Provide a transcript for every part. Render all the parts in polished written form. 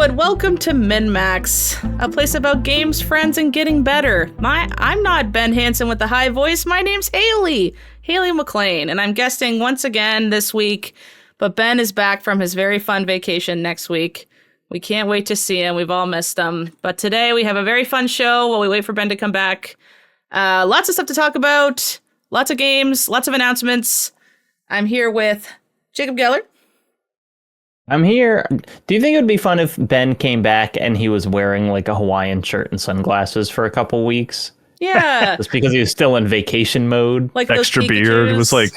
and welcome to MinnMax, a place about games, friends, and getting better. I'm not Ben Hansen with the high voice. My name's Haley McLean, and I'm guesting once again this week, but Ben is back from his very fun vacation next week. We can't wait to see him. We've all missed him. But today we have a very fun show while we wait for Ben to come back. Lots of stuff to talk about, lots of games, lots of announcements. I'm here with Jacob Geller. I'm here. Do you think it would be fun if Ben came back and he was wearing like a Hawaiian shirt and sunglasses for a couple weeks? Yeah. Just because he was still in vacation mode. Like extra beard was like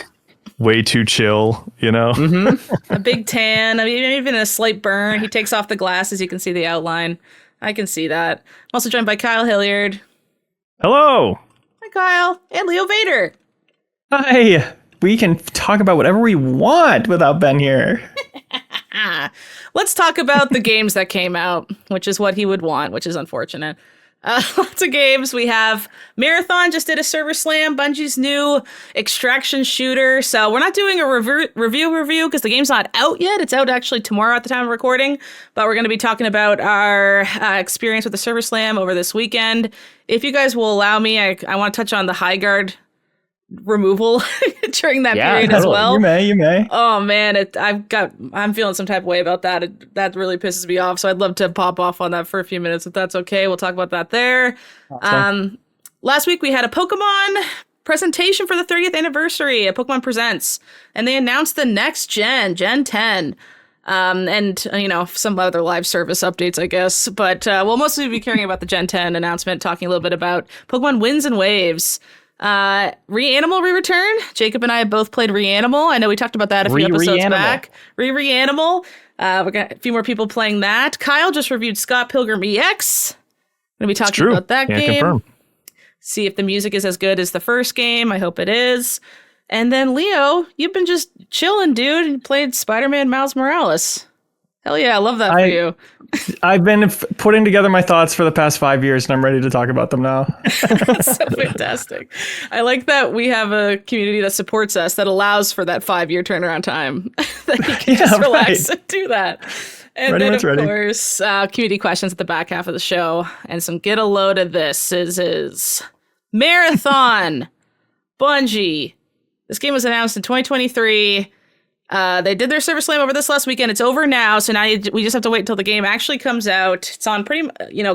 way too chill, you know? Mm-hmm. A big tan, I mean, even a slight burn. He takes off the glasses, you can see the outline. I can see that. I'm also joined by Kyle Hilliard. Hello. Hi, Kyle. And Leo Vader. Hi. We can talk about whatever we want without Ben here. Let's talk about the games that came out, which is what he would want, which is unfortunate. Lots of games. We have Marathon just did a server slam, Bungie's new extraction shooter. So we're not doing a review because the game's not out yet. It's out actually tomorrow at the time of recording. But we're going to be talking about our experience with the server slam over this weekend. If you guys will allow me, I want to touch on the Highguard removal during that period as well. You may. Oh man, I'm feeling some type of way about that. That really pisses me off. So I'd love to pop off on that for a few minutes if that's okay. We'll talk about that there. Awesome. Last week we had a Pokemon presentation for the 30th anniversary at Pokemon Presents, and they announced the next Gen 10. And some other live service updates, I guess. But we'll mostly be caring about the Gen 10 announcement, talking a little bit about Pokemon Winds and Waves. Reanimal re-return. Jacob and I have both played Reanimal. I know we talked about that a few episodes back. Reanimal. We got a few more people playing that. Kyle just reviewed Pilgrim EX. Gonna be talking about that game. Confirm. See if the music is as good as the first game. I hope it is. And then Leo, you've been just chilling, dude. You played Spider-Man Miles Morales. Hell yeah, I love that for you. I've been putting together my thoughts for the past 5 years, and I'm ready to talk about them now. That's so fantastic. I like that we have a community that supports us, that allows for that 5-year turnaround time. That you can just relax and do that. And then, of course, community questions at the back half of the show. And some get a load of this is Marathon. Bungie. This game was announced in 2023. They did their server slam over this last weekend. It's over now, so now we just have to wait until the game actually comes out. It's on pretty,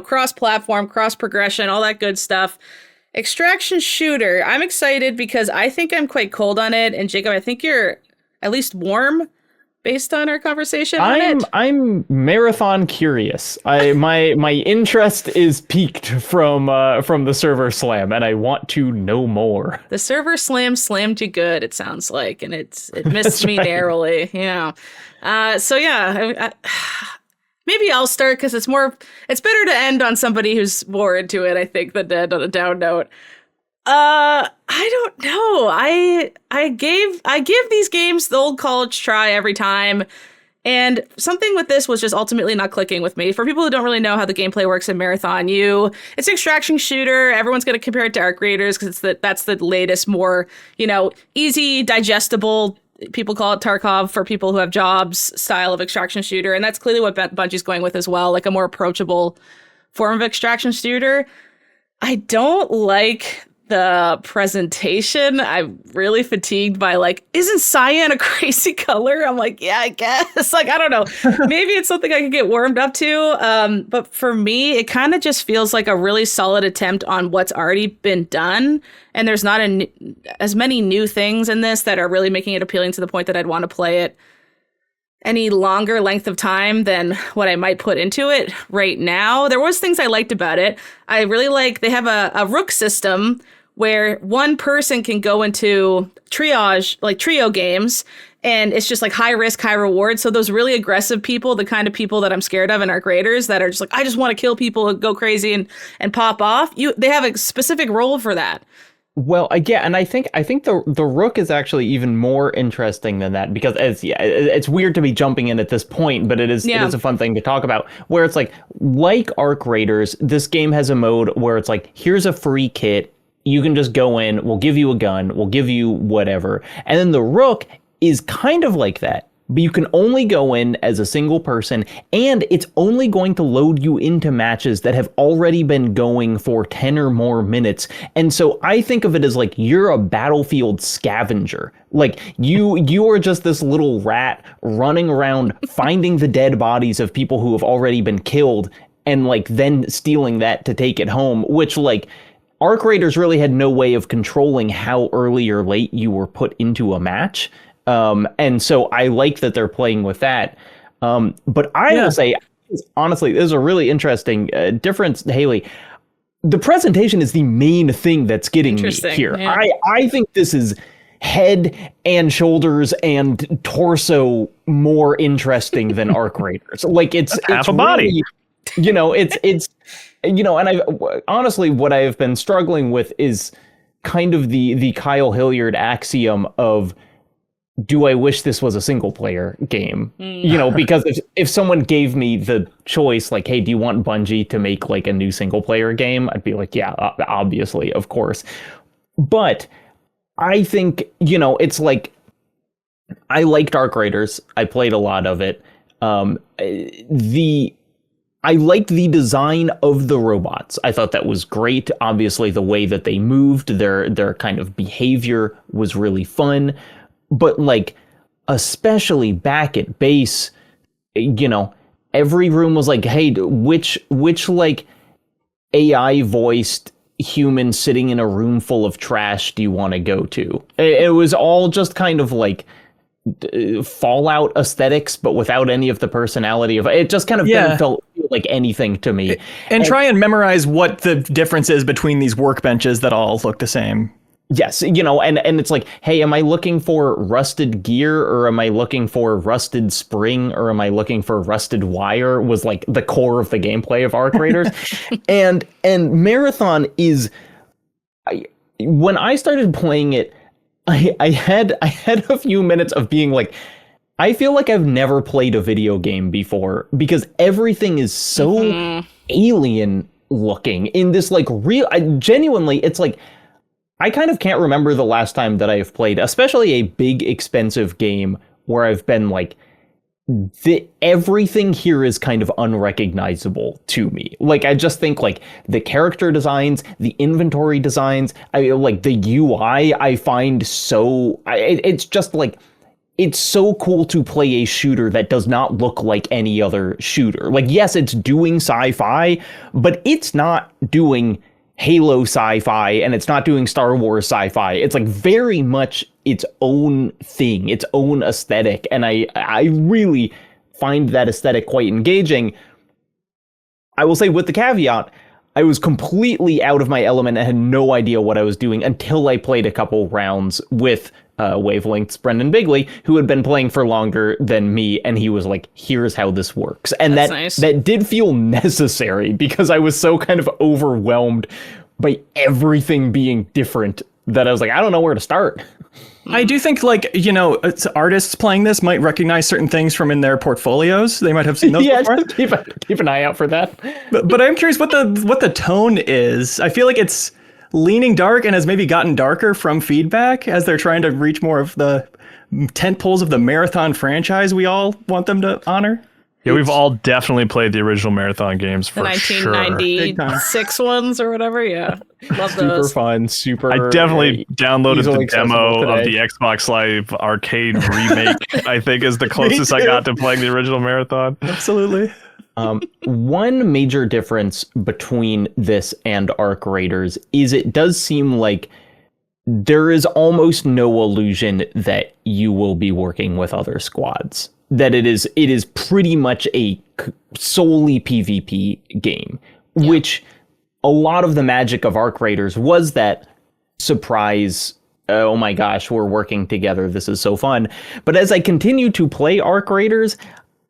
cross-platform, cross-progression, all that good stuff. Extraction shooter. I'm excited because I think I'm quite cold on it, and Jacob, I think you're at least warm based on our conversation on it. I'm Marathon curious. My interest is piqued from the server slam, and I want to know more. The server slam slammed you good, it sounds like, and it missed me narrowly. Yeah. Maybe I'll start because it's better to end on somebody who's more into it, I think, than to end on a down note. I don't know. I give these games the old college try every time. And something with this was just ultimately not clicking with me. For people who don't really know how the gameplay works in Marathon, it's an extraction shooter. Everyone's going to compare it to Arc Raiders because that's the latest, more, easy, digestible. People call it Tarkov for people who have jobs style of extraction shooter. And that's clearly what Bungie's going with as well, like a more approachable form of extraction shooter. I don't like the presentation. I'm really fatigued by isn't cyan a crazy color? I'm like, yeah, I guess. I don't know. Maybe it's something I could get warmed up to. But for me, it kind of just feels like a really solid attempt on what's already been done. And there's not as many new things in this that are really making it appealing to the point that I'd want to play it any longer length of time than what I might put into it right now. There was things I liked about it. I really they have a rook system where one person can go into triage, like trio games, and it's just high risk, high reward. So those really aggressive people, the kind of people that I'm scared of in Arc Raiders that are just I just want to kill people and go crazy and pop off. They have a specific role for that. Well, and I think the rook is actually even more interesting than that because it's weird to be jumping in at this point, but it is a fun thing to talk about. Where it's like Arc Raiders, this game has a mode where it's here's a free kit. You can just go in, we'll give you a gun, we'll give you whatever. And then the rook is kind of like that. but you can only go in as a single person, and it's only going to load you into matches that have already been going for 10 or more minutes. And so I think of it as like you're a battlefield scavenger. Like you are just this little rat running around finding the dead bodies of people who have already been killed, and like then stealing that to take it home, which like Arc Raiders really had no way of controlling how early or late you were put into a match. And so I like that they're playing with that. But I will say, honestly, this is a really interesting difference, Haley. The presentation is the main thing that's getting me here. Yeah. I think this is head and shoulders and torso more interesting than Arc Raiders. Like it's half a body. Really, it's and I honestly, what I've been struggling with is kind of the Kyle Hilliard axiom of, do I wish this was a single player game? Because if someone gave me the choice, like, hey, do you want Bungie to make like a new single player game? I'd be like, yeah, obviously, of course. But I think, it's like, I liked Arc Raiders. I played a lot of it. I liked the design of the robots. I thought that was great. Obviously, the way that they moved, their kind of behavior was really fun. But like, especially back at base, every room was like, hey, which like AI voiced human sitting in a room full of trash do you want to go to? It was all just kind of like Fallout aesthetics, but without any of the personality of it. Just kind of didn't feel like anything to me. And try and memorize what the difference is between these workbenches that all look the same. Yes, and it's like, hey, am I looking for rusted gear, or am I looking for rusted spring, or am I looking for rusted wire? Was like the core of the gameplay of Arc Raiders. and Marathon is, when I started playing it, I had a few minutes of being like, I feel like I've never played a video game before, because everything is so alien looking in this like real, genuinely, it's like, I kind of can't remember the last time that I've played, especially a big, expensive game where I've been like, everything here is kind of unrecognizable to me. Like, I just think like the character designs, the inventory designs, like the UI, I find so, it's just like, it's so cool to play a shooter that does not look like any other shooter. Like, yes, it's doing sci-fi, but it's not doing Halo sci-fi, and it's not doing Star Wars sci-fi. It's like very much its own thing, its own aesthetic, and I really find that aesthetic quite engaging. I will say, with the caveat, I was completely out of my element and had no idea what I was doing until I played a couple rounds with Wavelength's Brendan Bigley, who had been playing for longer than me, and he was like, here's how this works. And that did feel necessary, because I was so kind of overwhelmed by everything being different that I was like, I don't know where to start. I do think, like, artists playing this might recognize certain things from in their portfolios. They might have seen those before. Keep an eye out for that. But I'm curious what the tone is. I feel like it's leaning dark and has maybe gotten darker from feedback as they're trying to reach more of the tent poles of the Marathon franchise we all want them to honor. Yeah, we've all definitely played the original Marathon games for sure. The 1996 ones or whatever, yeah. Love those. Super fun, super... I definitely downloaded the demo of the Xbox Live Arcade remake, I think is the closest I got to playing the original Marathon. Absolutely. One major difference between this and Arc Raiders is it does seem like there is almost no illusion that you will be working with other squads. That it is pretty much a solely PvP game, which a lot of the magic of Arc Raiders was that surprise, oh my gosh, we're working together, this is so fun. But as I continue to play Arc Raiders,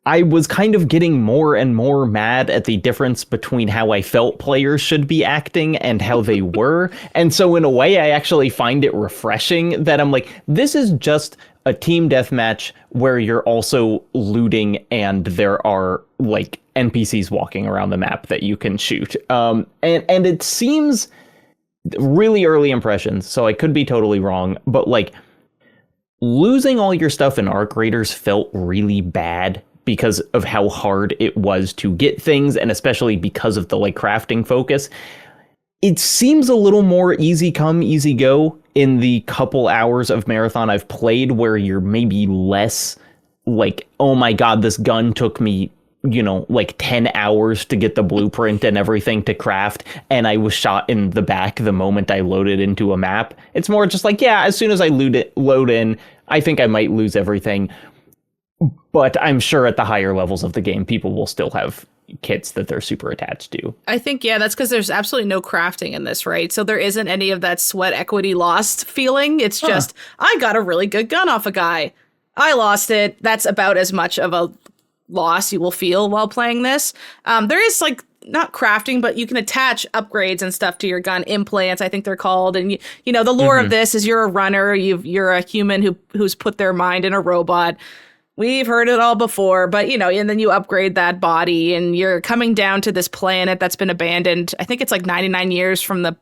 I was kind of getting more and more mad at the difference between how I felt players should be acting and how they were. And so in a way, I actually find it refreshing that I'm like, this is just a team deathmatch where you're also looting and there are like NPCs walking around the map that you can shoot. And it seems, really early impressions, so I could be totally wrong, but like losing all your stuff in Arc Raiders felt really bad because of how hard it was to get things, and especially because of the like crafting focus. It seems a little more easy come, easy go in the couple hours of Marathon I've played, where you're maybe less like, oh my god, this gun took me, you know, like 10 hours to get the blueprint and everything to craft, and I was shot in the back the moment I loaded into a map. It's more just like, yeah, as soon as I load in, I think I might lose everything. But I'm sure at the higher levels of the game, people will still have kits that they're super attached to. I think, yeah, that's because there's absolutely no crafting in this, right? So there isn't any of that sweat equity lost feeling. It's just, I got a really good gun off a guy. I lost it. That's about as much of a loss you will feel while playing this. There is like not crafting, but you can attach upgrades and stuff to your gun, implants, I think they're called. And you know, the lore of this is you're a runner, you're a human who's put their mind in a robot. We've heard it all before, but you know, and then you upgrade that body and you're coming down to this planet that's been abandoned. I think it's like 99 years from the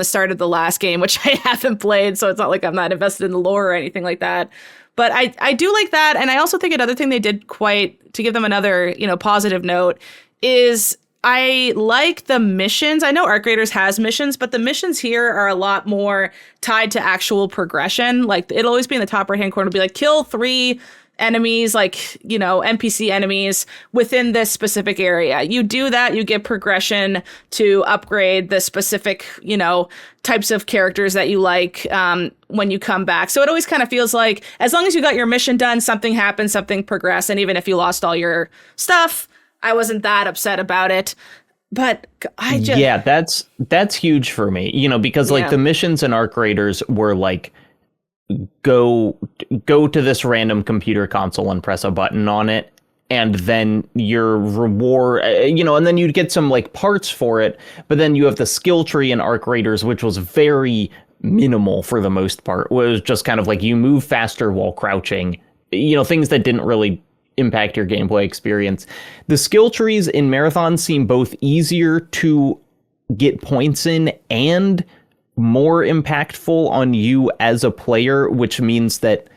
start of the last game, which I haven't played, so it's not like I'm not invested in the lore or anything like that. But I do like that. And I also think another thing they did quite, to give them another, you know, positive note, is I like the missions. I know Arc Raiders has missions, but the missions here are a lot more tied to actual progression. Like it'll always be in the top right hand corner, it'll be like kill 3 enemies, like, you know, NPC enemies within this specific area. You do that, you get progression to upgrade the specific, you know, types of characters that you like when you come back. So it always kind of feels like as long as you got your mission done, something happened, something progressed. And even if you lost all your stuff, I wasn't that upset about it. But I just... Yeah, that's huge for me, you know, because like the missions in Arc Raiders were like, go to this random computer console and press a button on it, and then your reward, you know, and then you'd get some like parts for it, but then you have the skill tree in Arc Raiders, which was very minimal for the most part. It was just kind of like you move faster while crouching, you know, things that didn't really impact your gameplay experience. The skill trees in Marathon seem both easier to get points in and more impactful on you as a player, which means that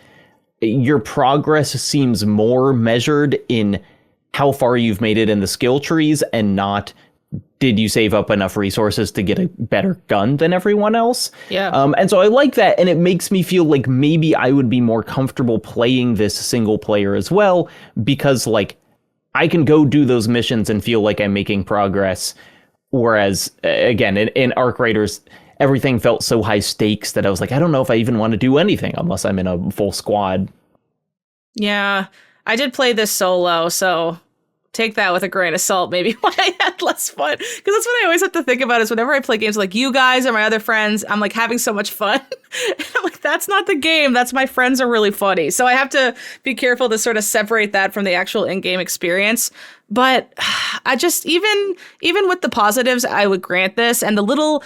your progress seems more measured in how far you've made it in the skill trees and not did you save up enough resources to get a better gun than everyone else. And so I like that, and it makes me feel like maybe I would be more comfortable playing this single player as well, because like I can go do those missions and feel like I'm making progress, whereas again in Arc Raiders everything felt so high stakes that I was like, I don't know if I even want to do anything unless I'm in a full squad. Yeah, I did play this solo, so take that with a grain of salt, maybe why I had less fun. Because that's what I always have to think about is whenever I play games like you guys or my other friends, I'm like having so much fun. And I'm like, that's not the game. That's my friends are really funny. So I have to be careful to sort of separate that from the actual in-game experience. But I just, even with the positives, I would grant this. And the little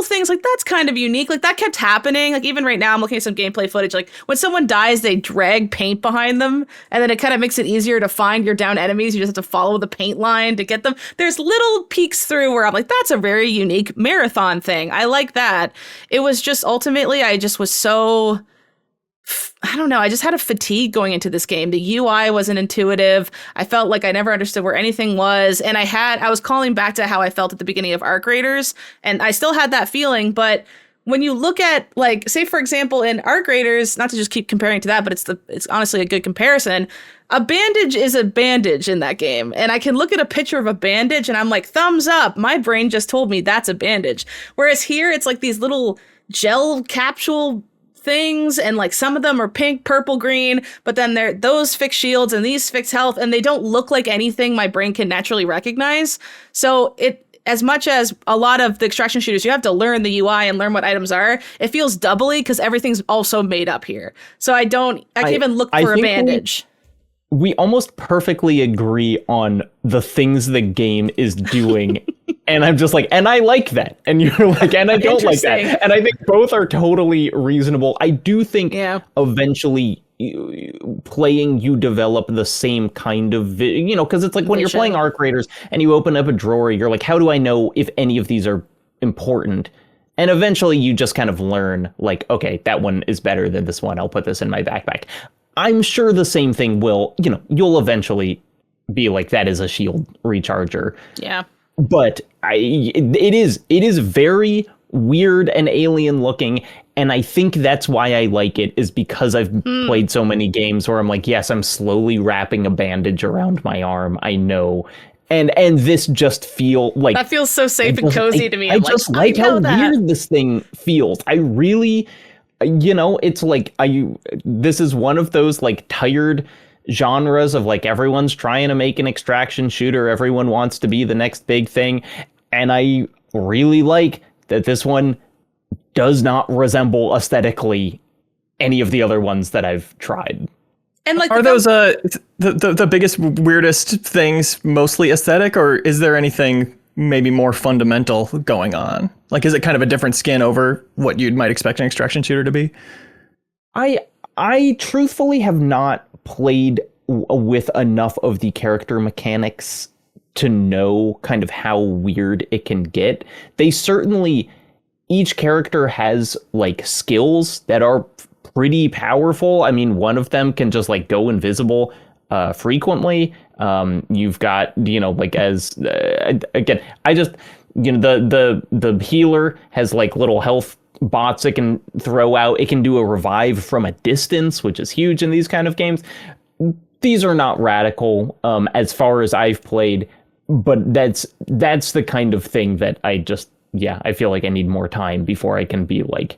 things, like, that's kind of unique. Like, that kept happening. Like, even right now, I'm looking at some gameplay footage. Like, when someone dies, they drag paint behind them. And then it kind of makes it easier to find your down enemies. You just have to follow the paint line to get them. There's little peeks through where I'm like, that's a very unique Marathon thing. I like that. It was just, ultimately, I just was so... I don't know. I just had a fatigue going into this game. The UI wasn't intuitive. I felt like I never understood where anything was. And I was calling back to how I felt at the beginning of Arc Raiders. And I still had that feeling. But when you look at, like, say, for example, in Arc Raiders, not to just keep comparing to that, but it's honestly a good comparison. A bandage is a bandage in that game. And I can look at a picture of a bandage and I'm like, thumbs up. My brain just told me that's a bandage. Whereas here, it's like these little gel capsule things, and like some of them are pink, purple, green, but then those fix shields and these fix health, and they don't look like anything my brain can naturally recognize. So as much as a lot of the extraction shooters, you have to learn the UI and learn what items are, it feels doubly because everything's also made up here. So I can't even look for a bandage. We almost perfectly agree on the things the game is doing. And I'm just like, and I like that. And you're like, and I don't like that. And I think both are totally reasonable. I do think eventually playing, you develop the same kind of, you know, because it's like when you're playing Arc Raiders and you open up a drawer, you're like, how do I know if any of these are important? And eventually you just kind of learn, like, okay, that one is better than this one. I'll put this in my backpack. I'm sure the same thing will, you'll eventually be like, that is a shield recharger. Yeah. But it is very weird and alien looking. And I think that's why I like it, is because I've played so many games where I'm like, yes, I'm slowly wrapping a bandage around my arm. I know. And this just that feels so safe and cozy to me. I just like how weird this thing feels. I really, it's like, this is one of those like tired genres of like, everyone's trying to make an extraction shooter. Everyone wants to be the next big thing. And I really like that this one does not resemble aesthetically any of the other ones that I've tried. And like, are those the biggest, weirdest things mostly aesthetic, or is there anything maybe more fundamental going on? Like, is it kind of a different skin over what you might expect an extraction shooter to be? I truthfully have not played with enough of the character mechanics to know kind of how weird it can get. They certainly, each character has like skills that are pretty powerful. I mean, one of them can just like go invisible frequently. You've got, like, as again, I just, the healer has like little health bots it can throw out. It can do a revive from a distance, which is huge in these kind of games. These are not radical as far as I've played, but that's the kind of thing that I feel like I need more time before I can be like,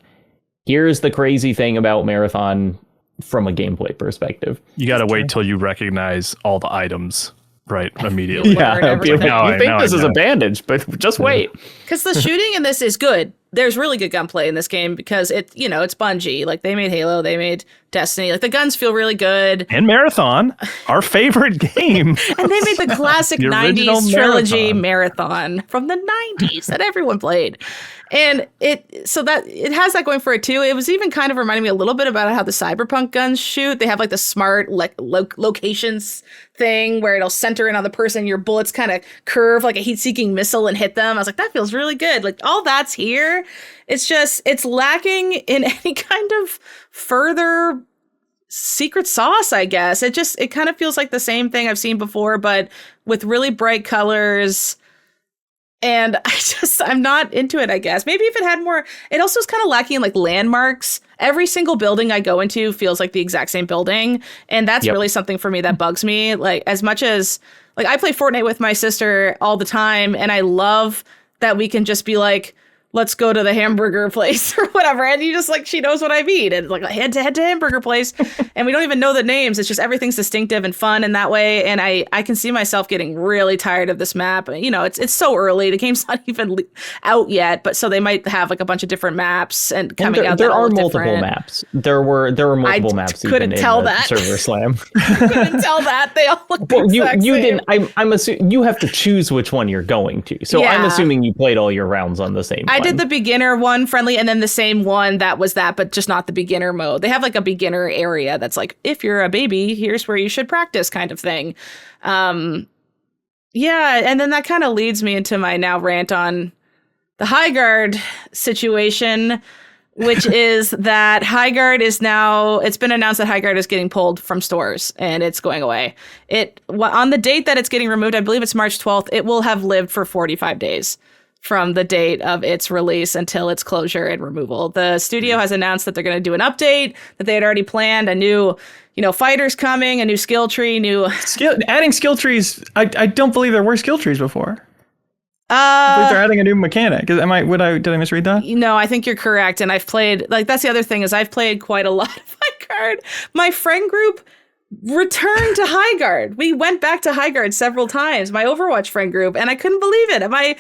here's the crazy thing about Marathon from a gameplay perspective. You got to wait till you recognize all the items, right? Immediately. Yeah. You think this is a bandage, but just wait. Because the shooting in this is good. There's really good gunplay in this game because it's Bungie. Like, they made Halo, they made Destiny. Like, the guns feel really good. And Marathon, our favorite game. And they made the classic the 90s trilogy Marathon from the 90s that everyone played. And it has that going for it too. It was even kind of reminding me a little bit about how the Cyberpunk guns shoot. They have like the smart locations thing where it'll center in on the person. Your bullets kind of curve like a heat-seeking missile and hit them. I was like, that feels really good. Like, all that's here. It's lacking in any kind of further secret sauce, I guess. It kind of feels like the same thing I've seen before, but with really bright colors. And I'm not into it, I guess. Maybe if it had more, it also is kind of lacking in like landmarks. Every single building I go into feels like the exact same building. And that's really something for me that bugs me. Like, as much as, like, I play Fortnite with my sister all the time, and I love that we can just be like, let's go to the hamburger place or whatever. And you just like, she knows what I mean. And like, head to hamburger place. And we don't even know the names. It's just everything's distinctive and fun in that way. And I can see myself getting really tired of this map. It's so early. The game's not even out yet. But so they might have like a bunch of different maps and coming out. There are multiple maps. There were multiple maps. Couldn't tell that. Server Slam. Couldn't tell that. They all look the exact you same. didn't. I'm assuming you have to choose which one you're going to. So yeah. I'm assuming you played all your rounds on the same one. I did the beginner one, friendly, and then the same one that was that, but just not the beginner mode. They have like a beginner area that's like, if you're a baby, here's where you should practice kind of thing. And then that kind of leads me into my now rant on the Highguard situation, which is that Highguard is now, it's been announced that Highguard is getting pulled from stores and it's going away. On the date that it's getting removed, I believe it's March 12th, it will have lived for 45 days from the date of its release until its closure and removal. The studio has announced that they're going to do an update, that they had already planned a new, fighters coming, a new skill tree, adding skill trees. I don't believe there were skill trees before. I believe they're adding a new mechanic. Did I misread that? No, I think you're correct. And I've played, like, that's the other thing, is I've played quite a lot of Highguard. My friend group returned to Highguard. We went back to Highguard several times, my Overwatch friend group, and I couldn't believe it.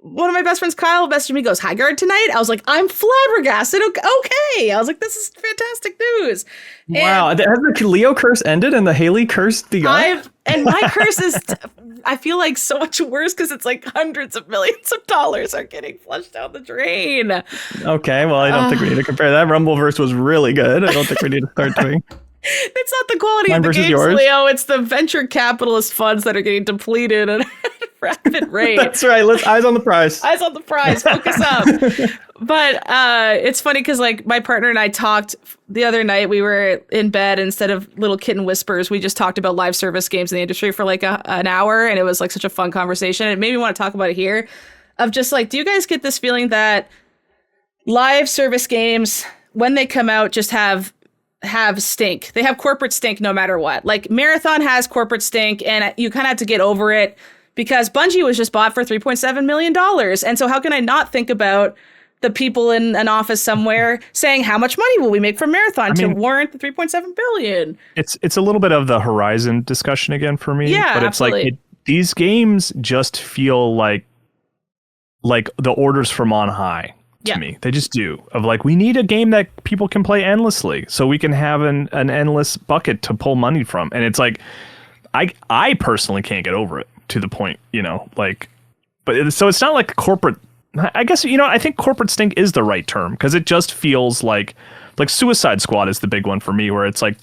One of my best friends, Kyle, messaged me, goes, Highguard tonight? I was like, I'm flabbergasted. Okay. I was like, this is fantastic news. Wow. Has the Leo curse ended and the Haley curse begun? And my curse is, I feel like, so much worse because it's like hundreds of millions of dollars are getting flushed down the drain. Okay. Well, I don't think we need to compare that. Rumbleverse was really good. I don't think we need to start doing. It's not the quality of the games, yours. Leo. It's the venture capitalist funds that are getting depleted at a rapid rate. That's right. Eyes on the prize. Eyes on the prize. Focus up. But it's funny because like my partner and I talked the other night. We were in bed, instead of little kitten whispers, we just talked about live service games in the industry for like an hour, and it was like such a fun conversation. It made me want to talk about it here. Of just like, do you guys get this feeling that live service games, when they come out, just have stink? They have corporate stink no matter what. Like Marathon has corporate stink, and you kind of have to get over it because Bungie was just bought for $3.7 million. And so how can I not think about the people in an office somewhere saying, how much money will we make from Marathon to warrant the $3.7 billion? It's a little bit of the Horizon discussion again for me. Yeah, but it's absolutely. like these games just feel like the orders from on high to me. They just do. Of like, we need a game that people can play endlessly so we can have an endless bucket to pull money from. And it's like, I personally can't get over it, to the point, so it's not like corporate. I guess, I think corporate stink is the right term, because it just feels like Suicide Squad is the big one for me, where it's like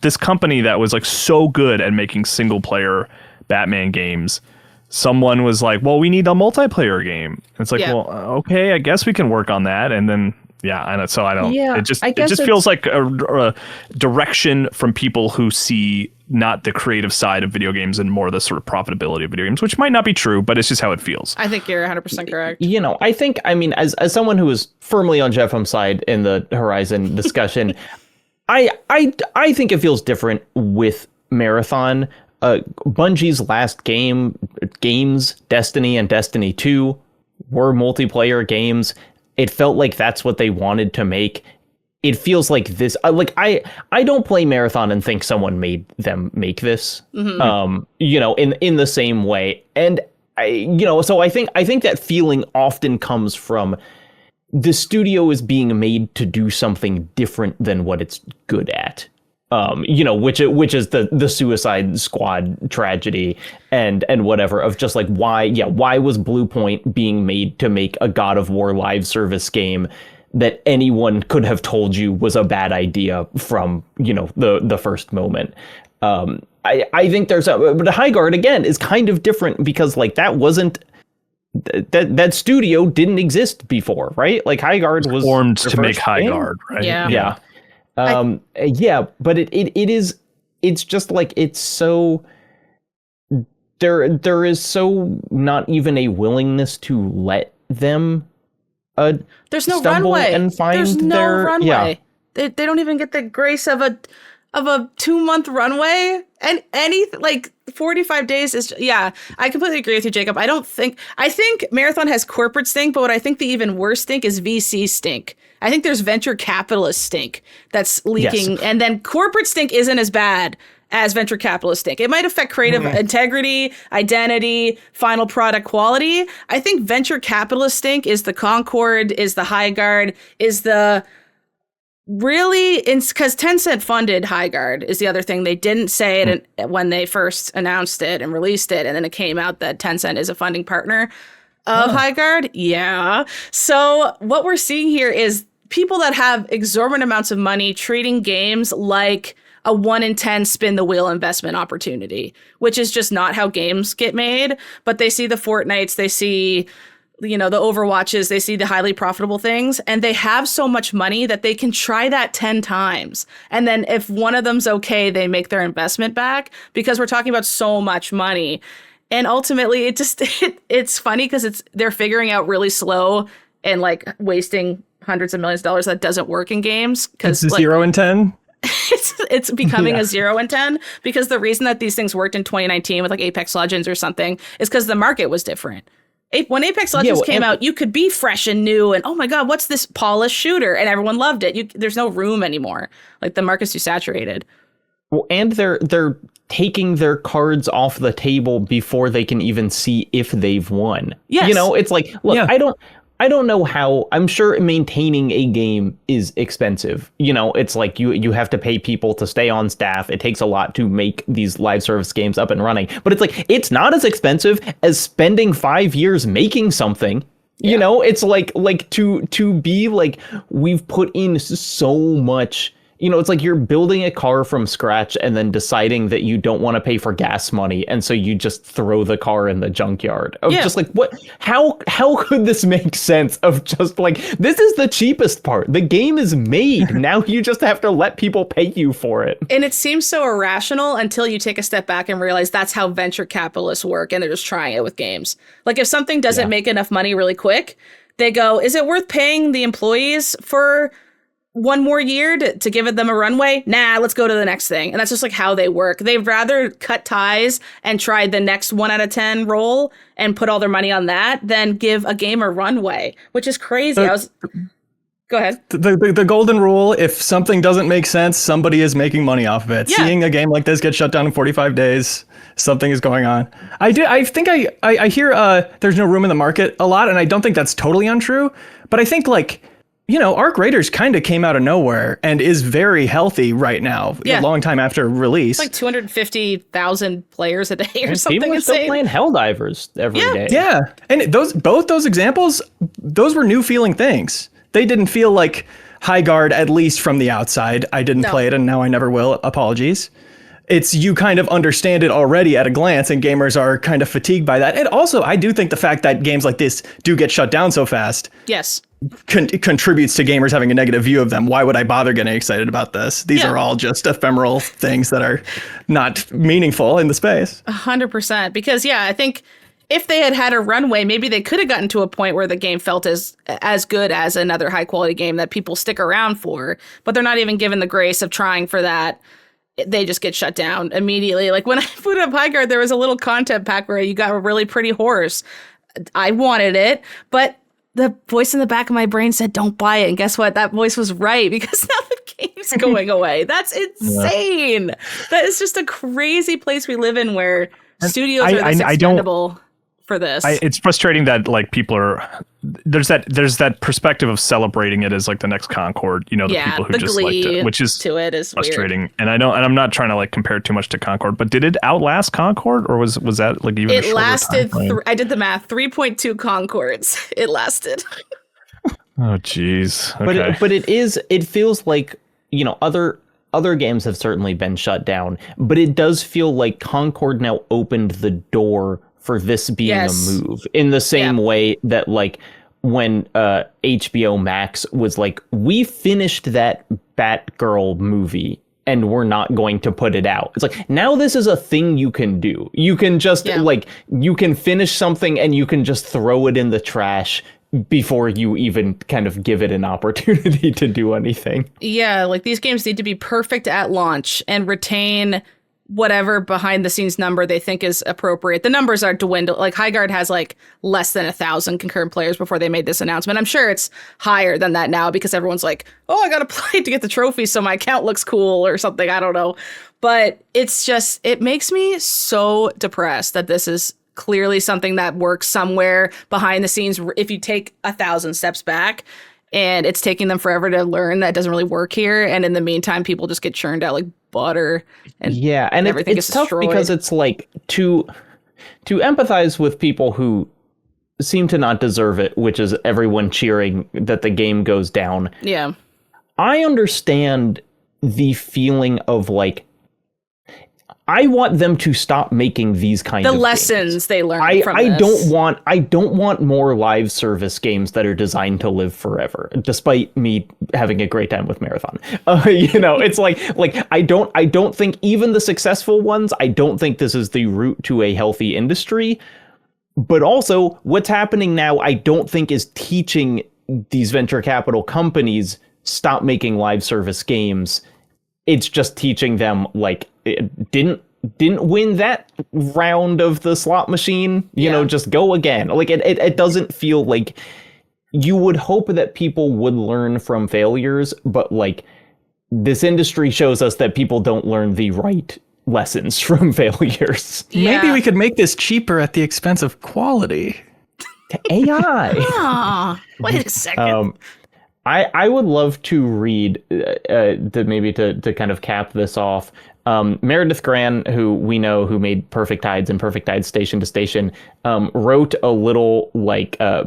this company that was like so good at making single player Batman games. Someone was like, well, we need a multiplayer game. It's like, well, okay, I guess we can work on that. And then, it just feels like a direction from people who see not the creative side of video games and more the sort of profitability of video games, which might not be true, but it's just how it feels. I think you're 100% correct. I mean, as someone who is firmly on Jeffem's side in the Horizon discussion, I think it feels different with Marathon. Bungie's last games, Destiny and Destiny 2, were multiplayer games. It felt like that's what they wanted to make. It feels like this. I don't play Marathon and think someone made them make this. Mm-hmm. In the same way. And so I think that feeling often comes from the studio is being made to do something different than what it's good at. Which is the Suicide Squad tragedy and whatever, of just like, why was Bluepoint being made to make a God of War live service game that anyone could have told you was a bad idea from, the first moment? I think but Highguard again is kind of different, because like that wasn't that studio didn't exist before, right? Like Highguard was formed to make Highguard, right? Yeah. But it's just like, it's so, there is so not even a willingness to let them there's no runway and find there's no their runway. They don't even get the grace of a 2-month runway, and anything like 45 days is I completely agree with you, Jacob. I think Marathon has corporate stink, but what I think the even worse stink is VC stink. I think there's venture capitalist stink that's leaking, and then corporate stink isn't as bad as venture capitalist stink. It might affect creative integrity, identity, final product quality. I think venture capitalist stink is the Concord, is the Highguard, is the really, because Tencent funded Highguard is the other thing. They didn't say it when they first announced it and released it, and then it came out that Tencent is a funding partner of Highguard. Yeah. So what we're seeing here is people that have exorbitant amounts of money treating games like a 1 in 10 spin the wheel investment opportunity, which is just not how games get made. But they see the Fortnites, they see, the Overwatches, they see the highly profitable things, and they have so much money that they can try that 10 times. And then if one of them's okay, they make their investment back, because we're talking about so much money. And ultimately, it's funny because they're figuring out really slow and like wasting hundreds of millions of dollars that doesn't work in games. Because it's 0 in 10. It's becoming a 0 in 10, because the reason that these things worked in 2019 with like Apex Legends or something is because the market was different. When Apex Legends came out, you could be fresh and new and, oh my God, what's this polished shooter? And everyone loved it. There's no room anymore. Like the market's too saturated. Well, and they're taking their cards off the table before they can even see if they've won. Yes. It's like, look, I don't know how. I'm sure maintaining a game is expensive. It's like you have to pay people to stay on staff. It takes a lot to make these live service games up and running. But it's like, it's not as expensive as spending 5 years making something. It's like to be like, we've put in so much it's like you're building a car from scratch and then deciding that you don't want to pay for gas money, and so you just throw the car in the junkyard. Just like, what? How could this make sense? Of just like, this is the cheapest part. The game is made. Now you just have to let people pay you for it. And it seems so irrational until you take a step back and realize that's how venture capitalists work, and they're just trying it with games. Like if something doesn't make enough money really quick, they go, is it worth paying the employees for one more year to give them a runway? Nah, let's go to the next thing. And that's just like how they work. They'd rather cut ties and try the next 1 out of 10 roll and put all their money on that than give a game a runway, which is crazy. Go ahead. The golden rule, if something doesn't make sense, somebody is making money off of it. Seeing a game like this get shut down in 45 days, something is going on. I think I hear there's no room in the market a lot, and I don't think that's totally untrue. But I think Arc Raiders kind of came out of nowhere and is very healthy right now, a long time after release. It's like 250,000 players a day or something people are insane. still playing Helldivers every day. Yeah, and both those examples, those were new feeling things. They didn't feel like Highguard, at least from the outside. I didn't play it, and now I never will. Apologies. It's you kind of understand it already at a glance, and gamers are kind of fatigued by that. And also, I do think the fact that games like this do get shut down so fast contributes to gamers having a negative view of them. Why would I bother getting excited about this? These are all just ephemeral things that are not meaningful in the space. 100%. Because, I think if they had a runway, maybe they could have gotten to a point where the game felt as good as another high quality game that people stick around for, but they're not even given the grace of trying for that. They just get shut down immediately. Like when I put up Highguard, there was a little content pack where you got a really pretty horse. I wanted it, but the voice in the back of my brain said, don't buy it. And guess what? That voice was right, because now the game's going away. That's insane. That is just a crazy place we live in where studios are this expendable for this. It's frustrating that people are there's that perspective of celebrating it as like the next Concord, the people who just liked it, which is to it is frustrating. Weird. And I'm not trying to compare it too much to Concord, but did it outlast Concord, or was that even it lasted I did the math, 3.2 Concords it lasted. Oh geez. Okay. But it feels like other games have certainly been shut down, but it does feel like Concord now opened the door for this being a move, in the same way that when HBO Max was like, we finished that Batgirl movie and we're not going to put it out. It's like, now this is a thing you can do. You can just you can finish something and you can just throw it in the trash before you even kind of give it an opportunity to do anything. Yeah, these games need to be perfect at launch and retain whatever behind the scenes number they think is appropriate. The numbers are dwindled. Highguard has less than 1,000 concurrent players before they made this announcement. I'm sure it's higher than that now because everyone's like, oh, I gotta play to get the trophy so my account looks cool or something. I don't know. But it's just, it makes me so depressed that this is clearly something that works somewhere behind the scenes. If you take 1,000 steps back, and it's taking them forever to learn that it doesn't really work here. And in the meantime, people just get churned out like butter. And everything it's tough because it's to empathize with people who seem to not deserve it, which is everyone cheering that the game goes down. Yeah. I understand the feeling of I want them to stop making these kinds of lessons games. They learn from this. I don't want more live service games that are designed to live forever, despite me having a great time with Marathon. It's I don't think even the successful ones, I don't think this is the route to a healthy industry. But also what's happening now, I don't think is teaching these venture capital companies stop making live service games. It's just teaching them it didn't win that round of the slot machine, just go again. It doesn't feel like you would hope that people would learn from failures, but this industry shows us that people don't learn the right lessons from failures. Yeah. Maybe we could make this cheaper at the expense of quality. To AI. Wait a second. I would love to read to kind of cap this off. Meredith Gran, who we know who made Perfect Tides and Perfect Tides Station to Station, wrote a little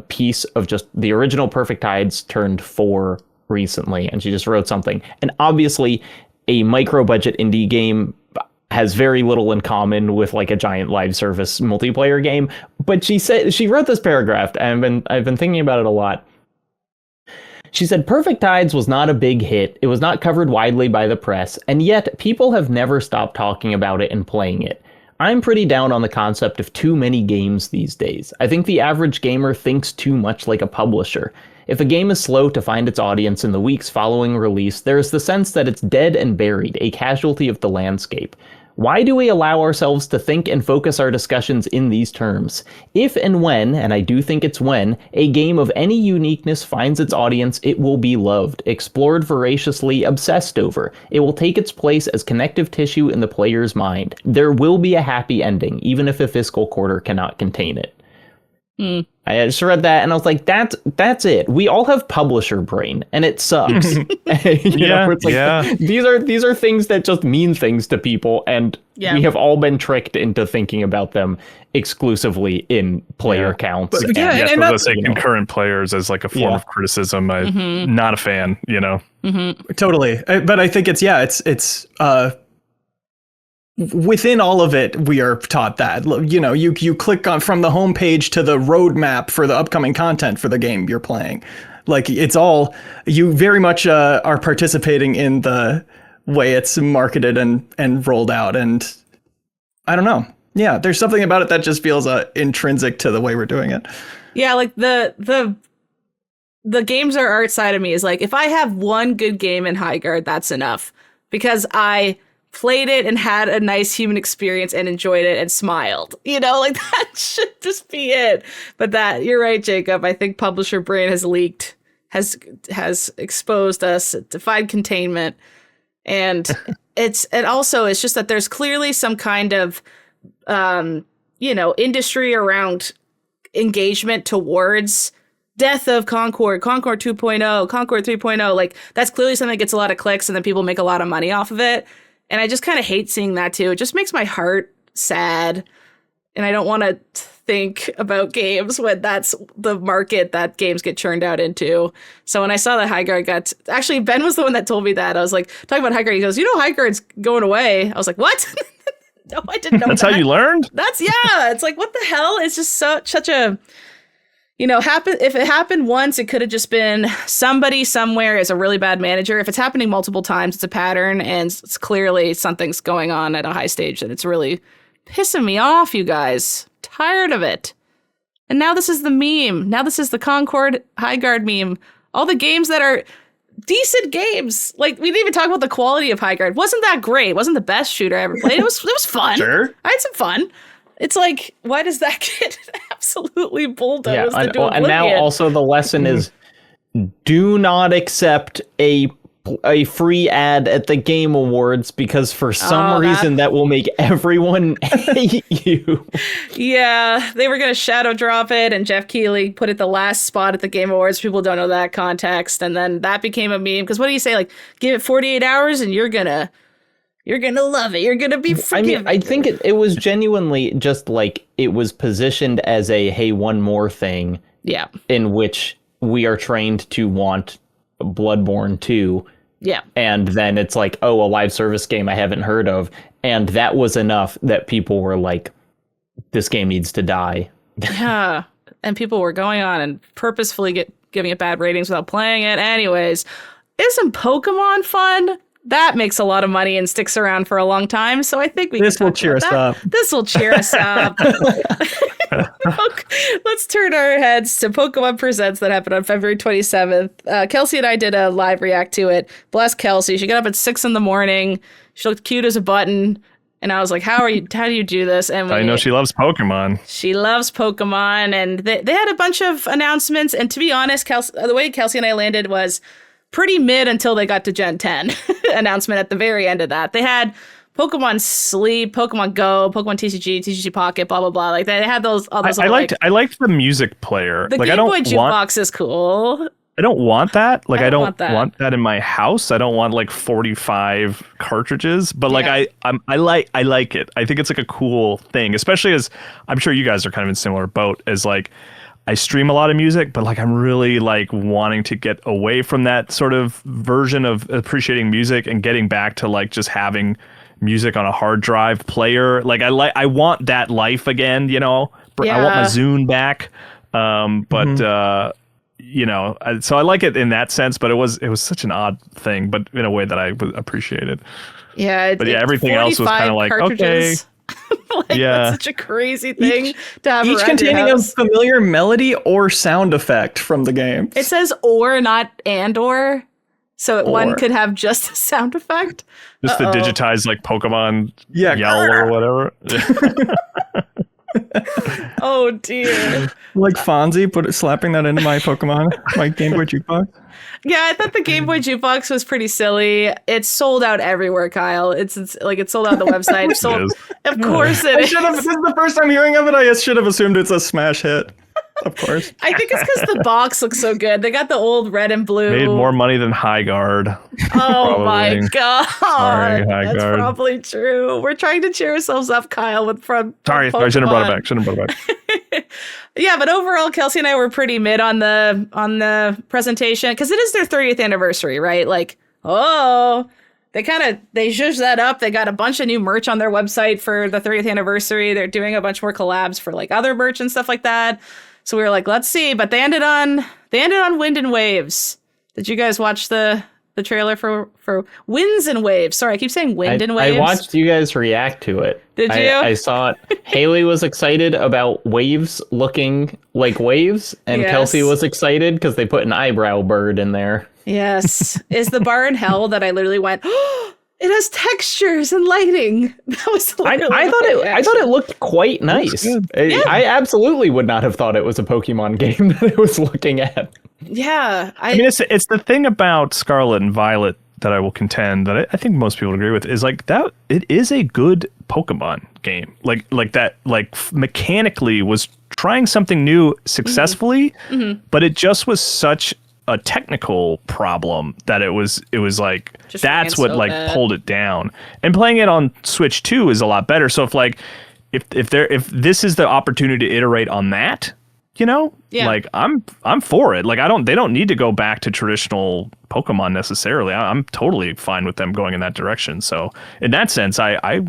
piece of just the original Perfect Tides turned 4 recently, and she just wrote something. And obviously, a micro-budget indie game has very little in common with like a giant live service multiplayer game. But she wrote this paragraph, and I've been thinking about it a lot. She said, Perfect Tides was not a big hit. It was not covered widely by the press, and yet people have never stopped talking about it and playing it. I'm pretty down on the concept of too many games these days. I think the average gamer thinks too much like a publisher. If a game is slow to find its audience in the weeks following release, there is the sense that it's dead and buried, a casualty of the landscape. Why do we allow ourselves to think and focus our discussions in these terms? If and when, and I do think it's when, a game of any uniqueness finds its audience, it will be loved, explored voraciously, obsessed over. It will take its place as connective tissue in the player's mind. There will be a happy ending, even if a fiscal quarter cannot contain it. I just read that and I was like, that's it. We all have publisher brain and it sucks. These are things that just mean things to people, and we have all been tricked into thinking about them exclusively in player counts. But, and let's say concurrent players as like a form of criticism. I'm not a fan, Totally. But I think it's within all of it, we are taught that, you click on from the homepage to the roadmap for the upcoming content for the game you're playing. Like, it's all, you very much are participating in the way it's marketed and rolled out. And I don't know. Yeah, there's something about it that just feels intrinsic to the way we're doing it. Yeah, like the games are art side of me is like, if I have one good game in Highguard, that's enough. Because I played it and had a nice human experience and enjoyed it and smiled. Like, that should just be it. But you're right, Jacob. I think publisher brain has leaked, has exposed us to find containment. And it's just that there's clearly some kind of, industry around engagement towards death of Concord 2.0, Concord 3.0. Like, that's clearly something that gets a lot of clicks and then people make a lot of money off of it. And I just kind of hate seeing that too. It just makes my heart sad. And I don't want to think about games when that's the market that games get churned out into. So when I saw that Highguard actually, Ben was the one that told me that. I was like, talking about Highguard, he goes, Highguard's going away. I was like, what? No, I didn't know That's how you learned? It's like, what the hell? It's just such a... if it happened once, it could have just been somebody somewhere is a really bad manager. If it's happening multiple times, it's a pattern, and it's clearly something's going on at a high stage, and it's really pissing me off, you guys. Tired of it. And now this is the meme. Now this is the Concord Highguard meme. All the games that are decent games. Like, we didn't even talk about the quality of Highguard. Wasn't that great? Wasn't the best shooter I ever played. It was fun. Sure. I had some fun. It's like, why does that get absolutely bulldozed into oblivion? And now also the lesson is, do not accept a free ad at the Game Awards, because for some reason that will make everyone hate you. Yeah, they were going to shadow drop it, and Jeff Keighley put it the last spot at the Game Awards. People don't know that context. And then that became a meme, because what do you say? Like, give it 48 hours and you're going to love it. You're going to be forgiven. I think it was genuinely just like, it was positioned as a, hey, one more thing. Yeah. In which we are trained to want Bloodborne 2. Yeah. And then it's like, oh, a live service game I haven't heard of. And that was enough that people were like, this game needs to die. Yeah. And people were going on and purposefully giving it bad ratings without playing it. Anyways, isn't Pokemon fun? That makes a lot of money and sticks around for a long time. So I think this will cheer us up. This will cheer us up. Let's turn our heads to Pokemon Presents that happened on February 27th. Kelsey and I did a live react to it. Bless Kelsey. She got up at 6 a.m. She looked cute as a button. And I was like, how do you do this? And I know she loves Pokemon. She loves Pokemon. And they had a bunch of announcements. And to be honest, the way Kelsey and I landed was pretty mid until they got to Gen 10 announcement at the very end of that. They had Pokemon Sleep, Pokemon Go, Pokemon TCG, TCG Pocket, blah, blah, blah. Like, they had those. I liked the music player. The Game Boy jukebox is cool. I don't want that. Like, I don't want that in my house. I don't want like 45 cartridges. But like, I like it. I think it's like a cool thing, especially as I'm sure you guys are kind of in a similar boat as like, I stream a lot of music, but like I'm really like wanting to get away from that sort of version of appreciating music and getting back to like just having music on a hard drive player. Like I want that life again, you know. I want my Zune back. You know, so I like it in that sense, but it was such an odd thing, but in a way that I appreciated. Yeah, but everything else was kind of like cartridges. Okay, that's such a crazy thing to have. Each containing a familiar melody or sound effect from the game. It says or, not and or, so one could have just a sound effect. Just the digitized like Pokemon yell or whatever. Oh dear. Like Fonzie slapping that into my Pokemon, my Game Boy jukebox. Yeah, I thought the Game Boy jukebox was pretty silly. It's sold out everywhere, Kyle. It's sold out on the website. Of course it is. This is the first time hearing of it. I should have assumed it's a smash hit. Of course. I think it's because the box looks so good. They got the old red and blue. Made more money than Highguard. Oh my god. Sorry, Highguard. That's probably true. We're trying to cheer ourselves up, Kyle, with from Sorry, I shouldn't have brought it back. Yeah, but overall, Kelsey and I were pretty mid on the presentation because it is their 30th anniversary, right? Like, they zhuzhed that up. They got a bunch of new merch on their website for the 30th anniversary. They're doing a bunch more collabs for like other merch and stuff like that. So we were like, let's see. But they ended on Wind and Waves. Did you guys watch the trailer for Winds and Waves? Sorry, I keep saying Wind and Waves. I watched you guys react to it. Did you? I saw it. Haley was excited about waves looking like waves, and Kelsey was excited because they put an eyebrow bird in there. Yes. Is the bar in hell that I literally went, oh, it has textures and lighting. That was I thought it looked quite nice. I absolutely would not have thought it was a Pokemon game that I was looking at. Yeah. I mean, it's the thing about Scarlet and Violet that I will contend that I think most people agree with is like that it is a good Pokemon game. Like that, like mechanically was trying something new successfully, but it just was such a technical problem that it was like just that's what like pulled it down. And playing it on Switch 2 is a lot better. So if this is the opportunity to iterate on that, you know, like I'm for it. Like they don't need to go back to traditional Pokemon necessarily. I'm totally fine with them going in that direction. So in that sense, I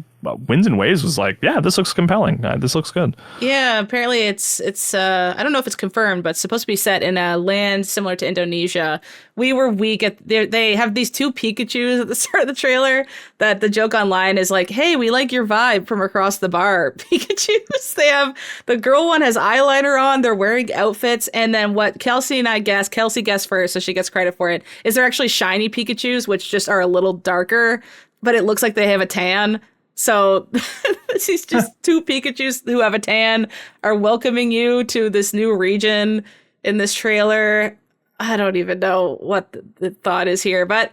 Winds and Waves was like, yeah, this looks compelling. This looks good. Yeah, apparently it's I don't know if it's confirmed, but it's supposed to be set in a land similar to Indonesia. We were weak at they have these two Pikachus at the start of the trailer that the joke online is like, hey, we like your vibe from across the bar. Pikachus. They have the girl one has eyeliner on, they're wearing outfits, and then what Kelsey guessed first, so she gets credit for it, is they're actually shiny Pikachus, which just are a little darker, but it looks like they have a tan. So these just two Pikachus who have a tan are welcoming you to this new region in this trailer. I don't even know what the thought is here, but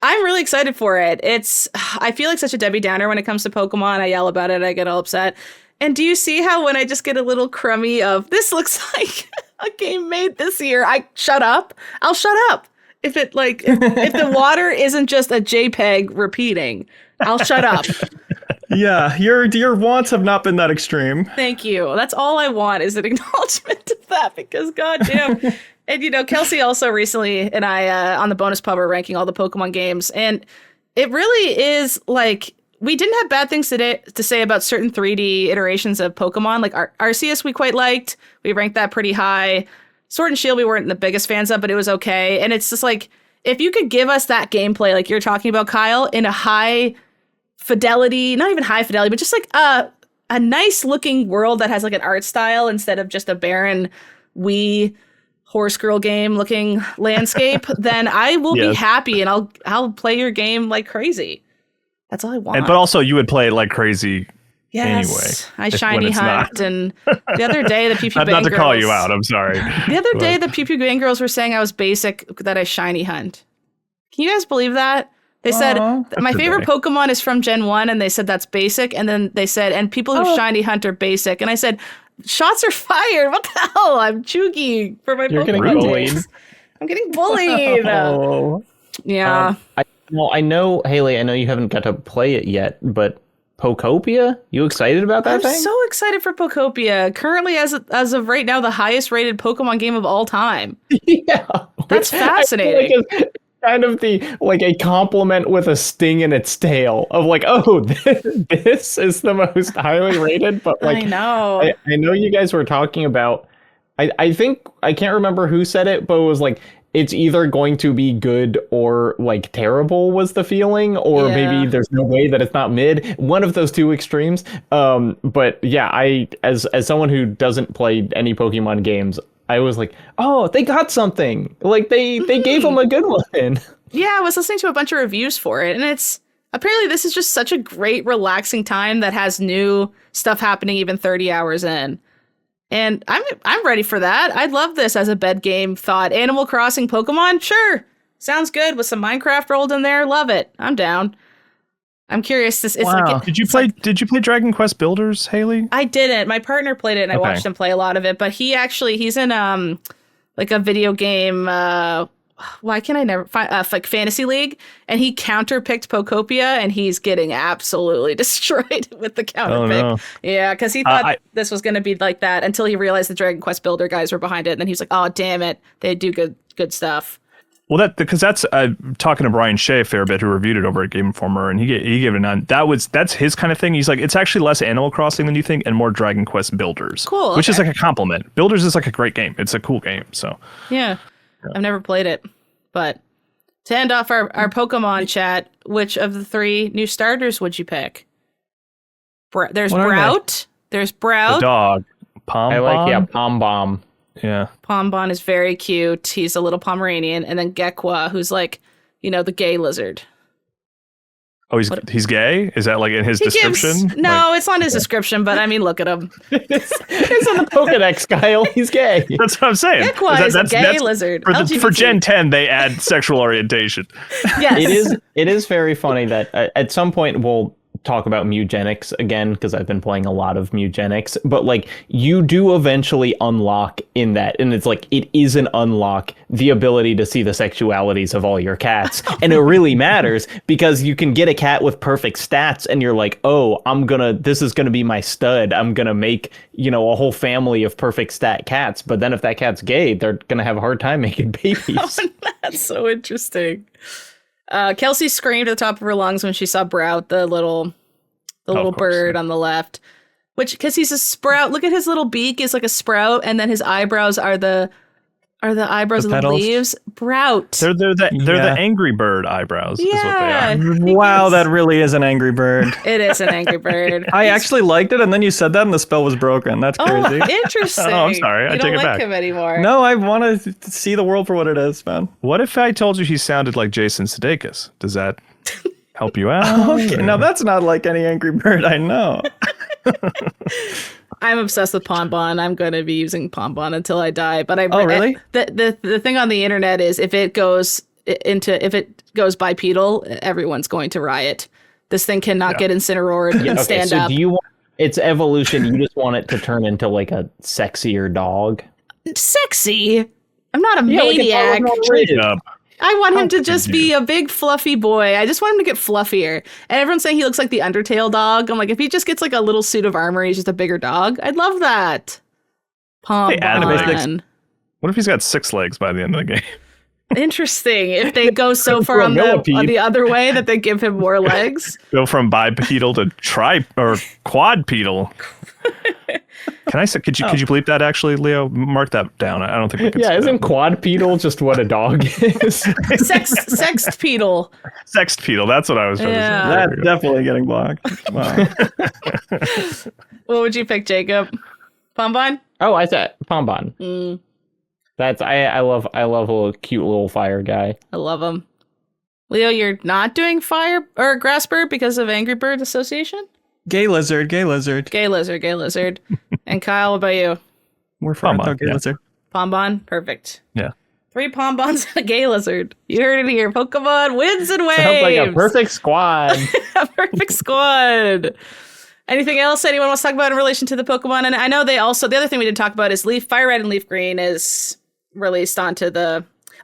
I'm really excited for it. I feel like such a Debbie Downer when it comes to Pokemon. I yell about it. I get all upset. And do you see how when I just get a little crummy of this looks like a game made this year, I'll shut up. If if the water isn't just a JPEG repeating, I'll shut up. Yeah, your wants have not been that extreme. Thank you. That's all I want is an acknowledgement of that because goddamn. And you know, Kelsey also recently and I on the bonus pub are ranking all the Pokemon games, and it really is like we didn't have bad things to say about certain 3D iterations of Pokemon. Like Arceus we quite liked. We ranked that pretty high. Sword and Shield we weren't the biggest fans of, but it was okay. And it's just like if you could give us that gameplay like you're talking about, Kyle, in a high fidelity, not even high fidelity, but just like a nice looking world that has like an art style instead of just a barren Wii horse girl game looking landscape, then I will be happy and I'll play your game like crazy. That's all I want. But also you would play it like crazy anyway. I shiny hunt, and the other day the Pew Pew Bang not to girls, call you out, I'm sorry. The other day the Pew Pew Bang girls were saying I was basic, that I shiny hunt. Can you guys believe that? They said my favorite Pokemon is from Gen 1, and they said that's basic, and then they said, and people who shiny hunt are basic, and I said, shots are fired. What the hell? I'm chuggy for my Pokemon takes. I'm getting bullied. Yeah. I know, Haley, I know you haven't got to play it yet, but Pokopia? You excited about that thing? I'm so excited for Pokopia. Currently, as of right now, the highest rated Pokemon game of all time. Yeah. That's fascinating. It's kind of a compliment with a sting in its tail of like, oh, this is the most highly rated. But like, I know. I know you guys were talking about, I think, I can't remember who said it, but it was like, it's either going to be good or like terrible was the feeling, or maybe there's no way that it's not mid. One of those two extremes. But yeah, I as someone who doesn't play any Pokemon games, I was like, oh, they got something. Like they gave them a good one. Yeah, I was listening to a bunch of reviews for it, and it's apparently this is just such a great relaxing time that has new stuff happening even 30 hours in. And I'm ready for that. I'd love this as a bed game thought. Animal Crossing Pokemon? Sure. Sounds good with some Minecraft rolled in there. Love it. I'm down. I'm curious. Did you play Dragon Quest Builders, Haley? I didn't. My partner played it and I watched him play a lot of it, but he's in like a video game why can I never find like Fantasy League, and he counterpicked Pokopia and he's getting absolutely destroyed with the counterpick. Oh, no. Yeah, because he thought this was going to be like that until he realized the Dragon Quest Builder guys were behind it, and then he was like, oh damn it, they do good stuff. Well, because that's talking to Brian Shea a fair bit, who reviewed it over at Game Informer, and he gave it a 9. That's his kind of thing. He's like, it's actually less Animal Crossing than you think, and more Dragon Quest Builders. Cool, which is like a compliment. Builders is like a great game. It's a cool game. So yeah. I've never played it, but to end off our Pokemon chat, which of the 3 new starters would you pick? There's Brout. There's Brout. The dog. Pom. I like Pom Bomb. Yeah. Pombon is very cute. He's a little Pomeranian. And then Gekwa, who's like, the gay lizard. Oh, he's gay? Is that like in his description? No, it's not his description, but I mean, look at him. It's on the Pokedex, Kyle. He's gay. That's what I'm saying. Gekwa is a gay lizard. For Gen 10, they add sexual orientation. Yes. It is very funny that at some point we'll talk about Mugenics again, because I've been playing a lot of Mugenics, but like you do eventually unlock in that, and it's like it is an unlock, the ability to see the sexualities of all your cats. And it really matters, because you can get a cat with perfect stats and you're like, oh, this is gonna be my stud, I'm gonna make a whole family of perfect stat cats. But then if that cat's gay, they're gonna have a hard time making babies. Oh, that's so interesting. Kelsey screamed at the top of her lungs when she saw Brout, the little bird on the left, because he's a sprout. Look at his little beak is like a sprout, and then his eyebrows are the eyebrows of the leaves. Brout. They're the Angry Bird eyebrows. Yeah, is what they are. Wow, that really is an Angry Bird. It is an Angry Bird. I actually liked it, and then you said that, and the spell was broken. That's crazy. Oh, interesting. Oh, I'm sorry. I take it back. You don't like him anymore. No, I want to see the world for what it is, man. What if I told you he sounded like Jason Sudeikis? Does that help you out? Okay, now that's not like any Angry Bird I know. I'm obsessed with Pombon. I'm going to be using Pombon until I die. But really? The thing on the internet is if it goes bipedal, everyone's going to riot. This thing cannot get Incineroared and stand up. Do you want its evolution? You just want it to turn into like a sexier dog? Sexy? I'm not a maniac. I want him to just be a big fluffy boy. I just want him to get fluffier. And everyone's saying he looks like the Undertale dog. I'm like, if he just gets like a little suit of armor, he's just a bigger dog. I'd love that. Pombon. What if he's got 6 legs by the end of the game? Interesting. If they go so far on the other way that they give him more legs. Go from bipedal to quadpedal. Can I say? Could you bleep that actually, Leo? Mark that down. I don't think we can. Yeah, isn't quadpedal just what a dog is? Sextpedal. Sextpedal. That's what I was trying to say. That's definitely getting blocked. Wow. What would you pick, Jacob? Pombon? Oh, I said Pombon. That's I love a little cute little fire guy. I love him. Leo, you're not doing fire or grass bird because of Angry Bird Association? Gay lizard. Gay lizard. And Kyle, what about you? We're fine with gay lizard. Pombon? Perfect. Yeah. 3 Pombons and a gay lizard. You heard it here. Pokemon wins and waves. Sounds like a perfect squad. A perfect squad. Anything else anyone wants to talk about in relation to the Pokemon? And I know the other thing we didn't talk about is Fire Red and Leaf Green is released onto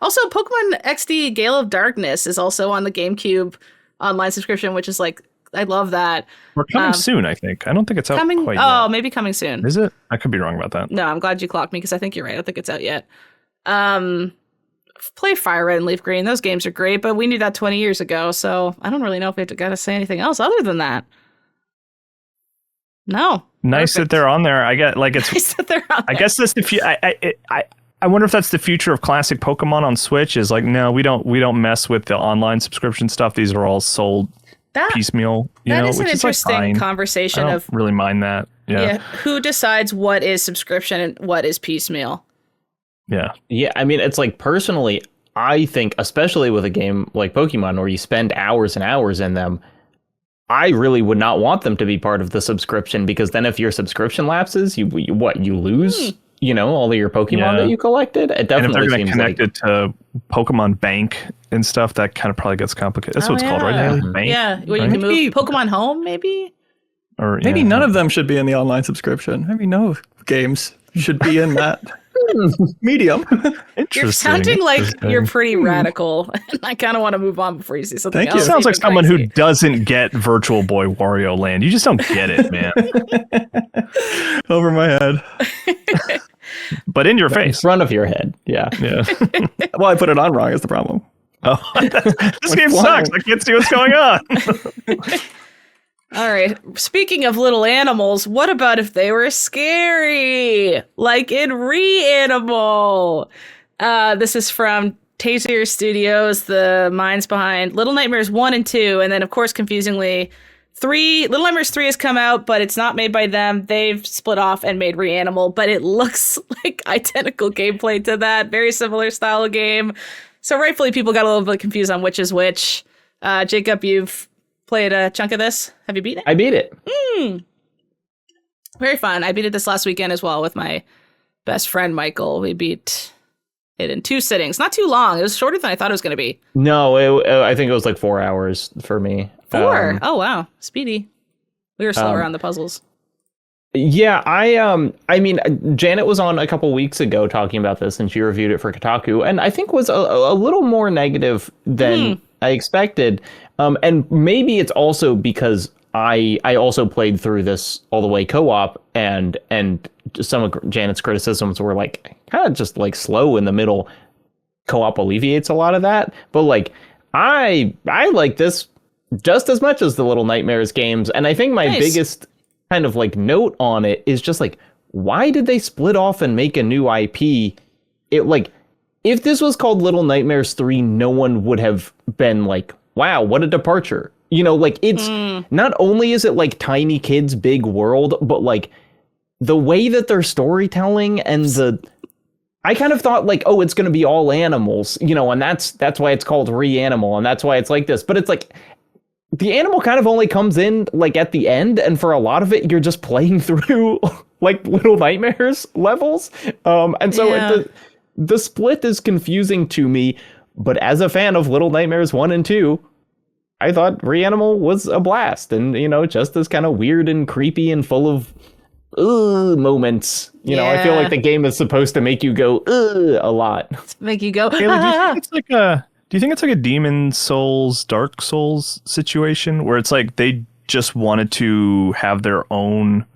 also Pokemon XD Gale of Darkness is also on the GameCube online subscription, which is like I love that. We're coming soon, I think. I don't think it's out quite yet. Maybe coming soon. Is it? I could be wrong about that. No, I'm glad you clocked me because I think you're right. I don't think it's out yet. Play Fire Red and Leaf Green. Those games are great, but we knew that 20 years ago, so I don't really know if we gotta say anything else other than that. No. Nice that they're on there. I get like it's. Nice that they're on there. I guess that's the I wonder if that's the future of classic Pokemon on Switch. Is like, no, we don't mess with the online subscription stuff. These are all sold piecemeal. That is an interesting conversation. I don't really mind that. Yeah. Who decides what is subscription and what is piecemeal? Yeah. Yeah. I mean, it's like personally, I think, especially with a game like Pokemon where you spend hours and hours in them, I really would not want them to be part of the subscription, because then if your subscription lapses, you lose, all of your Pokemon that you collected. It definitely and if they're going to connect like it to Pokemon Bank and stuff, that kind of probably gets complicated. That's what it's called, right? Bank, yeah. Well, you can move Pokemon Home, maybe? Or maybe none of them should be in the online subscription. Maybe no games should be in that medium. You're sounding like you're pretty radical, and I kind of want to move on before you say something else. You sounds like someone who doesn't get Virtual Boy Wario Land. You just don't get it, man. Over my head. But in your face. In front of your head. Yeah. Well, I put it on wrong is the problem. Oh, this game sucks. I can't see what's going on. All right. Speaking of little animals, what about if they were scary? Like in Reanimal. This is from Taser Studios, the minds behind Little Nightmares 1 and 2. And then, of course, confusingly, 3. Little Nightmares 3 has come out, but it's not made by them. They've split off and made Reanimal, but it looks like identical gameplay to that. Very similar style of game. So rightfully, people got a little bit confused on which is which. Jacob, you've played a chunk of this. Have you beaten it? I beat it. Very fun. I beat it this last weekend as well with my best friend, Michael. We beat it in 2 sittings. Not too long. It was shorter than I thought it was going to be. No, I think it was like 4 hours for me. 4? Oh, wow. Speedy. We were slower on the puzzles. Yeah, I mean, Janet was on a couple weeks ago talking about this, and she reviewed it for Kotaku, and I think was a little more negative than I expected. And maybe it's also because I also played through this all the way co-op, and some of Janet's criticisms were like kind of just like slow in the middle. Co-op alleviates a lot of that, but like I like this just as much as the Little Nightmares games, and I think my biggest kind of like note on it is just like, why did they split off and make a new IP? It like, if this was called Little Nightmares 3, no one would have been like, wow, what a departure. Like it's not only is it like tiny kids, big world, but like the way that they're storytelling and I kind of thought like, oh, it's going to be all animals, and that's why it's called Reanimal, and that's why it's like this. But it's like, the animal kind of only comes in like at the end, and for a lot of it, you're just playing through like Little Nightmares levels. And so the split is confusing to me, but as a fan of Little Nightmares 1 and 2, I thought Reanimal was a blast, and just as kind of weird and creepy and full of moments. I feel like the game is supposed to make you go a lot. Make you go. Kayla, do you think it's like a Demon Souls, Dark Souls situation where it's like they just wanted to have their own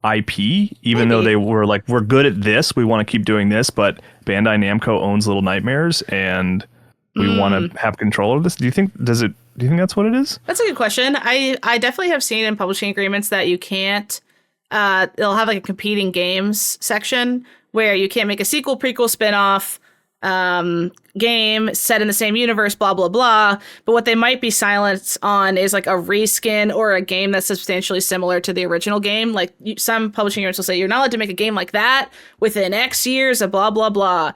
IP, even though they were like, we're good at this, we want to keep doing this, but Bandai Namco owns Little Nightmares and we want to have control of this? Do you think that's what it is? That's a good question. I definitely have seen in publishing agreements that you can't, they'll have like a competing games section where you can't make a sequel, prequel, spin-off, game set in the same universe, blah, blah, blah. But what they might be silent on is like a reskin or a game that's substantially similar to the original game. Like some publishing units will say, you're not allowed to make a game like that within X years of blah, blah, blah.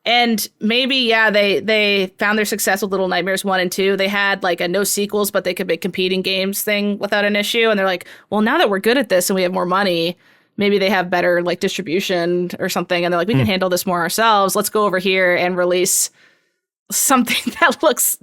And maybe, they found their success with Little Nightmares 1 and 2. They had like a no sequels, but they could make competing games thing without an issue. And they're like, well, now that we're good at this and we have more money, maybe they have better like distribution or something. And they're like, we can handle this more ourselves. Let's go over here and release something that looks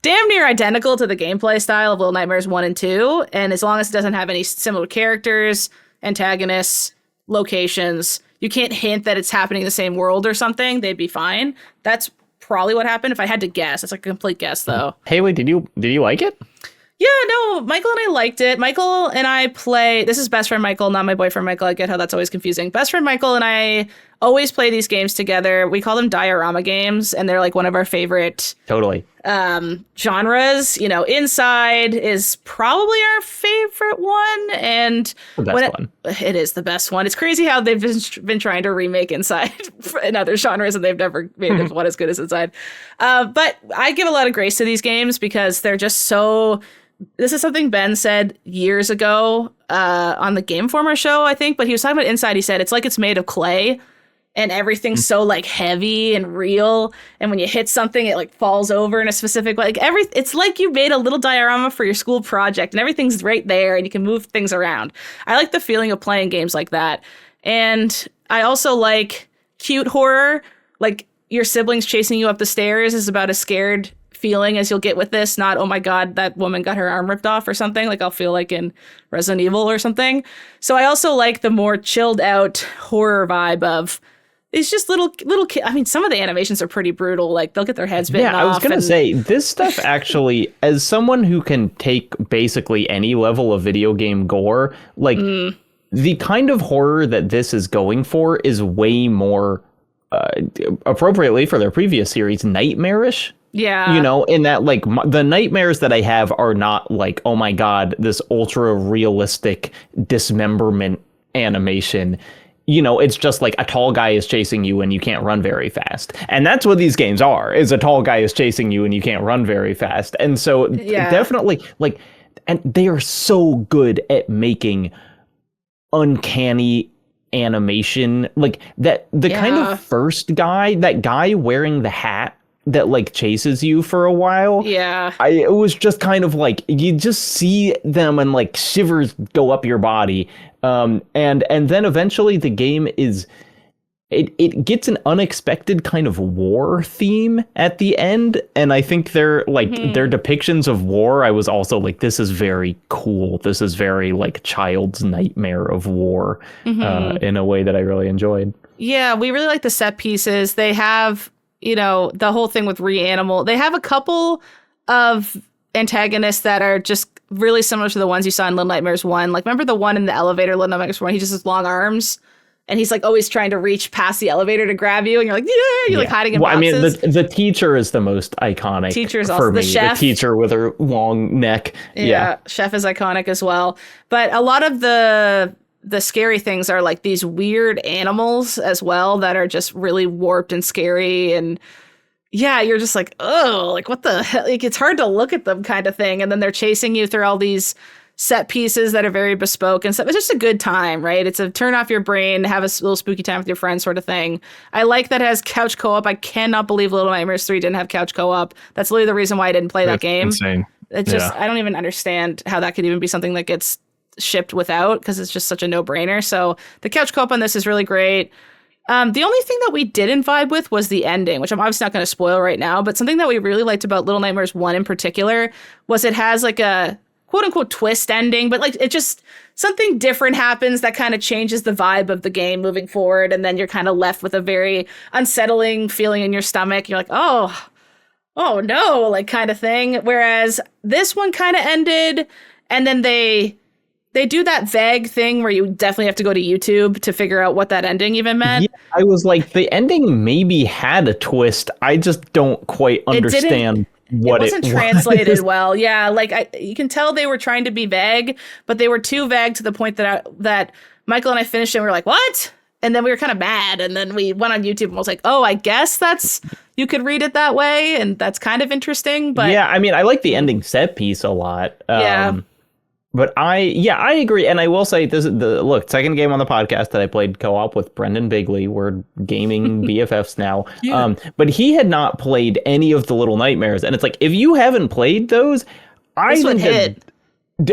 damn near identical to the gameplay style of Little Nightmares 1 and 2. And as long as it doesn't have any similar characters, antagonists, locations, you can't hint that it's happening in the same world or something, they'd be fine. That's probably what happened if I had to guess. It's like a complete guess though. Haley, did you like it? Yeah, no, Michael and I liked it. Michael and I play. This is best friend Michael, not my boyfriend Michael. I get how that's always confusing. Best friend Michael and I always play these games together. We call them diorama games, and they're like one of our favorite genres. You know, Inside is probably our favorite one, and the best one. It is the best one. It's crazy how they've been trying to remake Inside in other genres, and they've never made one as good as Inside. But I give a lot of grace to these games because they're just so. This is something Ben said years ago on the Game Informer show, I think, but he was talking about Inside. He said it's like it's made of clay and everything's so like heavy and real. And when you hit something, it like falls over in a specific way. Like it's like you made a little diorama for your school project and everything's right there and you can move things around. I like the feeling of playing games like that. And I also like cute horror, like your siblings chasing you up the stairs is about as scared feeling as you'll get with this, not, oh my god, that woman got her arm ripped off or something like I'll feel like in Resident Evil or something. So I also like the more chilled out horror vibe of it's just little I mean, some of the animations are pretty brutal, like they'll get their heads bitten off. Yeah, I was gonna say, this stuff actually, as someone who can take basically any level of video game gore, like the kind of horror that this is going for is way more appropriately for their previous series, nightmarish. Yeah. You know, in that, like, the nightmares that I have are not like, oh my god, this ultra realistic dismemberment animation. You know, it's just like a tall guy is chasing you and you can't run very fast. And that's what these games are, is a tall guy is chasing you and you can't run very fast. And so definitely, like, and they are so good at making uncanny animation. Like, that, the kind of first guy, that guy wearing the hat that like chases you for a while. Yeah. It was just kind of like, you just see them and like shivers go up your body. And then eventually the game is, it gets an unexpected kind of war theme at the end. And I think their depictions of war, I was also like, this is very cool. This is very like child's nightmare of war in a way that I really enjoyed. Yeah, we really like the set pieces. They have, you know, the whole thing with Reanimal. They have a couple of antagonists that are just really similar to the ones you saw in Little Nightmares 1. Like, remember the one in the elevator, Little Nightmares 1? He just has long arms, and he's like always trying to reach past the elevator to grab you, and you're like, you're like hiding in boxes. I mean, the teacher is the most iconic. Teacher's for also me. The chef. The teacher with her long neck. Yeah, chef is iconic as well. But a lot of the scary things are like these weird animals as well that are just really warped and scary. And yeah, you're just like, oh, like what the hell? Like, it's hard to look at them kind of thing. And then they're chasing you through all these set pieces that are very bespoke and stuff. It's just a good time, right? It's a turn off your brain, have a little spooky time with your friends sort of thing. I like that it has couch co-op. I cannot believe Little Nightmares 3 didn't have couch co-op. That's literally the reason why I didn't play that game. Insane. It just, I don't even understand how that could even be something that gets shipped without, because it's just such a no-brainer. So the couch co-op on this is really great. The only thing that we didn't vibe with was the ending, which I'm obviously not going to spoil right now, but something that we really liked about Little Nightmares 1 in particular was it has like a quote-unquote twist ending, but like it just, something different happens that kind of changes the vibe of the game moving forward, and then you're kind of left with a very unsettling feeling in your stomach. You're like, oh no, like kind of thing. Whereas this one kind of ended, and then they do that vague thing where you definitely have to go to YouTube to figure out what that ending even meant. Yeah, I was like, the ending maybe had a twist. I just don't quite understand what it was. It wasn't translated well. Yeah, like you can tell they were trying to be vague, but they were too vague to the point that Michael and I finished it and we were like, what? And then we were kind of mad. And then we went on YouTube and was like, oh, I guess you could read it that way. And that's kind of interesting. But yeah, I mean, I like the ending set piece a lot. But I agree. And I will say this is second game on the podcast that I played co-op with Brendan Bigley. We're gaming BFFs now. Yeah. But he had not played any of the Little Nightmares. And it's like, if you haven't played those, this one hit.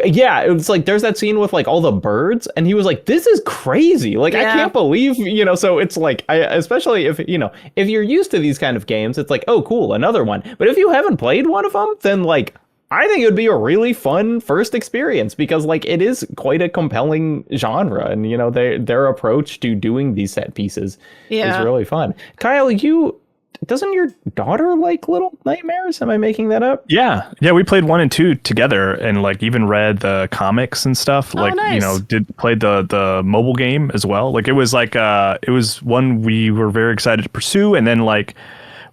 Yeah, it was like, there's that scene with like all the birds. And he was like, this is crazy. Like, I can't believe, so it's like, especially if, if you're used to these kind of games, it's like, oh, cool, another one. But if you haven't played one of them, then like, I think it would be a really fun first experience, because like it is quite a compelling genre, and their approach to doing these set pieces is really fun. Kyle, you doesn't your daughter like Little Nightmares? Am I making that up? Yeah, we played 1 and 2 together, and like even read the comics and stuff. Like, nice. you know, played the mobile game as well. Like it was one we were very excited to pursue, and then like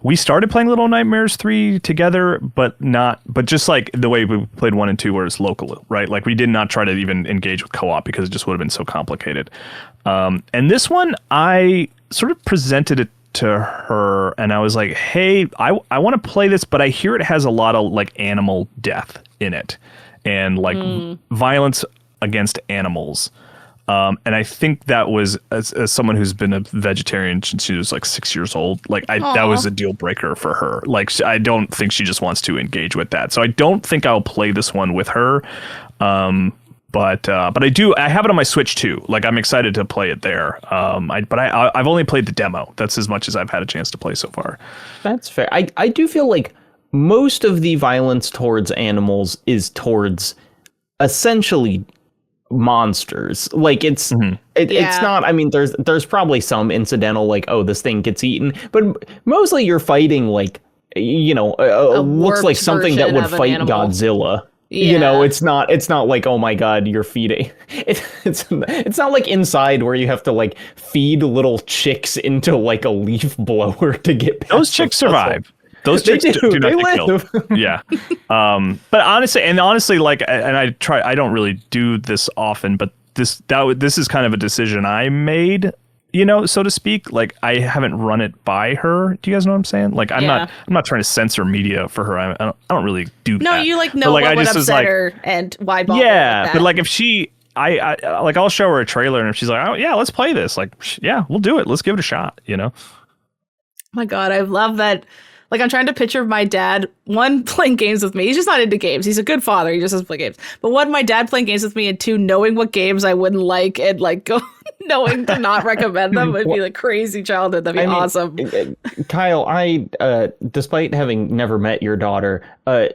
we started playing Little Nightmares 3 together, but just like the way we played 1 and 2, where it's local, right? Like we did not try to even engage with co-op because it just would have been so complicated. And this one, I sort of presented it to her, and I was like, hey, I want to play this, but I hear it has a lot of like animal death in it, and like violence against animals. And I think that was, as someone who's been a vegetarian since she was like 6 years old, like that was a deal breaker for her. Like I don't think she just wants to engage with that. So I don't think I'll play this one with her. But I have it on my Switch too. Like I'm excited to play it there. I've only played the demo. That's as much as I've had a chance to play so far. That's fair. I do feel like most of the violence towards animals is towards essentially monsters. Like it's not, I mean, there's probably some incidental like, oh, this thing gets eaten, but mostly you're fighting like, you know, looks like something that would fight Godzilla. Yeah. You know, it's not like, oh my god, you're feeding. It's not like Inside where you have to like feed little chicks into like a leaf blower to get past. Those chicks survive. Those chicks do not get killed. Yeah. But honestly, like, and I don't really do this often, but this is kind of a decision I made, you know, so to speak. Like I haven't run it by her. Do you guys know what I'm saying? Like I'm not trying to censor media for her. I don't really do that. No, you like know what would upset her and why bother. Yeah, with that. but like if she, I like I'll show her a trailer, and if she's like, oh yeah, let's play this. Like yeah, we'll do it. Let's give it a shot. You know. Oh my god, I love that. Like, I'm trying to picture my dad, one, playing games with me. He's just not into games. He's a good father. He just doesn't play games. But one, my dad playing games with me, and two, knowing what games I wouldn't like and, like, knowing to not recommend them would be, like, crazy childhood. That'd be awesome. Kyle, despite having never met your daughter,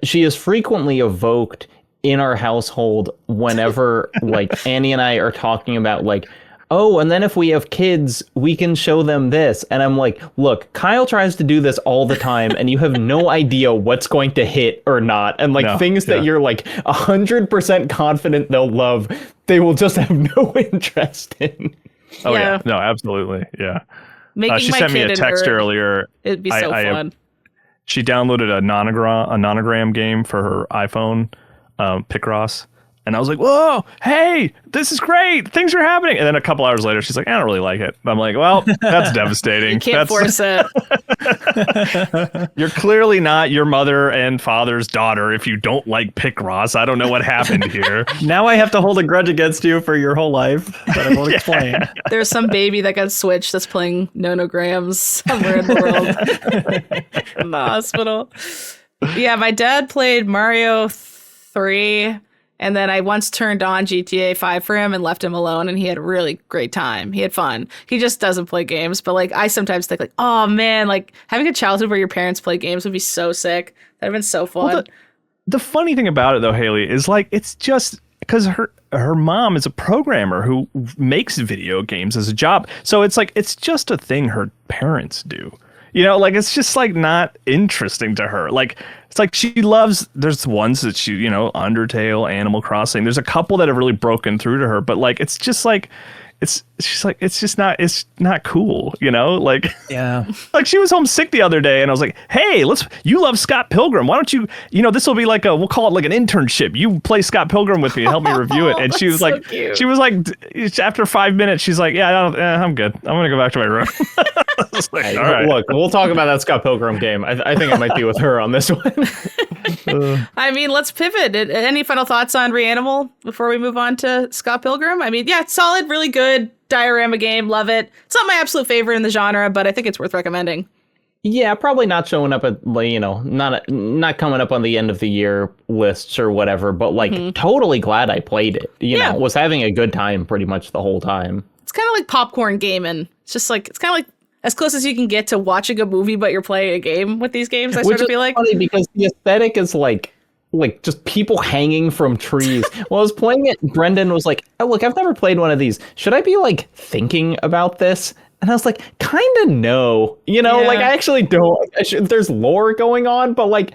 she is frequently evoked in our household whenever, like, Annie and I are talking about, like, oh, and then if we have kids, we can show them this. And I'm like, look, Kyle tries to do this all the time, and you have no idea what's going to hit or not. And like things that you're like 100% confident they'll love, they will just have no interest in. Oh yeah, no, absolutely, yeah. She sent me a text earlier. It'd be so fun. She downloaded a nonogram game for her iPhone, Picross. And I was like, whoa, hey, this is great. Things are happening. And then a couple hours later, she's like, I don't really like it. I'm like, well, that's devastating. You can't force it. You're clearly not your mother and father's daughter if you don't like Picross. I don't know what happened here. Now I have to hold a grudge against you for your whole life that I won't explain. There's some baby that got switched that's playing nonograms somewhere in the world. In the hospital. Yeah, my dad played Mario 3. And then I once turned on GTA 5 for him and left him alone, and he had a really great time. He had fun. He just doesn't play games, but like I sometimes think like, oh man, like having a childhood where your parents play games would be so sick. That'd have been so fun. Well, the funny thing about it though, Haley, is like it's just because her mom is a programmer who makes video games as a job. So it's like it's just a thing her parents do. You know, like it's just like not interesting to her. Like it's like she loves. There's ones that she, you know, Undertale, Animal Crossing. There's a couple that have really broken through to her, but like it's just like she's like it's just not. It's not cool. You know, like yeah. Like she was homesick the other day, and I was like, hey, you love Scott Pilgrim. Why don't you? You know, this will be like we'll call it like an internship. You play Scott Pilgrim with me and help me review it. And she was like, cute. She was like, after 5 minutes, she's like, yeah, I'm good. I'm gonna go back to my room. Like, hey, all right. Look, we'll talk about that Scott Pilgrim game. I think I might be with her on this one. I mean, let's pivot. Any final thoughts on Reanimal before we move on to Scott Pilgrim? I mean, yeah, it's solid, really good diorama game. Love it. It's not my absolute favorite in the genre, but I think it's worth recommending. Yeah, probably not showing up at, you know, not coming up on the end of the year lists or whatever, but like totally glad I played it. You know, was having a good time pretty much the whole time. It's kind of like popcorn gaming. It's just like, it's kind of like as close as you can get to watching a movie, but you're playing a game with these games. I sort of feel like. Funny because the aesthetic is like just people hanging from trees. While I was playing it, Brendan was like, oh, look, I've never played one of these. Should I be like thinking about this? And I was like, kind of no. Like I actually don't. There's lore going on, but like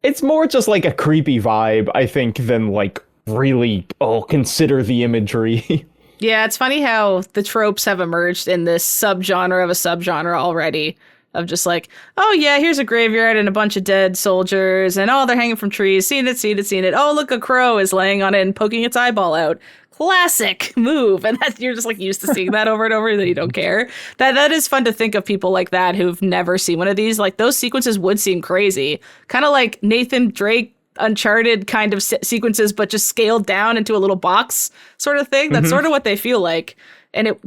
it's more just like a creepy vibe, I think, than like really, consider the imagery. Yeah, it's funny how the tropes have emerged in this subgenre of a subgenre already. Of just like, oh yeah, here's a graveyard and a bunch of dead soldiers, and they're hanging from trees. Seen it. Oh, look, a crow is laying on it and poking its eyeball out. Classic move. And you're just like used to seeing that over and over that you don't care. That is fun to think of people like that who've never seen one of these. Like those sequences would seem crazy. Kind of like Nathan Drake Uncharted kind of sequences, but just scaled down into a little box sort of thing. That's sort of what they feel like. And it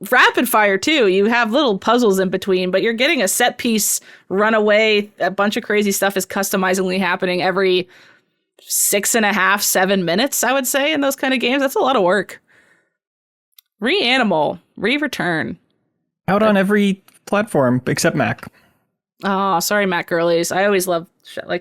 rapid fire too. You have little puzzles in between, but you're getting a set piece runaway. A bunch of crazy stuff is customizingly happening every 6.5, 7 minutes, I would say, in those kind of games. That's a lot of work. Reanimal, Return. Out on every platform except Mac. Oh, sorry, Mac girlies. I always like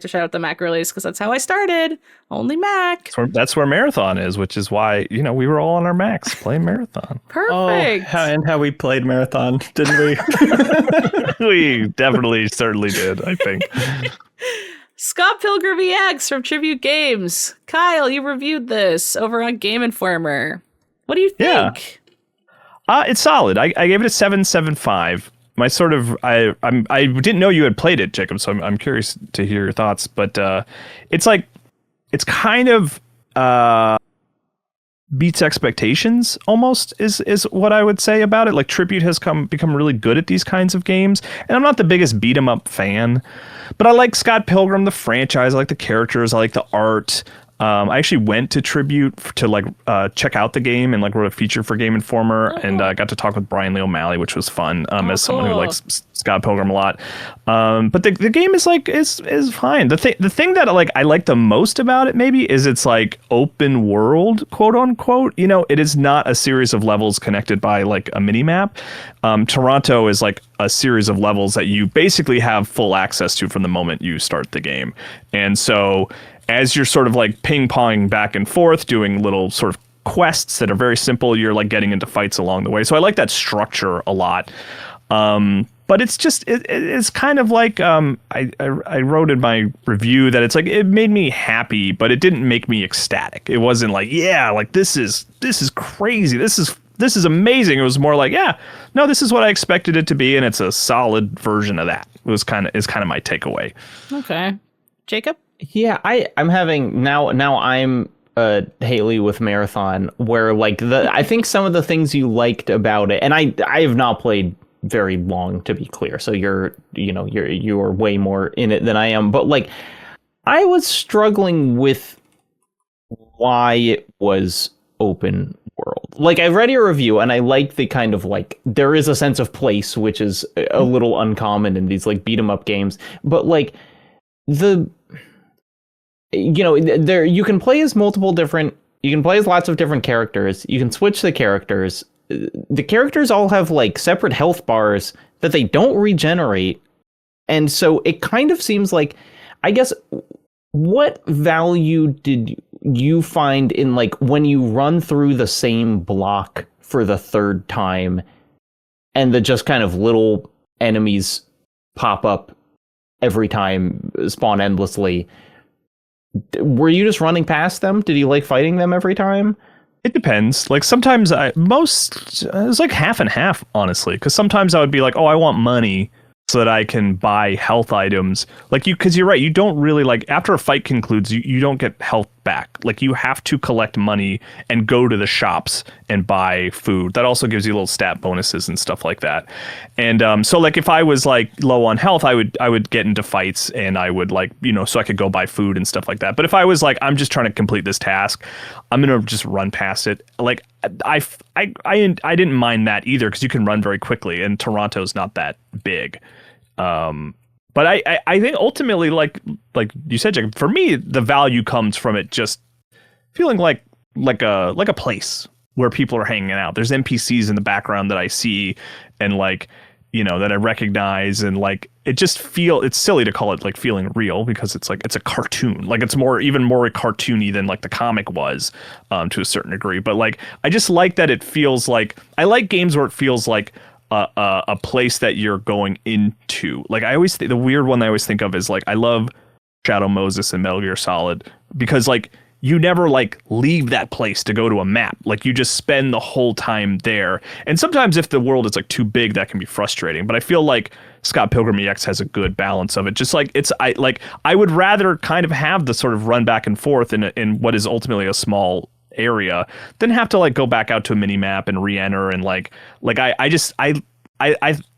to shout out the Mac girlies because that's how I started. Only Mac. That's where Marathon is, which is why, we were all on our Macs playing Marathon. Perfect. How we played Marathon, didn't we? We definitely, certainly did, I think. Scott Pilgrim EX from Tribute Games. Kyle, you reviewed this over on Game Informer. What do you think? Yeah. It's solid. I gave it a 7.75. My sort of I didn't know you had played it, Jacob, so I'm curious to hear your thoughts. But it's kind of beats expectations almost is what I would say about it. Like Tribute has become really good at these kinds of games, and I'm not the biggest beat 'em up fan, but I like Scott Pilgrim the franchise. I like the characters. I like the art. I actually went to Tribute to check out the game and wrote a feature for Game Informer, and got to talk with Brian Lee O'Malley, which was fun as someone who likes Scott Pilgrim a lot. But the game is fine. The thing that I like the most about it maybe is it's open world, quote unquote. It is not a series of levels connected by a mini map. Toronto is a series of levels that you basically have full access to from the moment you start the game, and so as you're sort of ping-ponging back and forth, doing little sort of quests that are very simple, you're getting into fights along the way. So I like that structure a lot. But it's just, it's kind of I wrote in my review that it's it made me happy, but it didn't make me ecstatic. It wasn't this is crazy. This is amazing. It was more no, this is what I expected it to be. And it's a solid version of that. It was kind of my takeaway. Okay. Jacob? Yeah, I'm having now I'm Haley with Marathon, where I think some of the things you liked about it, and I have not played very long, to be clear, so you're way more in it than I am, but I was struggling with why it was open world. I read your review and I like the kind of there is a sense of place, which is a little uncommon in these beat 'em up games, but there you can play as lots of different characters. You can switch the characters. The characters all have separate health bars that they don't regenerate. And so it kind of seems I guess, what value did you find in when you run through the same block for the third time and the just kind of little enemies pop up every time, spawn endlessly? Were you just running past them? Did you like fighting them every time? It depends. Sometimes it was half and half, honestly, because sometimes I would be I want money so that I can buy health items. Because you're right, you don't really after a fight concludes, you don't get health back. You have to collect money and go to the shops and buy food. That also gives you little stat bonuses and stuff like that. And so if I was low on health, I would get into fights and I would so I could go buy food and stuff like that. But if I was I'm just trying to complete this task, I'm gonna just run past it. I didn't mind that either, because you can run very quickly and Toronto's not that big. But I think ultimately, like you said, Jacob, for me, the value comes from it just feeling like a place where people are hanging out. There's NPCs in the background that I see and that I recognize, and it's silly to call it feeling real, because it's a cartoon. It's even more cartoony than the comic was, to a certain degree. But I just like that it feels I like games where it feels a place that you're going into. Like I always the weird one I always think of is like I love Shadow Moses and Metal Gear Solid because like you never like leave that place to go to a map. Like you just spend the whole time there. And sometimes if the world is like too big, that can be frustrating. But I feel like Scott Pilgrim EX has a good balance of it. Just like I would rather kind of have the sort of run back and forth in what is ultimately a small area than have to like go back out to a mini map and re-enter and like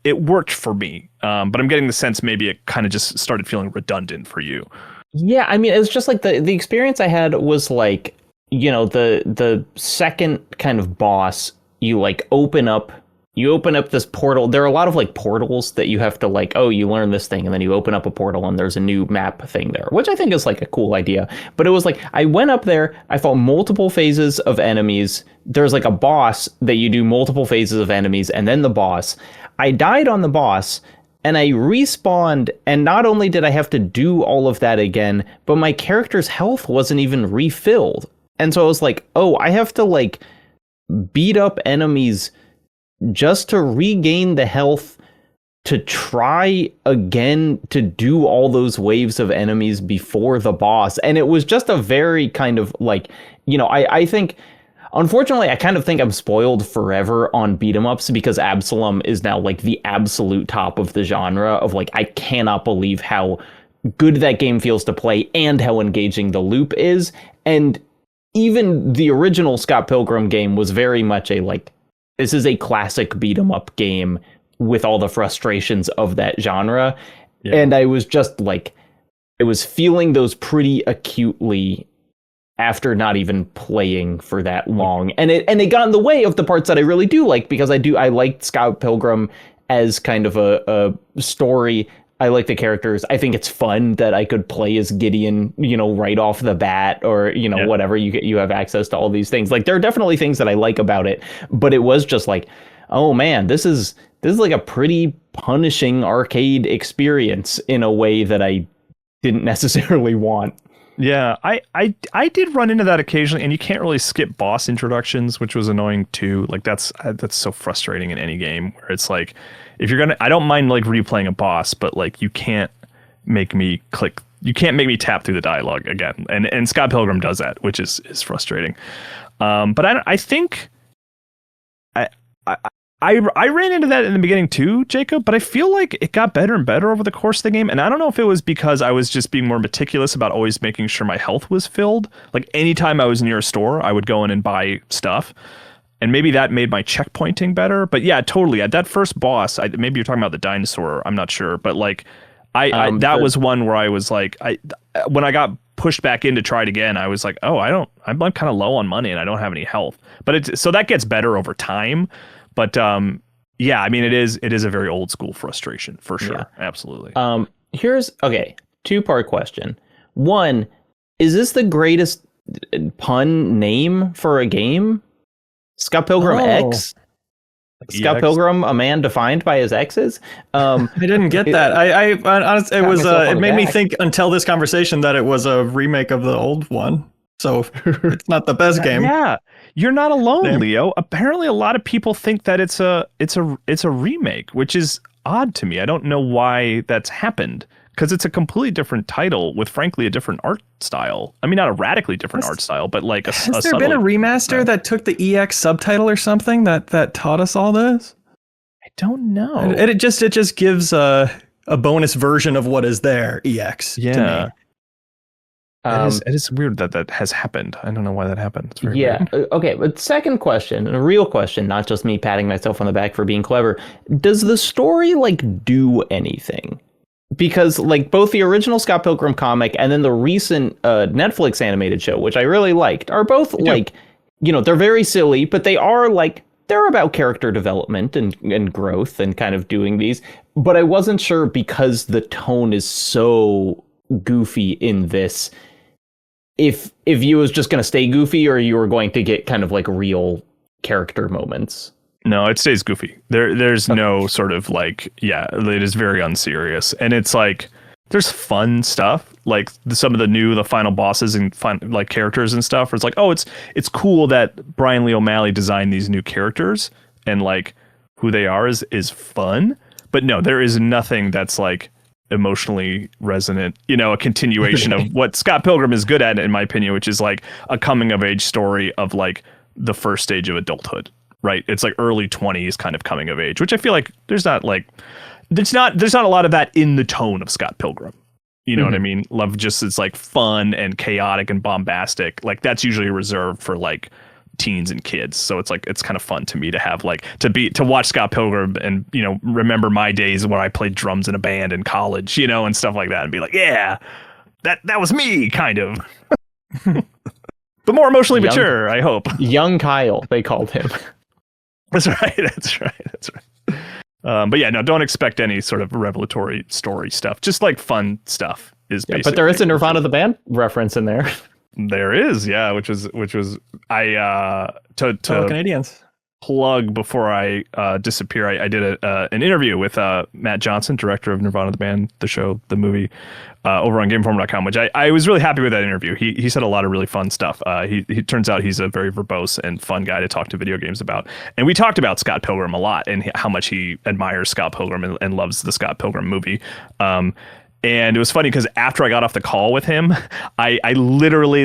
it worked for me. But I'm getting the sense maybe it kind of just started feeling redundant for you. Yeah, I mean, it's just like the experience I had was like, you know, the second kind of boss, you like open up this portal. There are a lot of like portals that you have to like, oh, you learn this thing and then you open up a portal and there's a new map thing there, which I think is like a cool idea. But it was like, I went up there, I fought multiple phases of enemies. There's like a boss that you do multiple phases of enemies and then the boss. I died on the boss. And I respawned, and not only did I have to do all of that again, but my character's health wasn't even refilled. And so I was like, oh, I have to like beat up enemies just to regain the health to try again to do all those waves of enemies before the boss. And it was just a very kind of like, you know, I think... Unfortunately, I kind of think I'm spoiled forever on beat 'em ups because Absalom is now like the absolute top of the genre of like, I cannot believe how good that game feels to play and how engaging the loop is. And even the original Scott Pilgrim game was very much a like, this is a classic beat 'em up game with all the frustrations of that genre. Yeah. And I was just like, I was feeling those pretty acutely after not even playing for that long. And it got in the way of the parts that I really do like, because I liked Scott Pilgrim as kind of a story. I like the characters. I think it's fun that I could play as Gideon, you know, right off the bat, or, you know, whatever. You have access to all these things. Like, there are definitely things that I like about it, but it was just like, oh man, this is like a pretty punishing arcade experience in a way that I didn't necessarily want. Yeah, I did run into that occasionally, and you can't really skip boss introductions, which was annoying too. Like that's so frustrating in any game where it's like, if you're gonna, I don't mind like replaying a boss, but like you can't make me tap through the dialogue again. And Scott Pilgrim does that, which is frustrating. But I think I ran into that in the beginning too, Jacob, but I feel like it got better and better over the course of the game. And I don't know if it was because I was just being more meticulous about always making sure my health was filled. Like anytime I was near a store, I would go in and buy stuff. And maybe that made my checkpointing better. But yeah, totally. At that first boss, maybe you're talking about the dinosaur. I'm not sure. But like, that was one where I was like, when I got pushed back in to try it again, I was like, oh, I'm kind of low on money and I don't have any health. But so that gets better over time. But yeah, I mean, it is a very old school frustration for sure. Yeah. Absolutely. Here's two-part question. One, is this the greatest pun name for a game? Scott Pilgrim X? Scott Pilgrim, a man defined by his exes? I didn't get that. I honestly, it made me think until this conversation that it was a remake of the old one. So it's not the best game. Yeah. You're not alone, Leo. Apparently, a lot of people think that it's a remake, which is odd to me. I don't know why that's happened, because it's a completely different title with, frankly, a different art style. I mean, not a radically different art style, but like has there been a remaster that took the EX subtitle or something that taught us all this? I don't know. It just gives a bonus version of what is there, EX. Yeah. To me. It is weird that has happened. I don't know why that happened. It's very weird. Okay, but second question, a real question, not just me patting myself on the back for being clever. Does the story like do anything? Because like both the original Scott Pilgrim comic and then the recent Netflix animated show, which I really liked, are both like, you know, they're very silly, but they are like, they're about character development and growth and kind of doing these. But I wasn't sure, because the tone is so goofy in this, if you was just going to stay goofy or you were going to get kind of like real character moments. No, it stays goofy. There's no sort of like, it is very unserious. And it's like, there's fun stuff, like some of the final bosses and fun like characters and stuff. Where it's like, oh, it's cool that Brian Lee O'Malley designed these new characters and like who they are is fun. But no, there is nothing that's like emotionally resonant, a continuation of what Scott Pilgrim is good at, in my opinion, which is like a coming of age story of like the first stage of adulthood, right? It's like early 20s kind of coming of age, which I feel like there's not a lot of that in the tone of Scott Pilgrim. You know what I mean? Love just it's like fun and chaotic and bombastic. Like that's usually reserved for like teens and kids. So it's like it's kind of fun to me to have like to watch Scott Pilgrim and remember my days when I played drums in a band in college, and stuff like that, and be like, yeah, that was me, kind of. But more emotionally mature, I hope. Young Kyle, they called him. That's right. But yeah, no, don't expect any sort of revelatory story stuff. Just like fun stuff is basically. But there is a Nirvana the band reference in there. There is, yeah, which was to Canadians plug before I disappear. I did an interview with Matt Johnson, director of Nirvana the band, the show, the movie, over on GameInformer.com, which I was really happy with that interview. He said a lot of really fun stuff. He turns out he's a very verbose and fun guy to talk to video games about. And we talked about Scott Pilgrim a lot and how much he admires Scott Pilgrim and loves the Scott Pilgrim movie. And it was funny because after I got off the call with him, I literally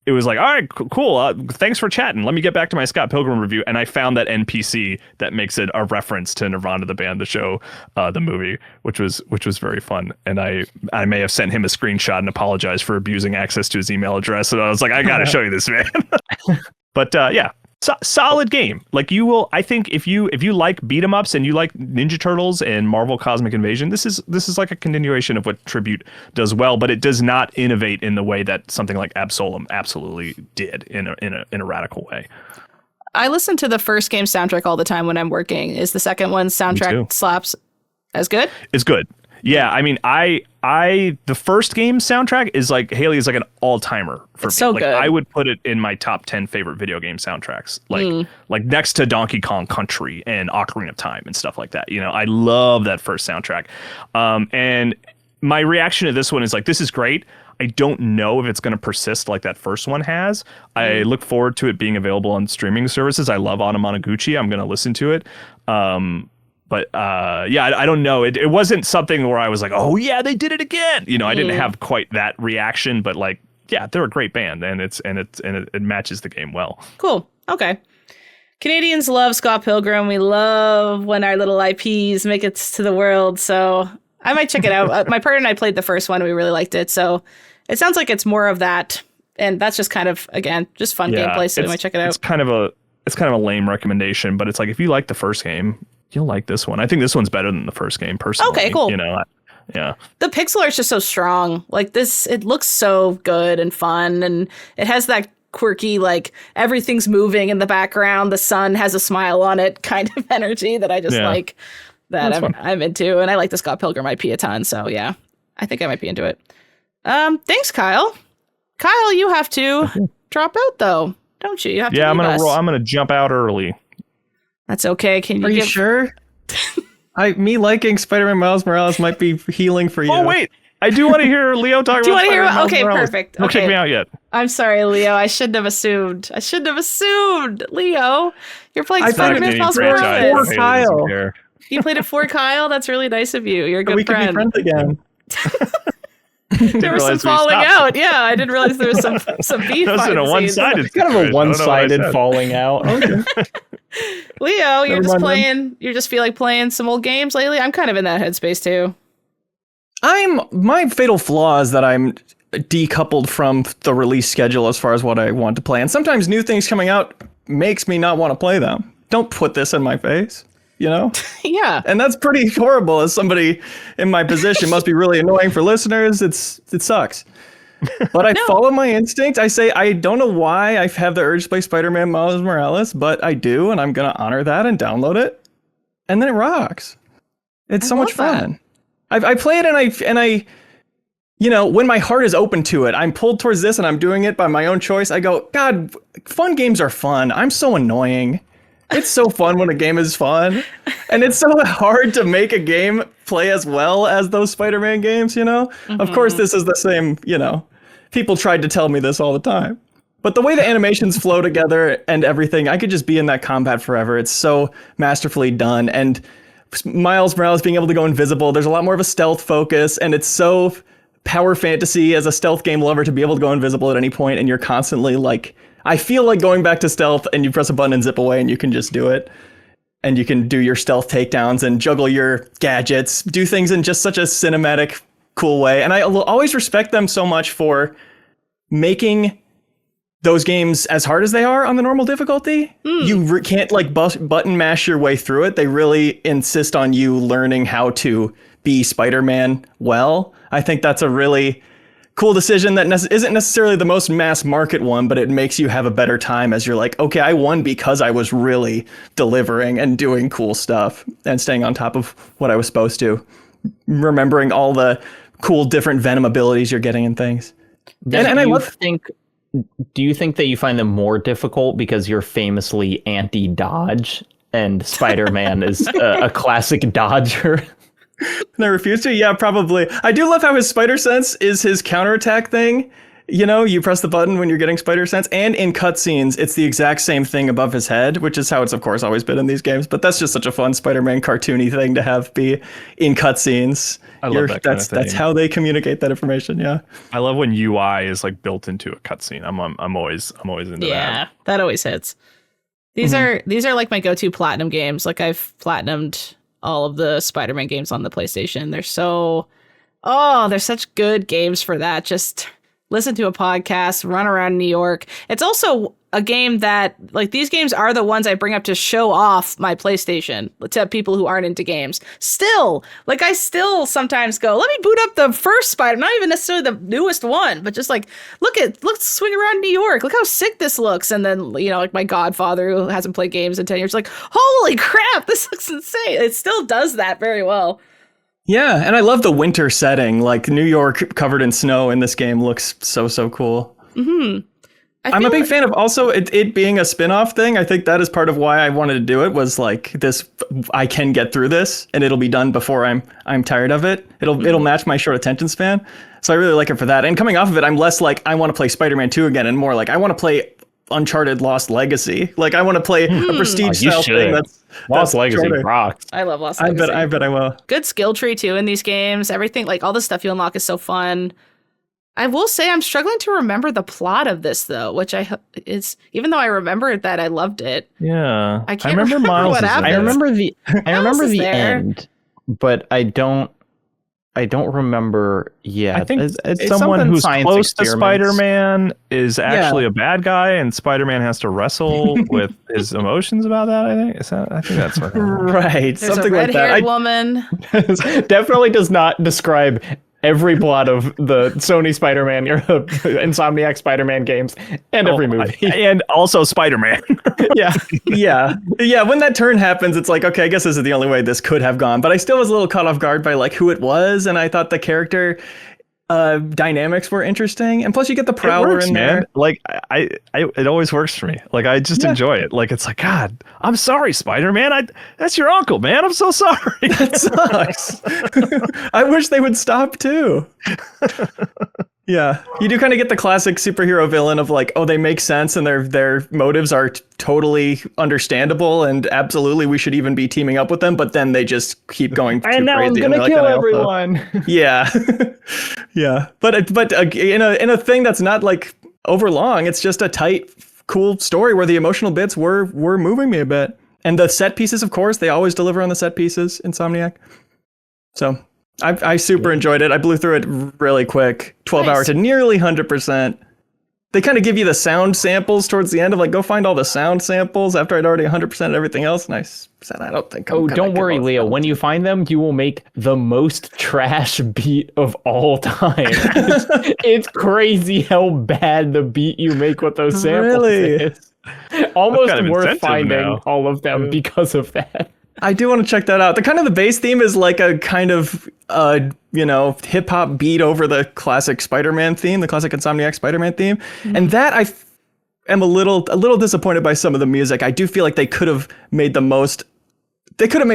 it was like, all right, cool. Thanks for chatting. Let me get back to my Scott Pilgrim review. And I found that NPC that makes it a reference to Nirvana, the band, the show, the movie, which was very fun. And I may have sent him a screenshot and apologized for abusing access to his email address. And I was like, I got to show you this, man. But yeah. Solid game. Like you will, I think if you like beat 'em ups and you like Ninja Turtles and Marvel Cosmic Invasion, this is like a continuation of what Tribute does well, but it does not innovate in the way that something like Absolem absolutely did in a radical way. I listen to the first game soundtrack all the time when I'm working. Is the second one soundtrack slaps as good? It's good. Yeah, I mean, the first game soundtrack is like Haley is like an all-timer for me. So like, good. I would put it in my top 10 favorite video game soundtracks, like next to Donkey Kong Country and Ocarina of Time and stuff like that. I love that first soundtrack. And my reaction to this one is like, this is great. I don't know if it's going to persist like that first one has. I look forward to it being available on streaming services. I love Anamanaguchi. I'm going to listen to it. But yeah, I don't know. It wasn't something where I was like, oh yeah, they did it again. I didn't have quite that reaction, but like, yeah, they're a great band, and it matches the game well. Cool. Okay. Canadians love Scott Pilgrim. We love when our little IPs make it to the world. So I might check it out. My partner and I played the first one. We really liked it. So it sounds like it's more of that, and that's just kind of just fun gameplay. So we might check it out. It's kind of a lame recommendation, but it's like if you like the first game, you'll like this one. I think this one's better than the first game, personally. Okay, cool. Yeah. The pixel art's just so strong. Like this, it looks so good and fun, and it has that quirky, like everything's moving in the background, the sun has a smile on it kind of energy that I just like. That I'm into, and I like the Scott Pilgrim IP a ton. So yeah, I think I might be into it. Thanks, Kyle. Kyle, you have to drop out though, don't you? You have to. Yeah, I'm gonna jump out early. That's okay. Are you sure? Me liking Spider-Man Miles Morales might be healing for you. Oh wait, I do want to hear Leo talk. Do you want to hear? Okay, perfect. Don't kick me out yet. I'm sorry, Leo. I shouldn't have assumed. Leo, you're playing Spider-Man Miles Morales. For Kyle. You played it for Kyle. That's really nice of you. You're a good friend. We could be friends again. There was some falling out. Yeah, I didn't realize there was some beef. That was in a one-sided. It's kind of a one-sided falling out. Okay. Leo, you're just playing. You just feel like playing some old games lately. I'm kind of in that headspace too. My fatal flaw is that I'm decoupled from the release schedule as far as what I want to play, and sometimes new things coming out makes me not want to play them. Don't put this in my face. Yeah. And that's pretty horrible as somebody in my position. Must be really annoying for listeners. It sucks. But I follow my instinct. I say, I don't know why I have the urge to play Spider-Man Miles Morales, but I do, and I'm going to honor that and download it. And then it rocks. It's so much fun. I play it and I when my heart is open to it, I'm pulled towards this and I'm doing it by my own choice. I go, God, fun games are fun. I'm so annoying. It's so fun when a game is fun, and it's so hard to make a game play as well as those Spider-Man games, Of course, this is the same, people tried to tell me this all the time, But the way the animations flow together and everything, I could just be in that combat forever. It's so masterfully done. And Miles Morales being able to go invisible, there's a lot more of a stealth focus, and it's so power fantasy as a stealth game lover to be able to go invisible at any point, and you're constantly like, I feel like going back to stealth and you press a button and zip away and you can just do it. And you can do your stealth takedowns and juggle your gadgets, do things in just such a cinematic, cool way. And I will always respect them so much for making those games as hard as they are on the normal difficulty. You can't like button mash your way through it. They really insist on you learning how to be Spider-Man well. I think that's a really cool decision that isn't necessarily the most mass market one, but it makes you have a better time as you're like, okay, I won because I was really delivering and doing cool stuff and staying on top of what I was supposed to, remembering all the cool different Venom abilities you're getting and things. Do you think that you find them more difficult because you're famously anti-dodge and Spider-Man is a classic dodger? And I refuse to? Yeah, probably. I do love how his spider sense is his counterattack thing. You know, you press the button when you're getting spider sense, and in cutscenes, it's the exact same thing above his head, which is how it's, of course, always been in these games. But that's just such a fun Spider-Man cartoony thing to have be in cutscenes. I love that kind of thing. That's how they communicate that information. Yeah, I love when UI is like built into a cutscene. I'm always into that. Yeah, that always hits. These are like my go-to platinum games. Like I've platinumed all of the Spider-Man games on the PlayStation. They're such good games for that. Just listen to a podcast, run around New York. It's also a game that, like, these games are the ones I bring up to show off my PlayStation to people who aren't into games. Still, like, I still sometimes go, let me boot up the first Spider, not even necessarily the newest one, but just like, let's swing around New York. Look how sick this looks. And then, you know, like my godfather who hasn't played games in 10 years, like, holy crap, this looks insane. It still does that very well. Yeah, and I love the winter setting. Like New York covered in snow in this game looks so cool. Mm-hmm. I'm a big fan of also it being a spin-off thing. I think that is part of why I wanted to do it, was like this, I can get through this and it'll be done before I'm tired of it. It'll match my short attention span. So I really like it for that. And coming off of it, I'm less like I want to play Spider-Man 2 again and more like I want to play Uncharted Lost Legacy. Like I want to play a prestige style thing that's Lost Legacy rocks. I love Lost Legacy. I bet I will. Good skill tree too in these games. Everything, like all the stuff you unlock is so fun. I will say I'm struggling to remember the plot of this though, which is, even though I remembered that I loved it. Yeah, I can't remember what happened. I remember the end, but I don't remember. Yeah, I think it's someone who's close to Spider-Man is actually a bad guy, and Spider-Man has to wrestle with his emotions about that. I think that's what right. There's something a like that. red-haired woman. Definitely does not describe every plot of the Sony Spider-Man or the Insomniac Spider-Man games and every movie. And also Spider-Man. Yeah. When that turn happens, it's like, okay, I guess this is the only way this could have gone. But I still was a little caught off guard by like who it was. And I thought the character dynamics were interesting. And plus you get the Prowler in there. Man. Like it always works for me. Like I just enjoy it. Like it's like, God, I'm sorry, Spider-Man. That's your uncle, man. I'm so sorry. That sucks. I wish they would stop too. Yeah, you do kind of get the classic superhero villain of like, oh, they make sense and their motives are totally understandable and absolutely we should even be teaming up with them, but then they just keep going too and now crazy. I'm gonna kill everyone. Yeah, yeah, but in a thing that's not like overlong, it's just a tight, cool story where the emotional bits were moving me a bit, and the set pieces, of course, they always deliver on the set pieces. Insomniac, so. I super enjoyed it. I blew through it really quick. 12 hours to nearly 100%. They kind of give you the sound samples towards the end of like, go find all the sound samples after I'd already 100%ed everything else. And I said, I don't think I'm don't worry, Leo. When you find them, you will make the most trash beat of all time. It's crazy how bad the beat you make with those samples is. Almost worth finding all of them because of that. I do want to check that out. The bass theme is like a kind of, hip hop beat over the classic Spider-Man theme, the classic Insomniac Spider-Man theme. Mm-hmm. And that I am a little disappointed by some of the music. I do feel like they could have made a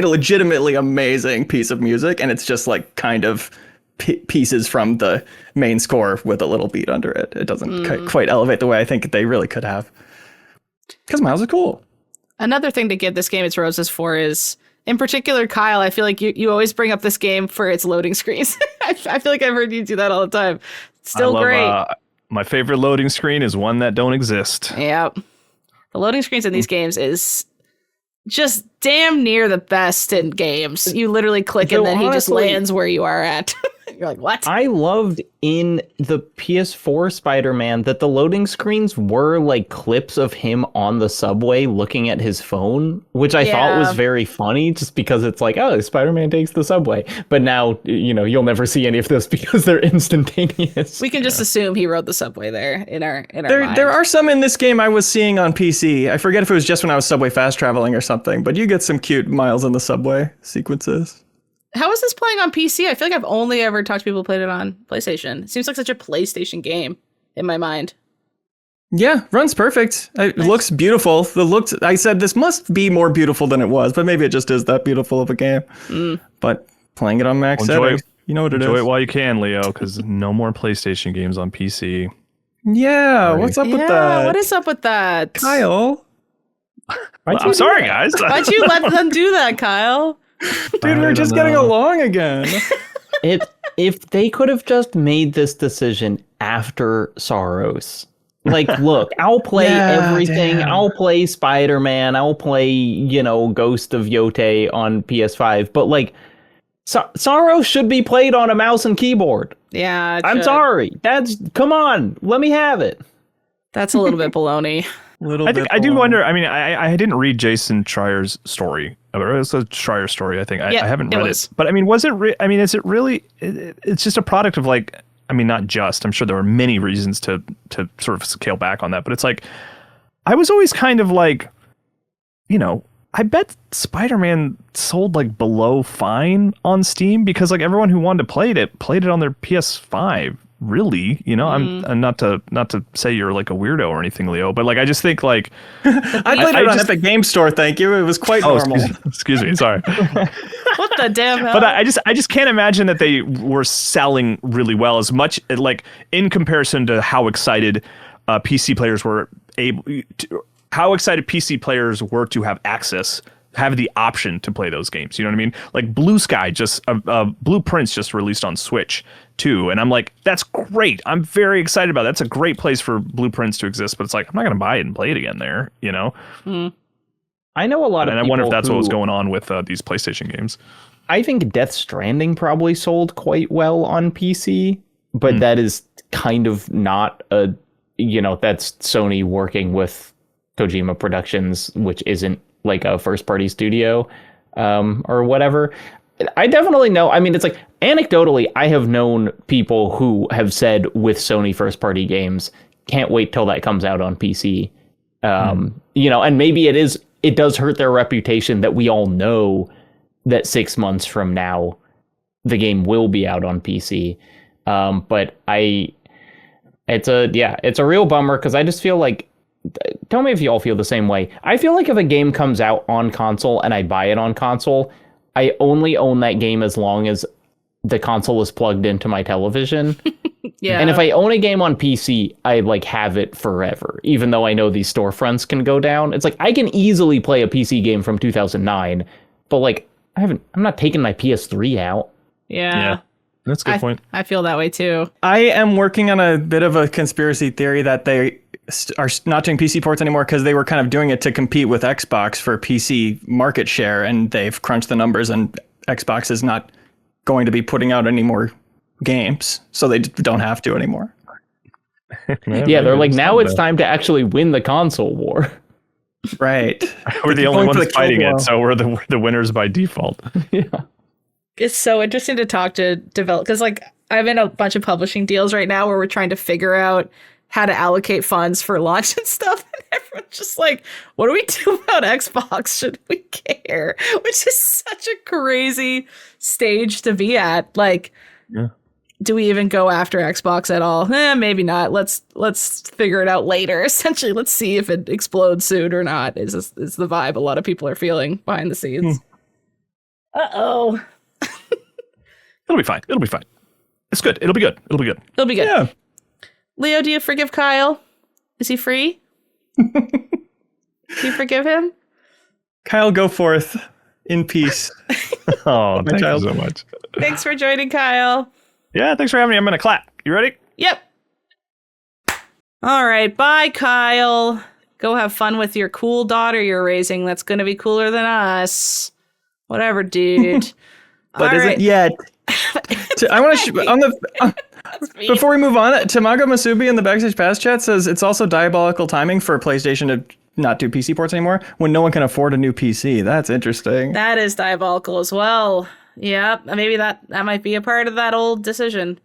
legitimately amazing piece of music. And it's just like kind of pieces from the main score with a little beat under it. It doesn't quite elevate the way I think they really could have. Because Miles is cool. Another thing to give this game its roses for is, in particular, Kyle, I feel like you always bring up this game for its loading screens. I feel like I've heard you do that all the time. Still great. My favorite loading screen is one that don't exist. Yep. The loading screens in these games is just damn near the best in games. You literally click and then he just lands where you are at. You're like, what? I loved in the PS4 Spider-Man that the loading screens were like clips of him on the subway looking at his phone, which I thought was very funny just because it's like, oh, Spider-Man takes the subway. But now, you'll never see any of this because they're instantaneous. We can just assume he rode the subway there in our mind. There are some in this game I was seeing on PC. I forget if it was just when I was subway fast traveling or something, but you get some cute Miles in the subway sequences. How is this playing on PC? I feel like I've only ever talked to people who played it on PlayStation. It seems like such a PlayStation game in my mind. Yeah, runs perfect. It looks beautiful. I said this must be more beautiful than it was, but maybe it just is that beautiful of a game. But playing it on max settings, you know what it is. Enjoy it while you can, Leo, because no more PlayStation games on PC. Yeah, what's up with that? What is up with that? Kyle? I'm sorry, guys. Why'd you let them do that, Kyle? Dude, we're just getting along again. If they could have just made this decision after Saros, like, look, I'll play everything. Damn. I'll play Spider-Man. I'll play, Ghost of Yote on PS5. But like, Saros should be played on a mouse and keyboard. Yeah, I'm sorry. Come on, let me have it. That's a little bit baloney. I do wonder. I mean, I didn't read Jason Schreier's story. It's a Schreier story, I think. I haven't read it. But I mean, is it really? It's just a product of like. I mean, not just. I'm sure there were many reasons to sort of scale back on that. But it's like, I was always kind of like, I bet Spider-Man sold like below fine on Steam because like everyone who wanted to play it on their PS5. Really, I'm not to say you're like a weirdo or anything, Leo, but like I just think like I played it on Epic Game Store. Thank you. It was quite normal. Excuse me. Sorry. What the damn hell? But I just can't imagine that they were selling really well as much like in comparison to how excited PC players were to have access. Have the option to play those games. You know what I mean? Like Blue Sky Blueprints just released on Switch too. And I'm like, that's great. I'm very excited about it. That's a great place for Blueprints to exist, but it's like, I'm not going to buy it and play it again there, I know a lot of people. And I wonder if that's what was going on with these PlayStation games. I think Death Stranding probably sold quite well on PC, but that is kind of not that's Sony working with Kojima Productions, which isn't like a first party studio or whatever. I definitely know. I mean, it's like anecdotally, I have known people who have said with Sony first party games, can't wait till that comes out on PC. And maybe it does hurt their reputation that we all know that 6 months from now, the game will be out on PC. But it's a real bummer because I just feel like, tell me if you all feel the same way. I feel like if a game comes out on console and I buy it on console, I only own that game as long as the console is plugged into my television. Yeah. And if I own a game on PC, I like have it forever, even though I know these storefronts can go down. It's like I can easily play a PC game from 2009, but like I'm not taking my PS3 out. Yeah. That's a good point. I feel that way too. I am working on a bit of a conspiracy theory that they are not doing PC ports anymore because they were kind of doing it to compete with Xbox for PC market share, and they've crunched the numbers, and Xbox is not going to be putting out any more games, so they don't have to anymore. Yeah, they're like, now it's time to actually win the console war. Right. We're the only ones fighting it, so we're the winners by default. Yeah. It's so interesting to talk to develop because like I'm in a bunch of publishing deals right now where we're trying to figure out how to allocate funds for launch and stuff, and everyone's just like, what do we do about Xbox? Should we care? Which is such a crazy stage to be at. Like, do we even go after Xbox at all? Maybe not. Let's figure it out later. Essentially, let's see if it explodes soon or not. Is the vibe a lot of people are feeling behind the scenes. Uh-oh. It'll be fine. It's good. It'll be good. It'll be good. Yeah. Leo, do you forgive Kyle? Is he free? Do you forgive him? Kyle, go forth in peace. Oh, thank you so much. Thanks for joining, Kyle. Yeah, thanks for having me. I'm going to clap. You ready? Yep. All right. Bye, Kyle. Go have fun with your cool daughter you're raising. That's going to be cooler than us. Whatever, dude. But isn't yet. I want to before we move on, Tamago Masubi in the Backstage Pass chat says it's also diabolical timing for PlayStation to not do PC ports anymore when no one can afford a new PC. That's interesting. That is diabolical as well. Yeah, maybe that might be a part of that old decision.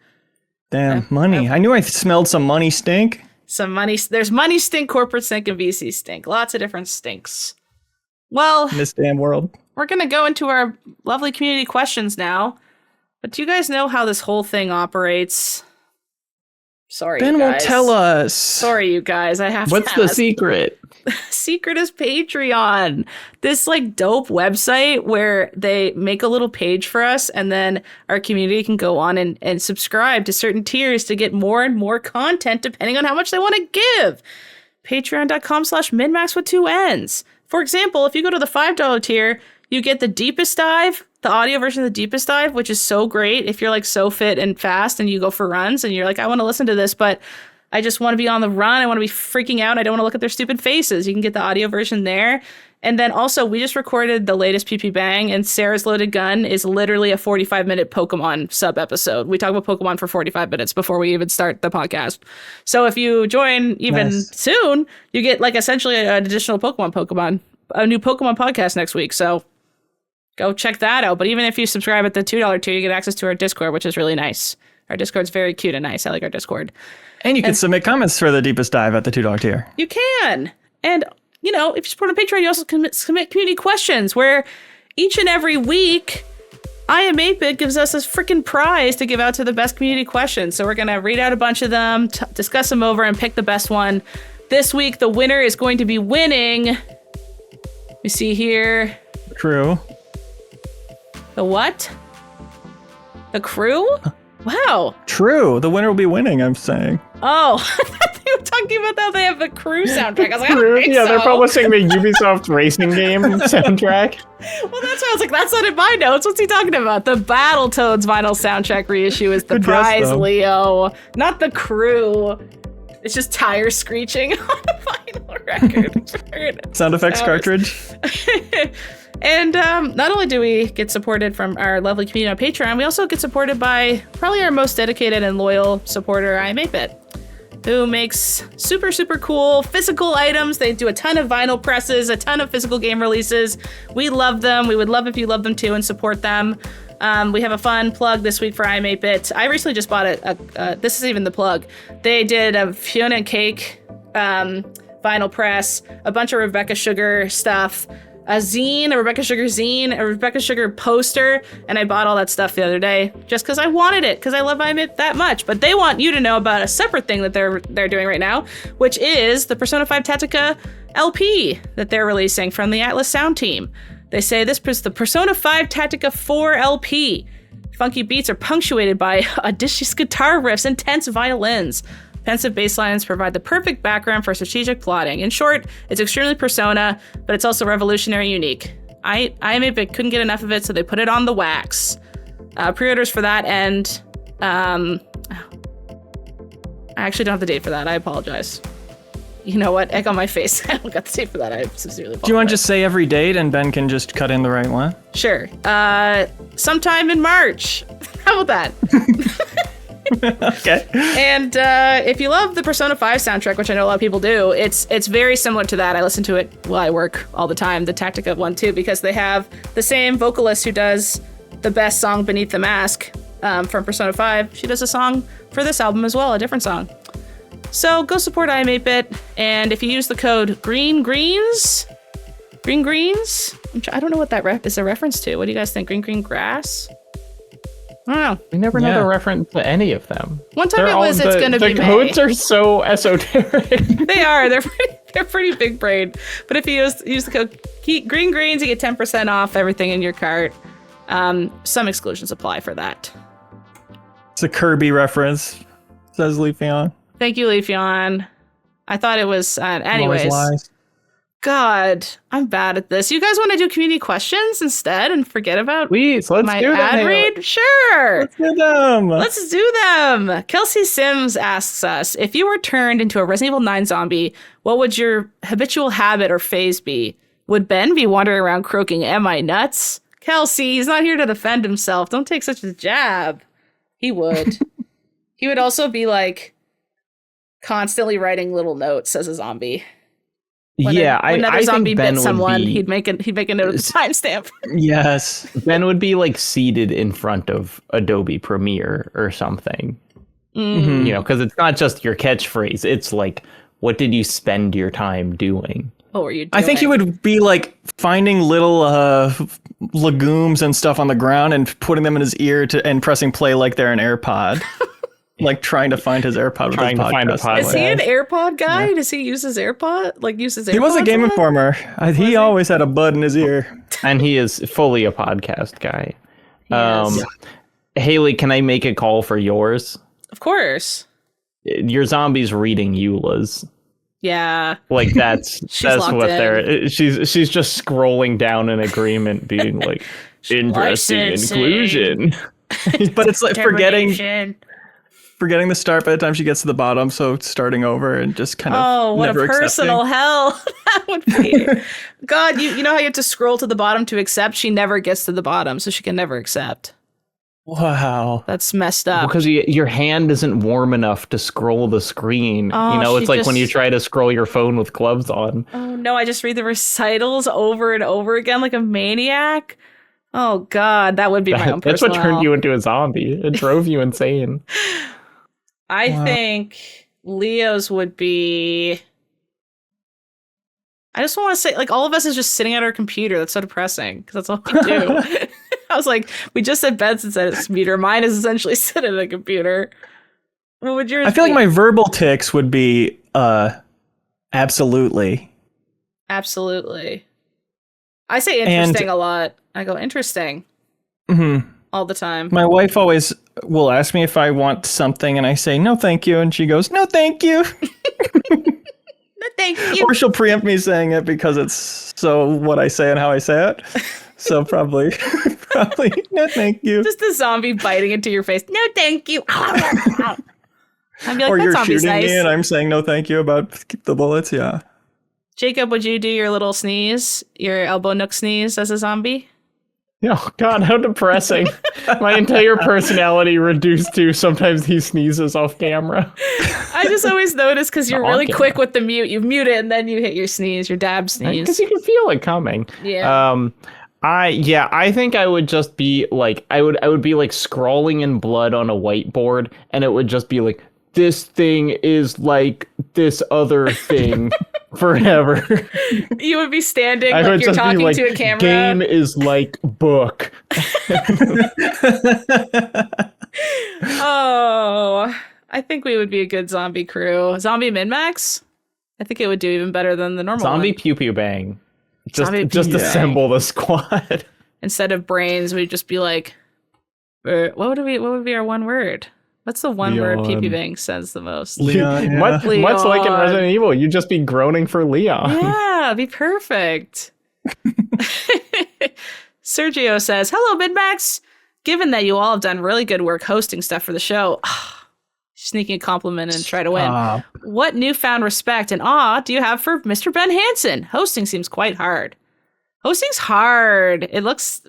Damn, money. I knew I smelled some money stink. Some money. There's money stink, corporate stink, and VC stink. Lots of different stinks. Well, in this damn world. We're going to go into our lovely community questions now. But do you guys know how this whole thing operates? Sorry, Ben you guys. won't tell us. Sorry, you guys. I have What's to the ask. secret? Secret is Patreon. This like dope website where they make a little page for us and then our community can go on and subscribe to certain tiers to get more and more content depending on how much they want to give. Patreon.com/MinnMax with 2 N's. For example, if you go to the $5 tier, you get the deepest dive, the audio version of the deepest dive, which is so great if you're like so fit and fast and you go for runs and you're like, I want to listen to this, but I just want to be on the run. I want to be freaking out. I don't want to look at their stupid faces. You can get the audio version there. And then also, we just recorded the latest PP Bang, and Sarah's Loaded Gun is literally a 45-minute Pokemon sub-episode. We talk about Pokemon for 45 minutes before we even start the podcast. So if you join even soon, you get like essentially an additional Pokemon, a new Pokemon podcast next week. So go check that out. But even if you subscribe at the $2 tier, you get access to our Discord, which is really nice. Our Discord's very cute and nice. I like our Discord. And you can submit comments for the deepest dive at the $2 tier. You can. And, you know, if you support on Patreon, you also can submit community questions where each and every week, I Am 8-Bit gives us this freaking prize to give out to the best community questions. So we're going to read out a bunch of them, discuss them over, and pick the best one. This week, the winner is going to be winning. Let me see here. True. The what? The crew? Wow. True. The winner will be winning, I'm saying. Oh, I thought they were talking about that. They have the crew soundtrack. I was like, I don't think Yeah, so. they're publishing the Ubisoft racing game soundtrack. Well, that's why I was like, that's not in my notes. What's he talking about? The Battletoads vinyl soundtrack reissue is the Good guess, prize, though. Leo. Not the crew. It's just tires screeching on a vinyl record. Sound effects cartridge. And not only do we get supported from our lovely community on Patreon, we also get supported by probably our most dedicated and loyal supporter, I Am 8-Bit, who makes super, super cool physical items. They do a ton of vinyl presses, a ton of physical game releases. We love them. We would love if you love them too and support them. We have a fun plug this week for I Am 8-Bit. I recently just bought this is even the plug. They did a Fiona and Cake vinyl press, a bunch of Rebecca Sugar stuff, a zine, a Rebecca Sugar zine, a Rebecca Sugar poster, and I bought all that stuff the other day just because I wanted it, because I love I Am 8 that much. But they want you to know about a separate thing that they're doing right now, which is the Persona 5 Tactica LP that they're releasing from the Atlas Sound team. They say this is the Persona 5 Tactica 4 LP. Funky beats are punctuated by audacious guitar riffs, intense violins. Pensive bass lines provide the perfect background for strategic plotting. In short, it's extremely Persona, but it's also revolutionary and unique. I Am 8-Bit couldn't get enough of it, so they put it on the wax. Pre-orders for that end. I actually don't have the date for that. I apologize. You know what? Egg on my face. I don't got the date for that. I sincerely apologize. Do you want to just say every date and Ben can just cut in the right one? Sure. Sometime in March. How about that? Okay. And if you love the Persona 5 soundtrack, which I know a lot of people do, it's very similar to that. I listen to it while I work all the time, the Tactica one too, because they have the same vocalist who does the best song Beneath the Mask from Persona 5. She does a song for this album as well, a different song. So go support I Am 8-Bit, and if you use the code Green Greens, I don't know what that is a reference to. What do you guys think? Green grass? I don't know. We never know the reference to any of them. One time it was it's going to be The May. codes are so esoteric. They are. They're pretty big brain. But if you use the code Green Greens, you get 10% off everything in your cart. Some exclusions apply for that. It's a Kirby reference, says Leafeon. Thank you, Leafeon. I thought it was... anyways. God, I'm bad at this. You guys want to do community questions instead and forget about let's my do ad them, read? Sure. Let's do them. Let's do them. Kelsey Sims asks us, if you were turned into a Resident Evil 9 zombie, what would your habitual habit or phase be? Would Ben be wandering around croaking, "Am I nuts?" Kelsey, he's not here to defend himself. Don't take such a jab. He would. He would also be like constantly writing little notes as a zombie. When another zombie bit someone, he'd make a note of the timestamp. Yes. Ben would be like seated in front of Adobe Premiere or something. Mm-hmm. You know, because it's not just your catchphrase. It's like, what did you spend your time doing? What were you doing? I think he would be like finding little legumes and stuff on the ground and putting them in his ear and pressing play like they're an AirPod. Like trying to find his AirPod. Trying to find a pod. Is he an AirPod guy? Yeah. Does he use his AirPod? Like use his AirPod? He was a Game Informer. He always had a bud in his ear. And he is fully a podcast guy. Yes. Haley, can I make a call for yours? Of course. Your zombie's reading EULAs. Yeah. Like that's what they're. She's just scrolling down in agreement, being like, interesting inclusion. But it's like forgetting the start by the time she gets to the bottom, so starting over and just kind of what never a personal hell that would be. God, you know how you have to scroll to the bottom to accept? She never gets to the bottom, so she can never accept. Wow. That's messed up. Because your hand isn't warm enough to scroll the screen. Oh, it's like when you try to scroll your phone with gloves on. Oh no, I just read the recitals over and over again like a maniac. Oh God, that would be my own personal That's what turned you into a zombie. It drove you insane. I think Leo's would be... I just want to say, like, all of us is just sitting at our computer. That's so depressing, because that's all we do. I was like, we just said Ben's at his computer. Mine is essentially sit at a computer. What would yours I feel be? like my verbal tics would be absolutely. Absolutely. I say interesting a lot. I go, interesting. Mm-hmm. All the time. My wife always will ask me if I want something, and I say, no, thank you. And she goes, no, thank you. No, thank you. Or she'll preempt me saying it because it's so what I say and how I say it. So probably, no, thank you. Just a zombie biting into your face. No, thank you. I'd be like, or that you're zombie's shooting nice. me and I'm saying no, thank you about the bullets. Yeah. Jacob, would you do your little sneeze, your elbow nook sneeze as a zombie? Oh, God, how depressing. My entire personality reduced to sometimes he sneezes off camera. I just always notice because you're really quick with the mute. You mute it and then you hit your sneeze, your dab sneeze. Because you can feel it coming. Yeah. I think I would just be like, I would be like scrawling in blood on a whiteboard, and it would just be like, this thing is like this other thing. Forever. You would be standing like you're talking to a camera. Game is like book. Oh, I think we would be a good zombie crew. Zombie MinnMax? I think it would do even better than the normal zombie one. Pew Pew Bang. Just assemble the squad. Instead of brains, we'd just be like, what would be our one word? What's the one word Pew Pew Bang says the most? Leon. Yeah. Much like in Resident Evil, you'd just be groaning for Leon. Yeah, it'd be perfect. Sergio says, hello, MinnMax. Given that you all have done really good work hosting stuff for the show, sneaking a compliment and try to win. What newfound respect and awe do you have for Mr. Ben Hansen? Hosting seems quite hard. Hosting's hard.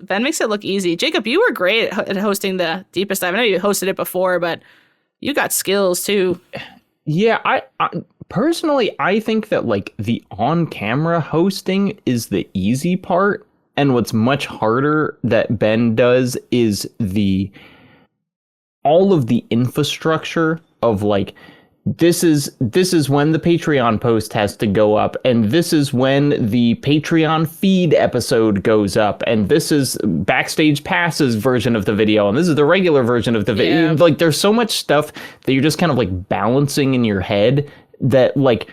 Ben makes it look easy. Jacob, you were great at hosting the Deepest Dive. I know you hosted it before, but you got skills too. Yeah, I personally, I think that like the on-camera hosting is the easy part, and what's much harder that Ben does is all of the infrastructure of like, this is when the Patreon post has to go up, and this is when the Patreon feed episode goes up, and this is Backstage Passes version of the video, and this is the regular version of the video. Yeah. Like, there's so much stuff that you're just kind of like balancing in your head that like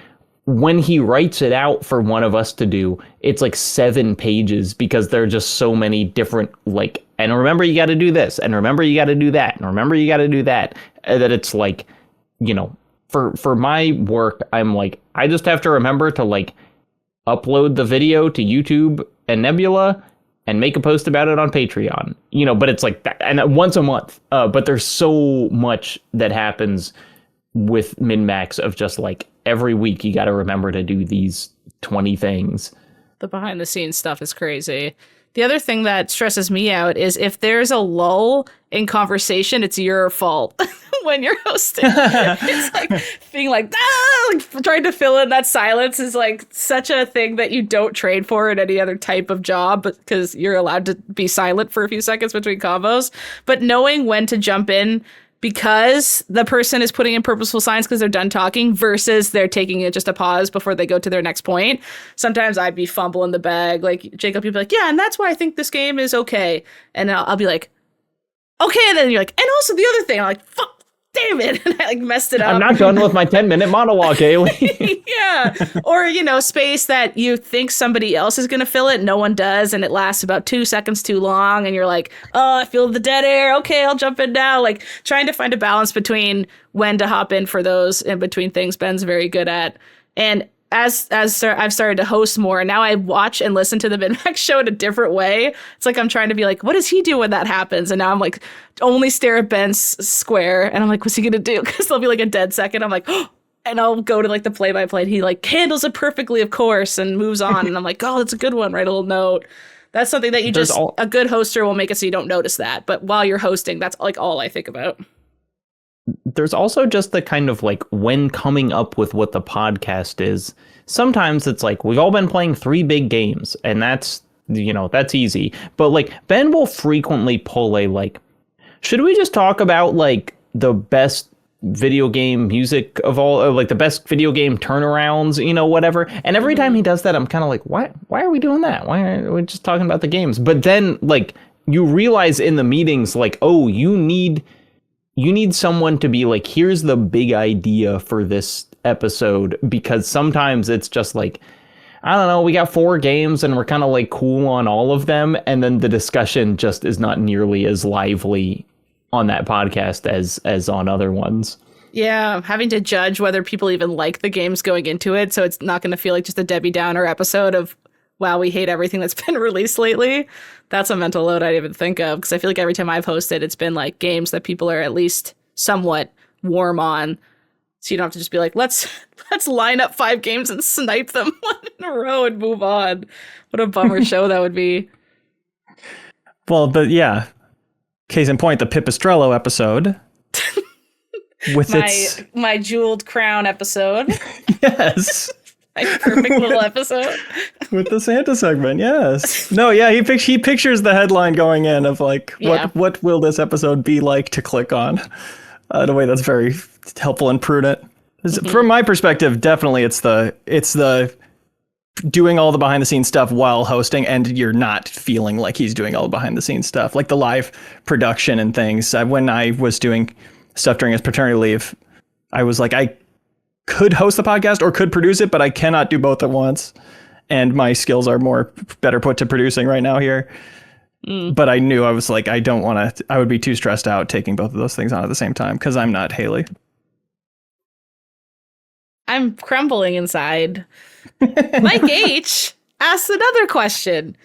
when he writes it out for one of us to do, it's like 7 pages because there are just so many different, like, and remember you got to do this, and remember you got to do that, and remember you got to do that, that it's like, you know, for my work, I'm like, I just have to remember to like upload the video to YouTube and Nebula and make a post about it on Patreon, you know, but it's like that, and once a month. But there's so much that happens with MinnMax of just like every week you got to remember to do these 20 things. The behind the scenes stuff is crazy. The other thing that stresses me out is if there's a lull in conversation, it's your fault when you're hosting. It's like being like trying to fill in that silence is like such a thing that you don't trade for in any other type of job because you're allowed to be silent for a few seconds between combos. But knowing when to jump in because the person is putting in purposeful signs because they're done talking versus they're taking it just a pause before they go to their next point. Sometimes I'd be fumbling the bag. Like Jacob, you'd be like, yeah, and that's why I think this game is okay. And I'll be like, okay. And then you're like, and also the other thing, I'm like, fuck, damn it. And I like messed it up. I'm not done with my 10-minute monologue, Haley. Yeah. Or, you know, space that you think somebody else is going to fill it. No one does. And it lasts about 2 seconds too long. And you're like, oh, I feel the dead air. Okay, I'll jump in now. Like trying to find a balance between when to hop in for those in between things Ben's very good at. And as I've started to host more, and now I watch and listen to the MinnMax show in a different way. It's like I'm trying to be like, what does he do when that happens? And now I'm like, only stare at Ben's square, and I'm like, what's he gonna do? Because there'll be like a dead second. I'm like, oh, and I'll go to like the play-by-play. And he like handles it perfectly, of course, and moves on. And I'm like, oh, that's a good one. Write a little note. That's something that you a good hoster will make it so you don't notice that. But while you're hosting, that's like all I think about. There's also just the kind of like when coming up with what the podcast is. Sometimes it's like we've all been playing 3 big games and that's, you know, that's easy. But like Ben will frequently pull a like, should we just talk about like the best video game music of all, or like the best video game turnarounds, you know, whatever. And every time he does that, I'm kind of like, why are we doing that? Why are we just talking about the games? But then like you realize in the meetings, like, oh, you need someone to be like, here's the big idea for this episode, because sometimes it's just like, I don't know, we got 4 games and we're kind of like cool on all of them. And then the discussion just is not nearly as lively on that podcast as on other ones. Yeah, having to judge whether people even like the games going into it. So it's not going to feel like just a Debbie Downer episode of, wow, we hate everything that's been released lately. That's a mental load I didn't even think of, because I feel like every time I've hosted, it's been like games that people are at least somewhat warm on. So you don't have to just be like, let's line up 5 games and snipe them one in a row and move on. What a bummer show that would be. Well, but yeah. Case in point, the Pipistrello episode. With my jeweled crown episode. Yes. My perfect little episode. With the Santa segment, yes. No, yeah, he pictures the headline going in of like, what will this episode be like to click on? In a way that's very helpful and prudent. Mm-hmm. From my perspective, definitely it's the doing all the behind the scenes stuff while hosting, and you're not feeling like he's doing all the behind the scenes stuff, like the live production and things. When I was doing stuff during his paternity leave, I was like, I could host the podcast or could produce it, but I cannot do both at once. And my skills are better put to producing right now here. But I knew, I was like, I don't want to, I would be too stressed out taking both of those things on at the same time, because I'm not Haley. I'm crumbling inside. Mike H asks another question.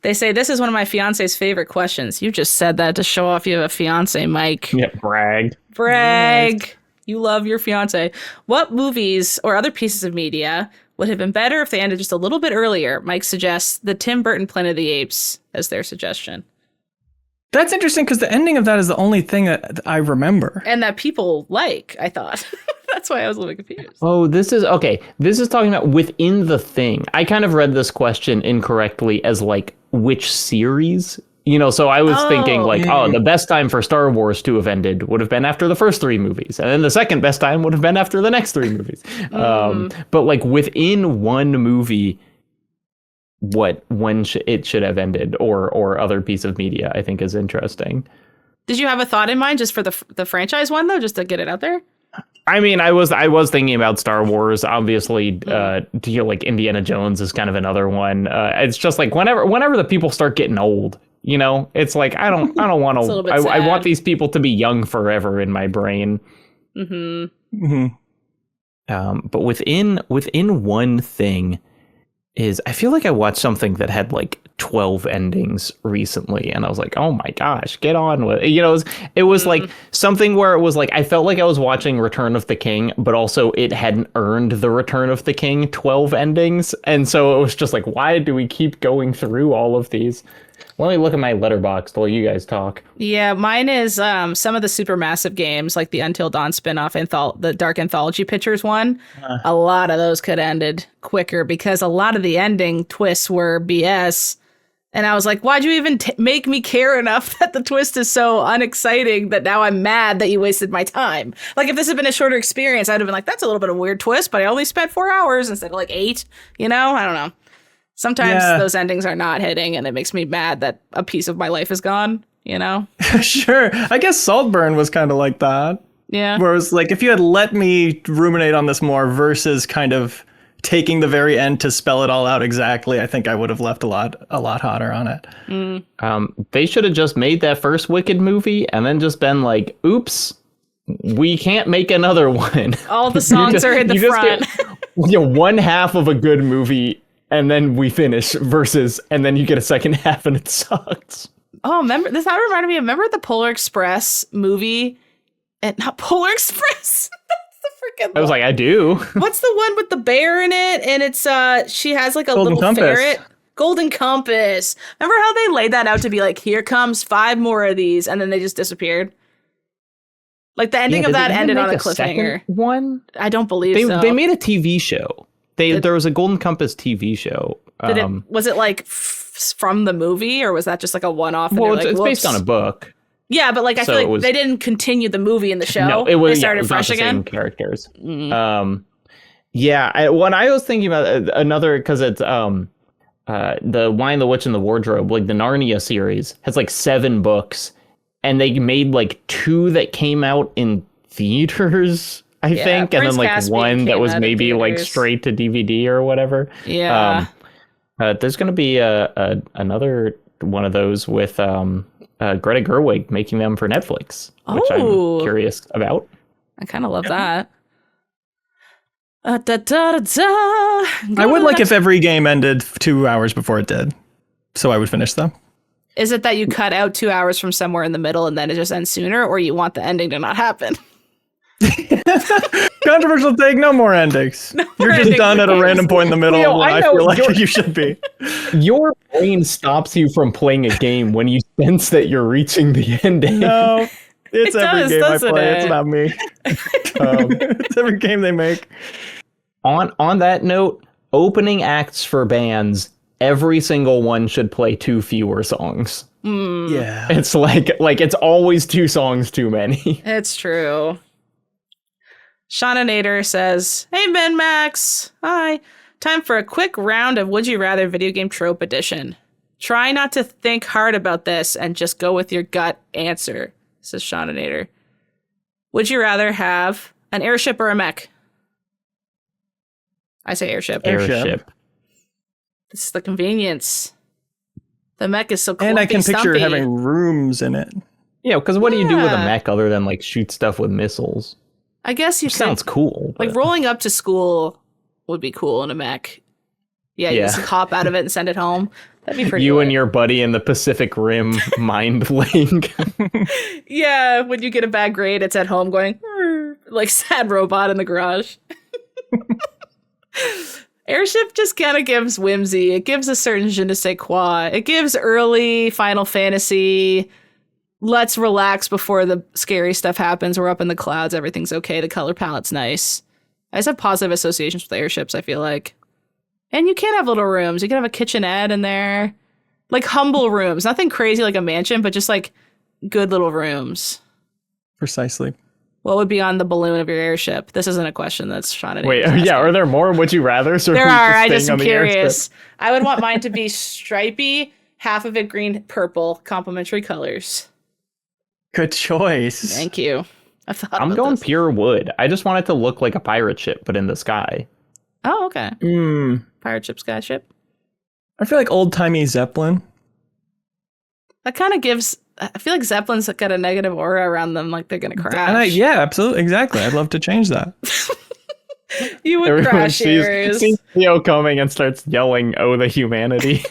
They say, this is one of my fiance's favorite questions. You just said that to show off you have a fiance, Mike. Yeah, brag. Brag. You love your fiance. What movies or other pieces of media would have been better if they ended just a little bit earlier? Mike suggests the Tim Burton Planet of the Apes as their suggestion. That's interesting, because the ending of that is the only thing that I remember. And that people like, I thought. That's why I was a little confused. Oh, this is talking about within the thing. I kind of read this question incorrectly as like, which series? You know, so I was thinking like, the best time for Star Wars to have ended would have been after the first 3 movies. And then the second best time would have been after the next 3 movies. But like within one movie, when it should have ended, or other piece of media, I think is interesting. Did you have a thought in mind just for the franchise one, though, just to get it out there? I mean, I was thinking about Star Wars. Obviously, like Indiana Jones is kind of another one. It's just like whenever the people start getting old, it's like I don't want to. I want these people to be young forever in my brain. Mm-hmm. Mm-hmm. But within one thing is I feel like I watched something that had like 12 endings recently, and I was like, oh my gosh, get on with it. It was like something where it was like I felt like I was watching Return of the King, but also it hadn't earned the Return of the King 12 endings, and so it was just like, why do we keep going through all of these? Let me look at my letterbox while you guys talk. Yeah, mine is some of the Supermassive games, like the Until Dawn spinoff, the Dark Anthology Pictures one. A lot of those could have ended quicker because a lot of the ending twists were BS. And I was like, why'd you even make me care enough that the twist is so unexciting that now I'm mad that you wasted my time? Like, if this had been a shorter experience, I'd have been like, that's a little bit of a weird twist, but I only spent 4 hours instead of like 8, I don't know. Sometimes those endings are not hitting, and it makes me mad that a piece of my life is gone, Sure. I guess Saltburn was kind of like that. Yeah. Where it was like, if you had let me ruminate on this more versus kind of taking the very end to spell it all out exactly, I think I would have left a lot hotter on it. They should have just made that first Wicked movie and then just been like, oops, we can't make another one. All the songs are in the front. One half of a good movie, and then we finish and then you get a second half and it sucks. Oh, remember that reminded me of the Polar Express movie? And not Polar Express. I was like, I do. What's the one with the bear in it? And it's she has like a Golden little Compass. ferret. Golden Compass. Remember how they laid that out to be like, here comes 5 more of these, and then they just disappeared? Like the ending of that ended on a cliffhanger. One? I don't believe so. They made a TV show. There was a Golden Compass TV show. Was it like from the movie, or was that just like a one-off? Well, it's based on a book. Yeah, but like I feel like they didn't continue the movie in the show. No, they started fresh not the again. Same characters. When I was thinking about another, because it's the Lion, the Witch, and the Wardrobe, like the Narnia series has like 7 books, and they made like 2 that came out in theaters, I think, Prince and then like Caspian 1 that was maybe like theaters. straight to DVD or whatever. Yeah. There's gonna be another one of those with Greta Gerwig making them for Netflix, which I'm curious about. I kind of love that. I would like if every game ended 2 hours before it did, so I would finish them. Is it that you cut out 2 hours from somewhere in the middle and then it just ends sooner, or you want the ending to not happen? Controversial take, no more endings. You're just done at a random point in the middle. I feel like you should be. Your brain stops you from playing a game when you sense that you're reaching the ending. No, it's every game I play. It? It's not me. It's every game they make. On that note, opening acts for bands, every single one should play 2 fewer songs. Yeah, it's like it's always 2 songs too many. It's true. Shauna Nader says, "Hey, MinnMax. Hi. Time for a quick round of Would You Rather Video Game Trope Edition. Try not to think hard about this and just go with your gut answer," says Shauna Nader. Would you rather have an airship or a mech? I say airship. Airship. This is the convenience. The mech is so clumpy, and I can picture stumpy. having rooms in it. Yeah, because what do you do with a mech other than like shoot stuff with missiles? I guess you could. Sounds cool. Like rolling up to school would be cool in a mech. Yeah, you just hop out of it and send it home. That'd be pretty. You and your buddy in the Pacific Rim mind link. Yeah, when you get a bad grade, it's at home going like sad robot in the garage. Airship just kind of gives whimsy. It gives a certain je ne sais quoi. It gives early Final Fantasy. Let's relax before the scary stuff happens. We're up in the clouds. Everything's okay. The color palette's nice. I just have positive associations with airships, I feel like. And you can have little rooms. You can have a kitchenette in there. Like humble rooms. Nothing crazy like a mansion, but just like good little rooms. Precisely. What would be on the balloon of your airship? This isn't a question that's Shauna. Wait, are there more Would You Rathers? There are. I just am curious. I would want mine to be stripy, half of it green, purple, complementary colors. Good choice. Thank you. I'm going pure wood. I just want it to look like a pirate ship, but in the sky. Oh, okay. Pirate ship, sky ship. I feel like old-timey Zeppelin. That kind of gives... I feel like Zeppelins got a negative aura around them, like they're going to crash. Yeah, absolutely. Exactly. I'd love to change that. You would Everyone crash yours. sees Theo coming and starts yelling, "Oh, the humanity."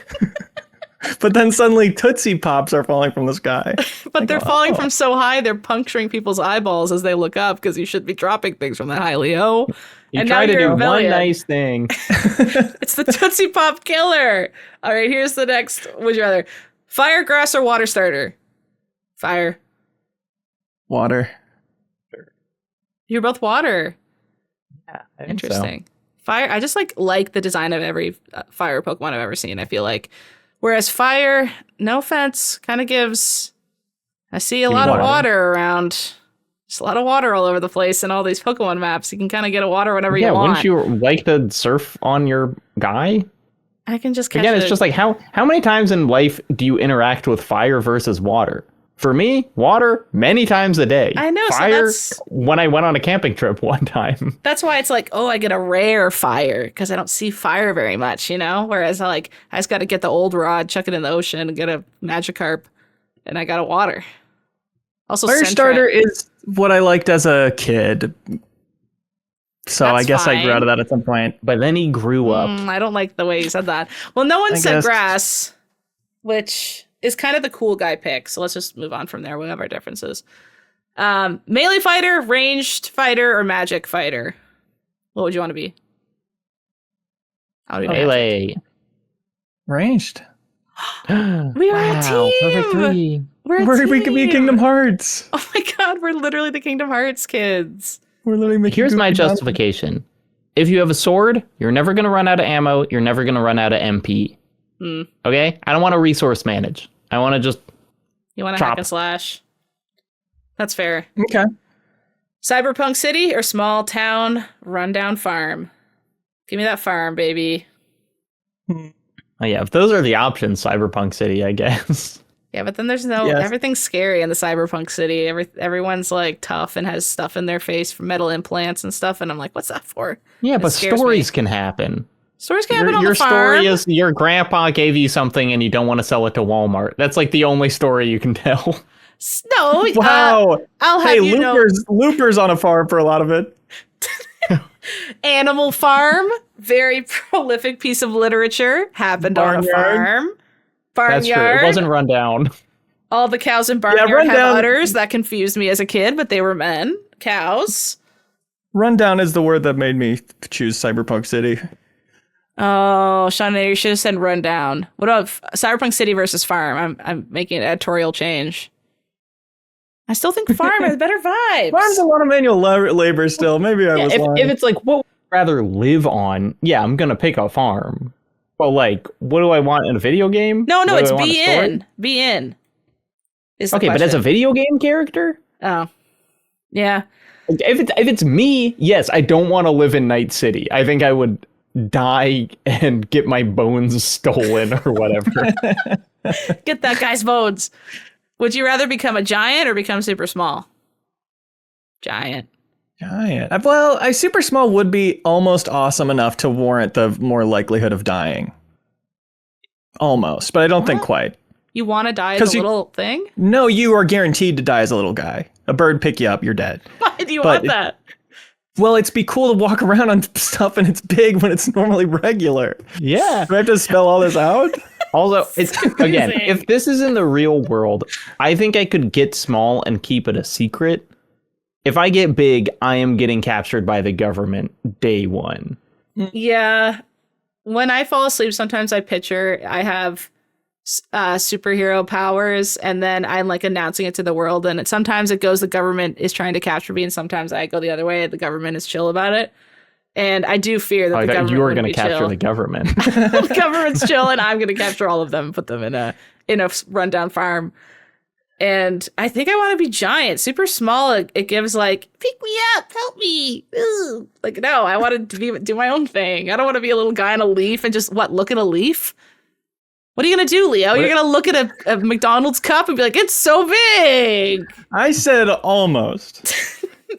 But then suddenly Tootsie Pops are falling from the sky. But they're falling from so high, they're puncturing people's eyeballs as they look up because you should be dropping things from that high, Leo. You try to do one nice thing. It's the Tootsie Pop killer. All right, here's the next. Would you rather fire, grass, or water starter? Fire. Water. You're both water. Yeah, interesting. So. Fire. I just like the design of every fire Pokemon I've ever seen. I feel like, whereas fire, no offense, kind of gives. I see a lot of water around. There's a lot of water all over the place in all these Pokemon maps. You can kind of get a water whenever you want. Yeah, wouldn't you like to surf on your guy? I can just catch Again, it's just like how many times in life do you interact with fire versus water? For me, water many times a day. I know. Fire, so when I went on a camping trip one time. That's why it's like, oh, I get a rare fire because I don't see fire very much, you know? Whereas I just got to get the old rod, chuck it in the ocean, and get a Magikarp, and I got a water. Also, fire starter is what I liked as a kid. So I guess I grew out of that at some point. But then he grew up. I don't like the way you said that. Well, no one said grass, which is kind of the cool guy pick. So let's just move on from there. We have our differences. Melee fighter, ranged fighter, or magic fighter? What would you want to be? Melee. Ranged. We are a team. Perfect 3. We could be Kingdom Hearts. Oh my god, we're literally the Kingdom Hearts kids. We're literally making. Here's my justification. If you have a sword, you're never going to run out of ammo. You're never going to run out of MP. Okay? I don't want to resource manage. I want to just You want to hack and slash. That's fair. Okay. Cyberpunk City or small town rundown farm? Give me that farm, baby. Oh, yeah, if those are the options, Cyberpunk City, I guess. Yeah, but then there's everything's scary in the Cyberpunk City. Everyone's like tough and has stuff in their face from metal implants and stuff. And I'm like, what's that for? Yeah, but stories can happen. Stories can happen on the farm. Your story is your grandpa gave you something and you don't want to sell it to Walmart. That's like the only story you can tell. No. Wow. I'll have you know. Loopers on a farm for a lot of it. Animal Farm, very prolific piece of literature, happened on a farm. Barnyard. That's true. It wasn't run down. All the cows in Barnyard have udders. That confused me as a kid, but they were men. Cows. Rundown is the word that made me choose Cyberpunk City. Oh, Sean, you should have said rundown. What about Cyberpunk City versus farm? I'm making an editorial change. I still think farm has better vibes. Farm's a lot of manual labor still. Maybe I was lying. If it's like, what would I rather live on? Yeah, I'm going to pick a farm. But like, what do I want in a video game? No, it's be in. Be in. Okay, but as a video game character? Oh. Yeah. If it's me, yes, I don't want to live in Night City. I think I would die and get my bones stolen or whatever. Get that guy's bones. Would you rather become a giant or become super small? Giant. Well, a super small would be almost awesome enough to warrant the more likelihood of dying. Almost, but I don't think quite. You want to die as a little thing? No, you are guaranteed to die as a little guy. A bird pick you up, you're dead. Why do you want that? Well, it's be cool to walk around on stuff and it's big when it's normally regular. Yeah. Do I have to spell all this out? Although, again, if this is in the real world, I think I could get small and keep it a secret. If I get big, I am getting captured by the government day one. Yeah. When I fall asleep, sometimes I picture I have superhero powers and then I'm like announcing it to the world. And sometimes it goes, the government is trying to capture me. And sometimes I go the other way. The government is chill about it. And I do fear that the government you were going to capture the government. The government's chill, and I'm going to capture all of them and put them in a rundown farm. And I think I want to be giant, super small. It gives like, pick me up, help me. Ooh. Like, no, I want to do my own thing. I don't want to be a little guy on a leaf and just look at a leaf. What are you going to do, Leo? You're going to look at a McDonald's cup and be like, it's so big. I said almost.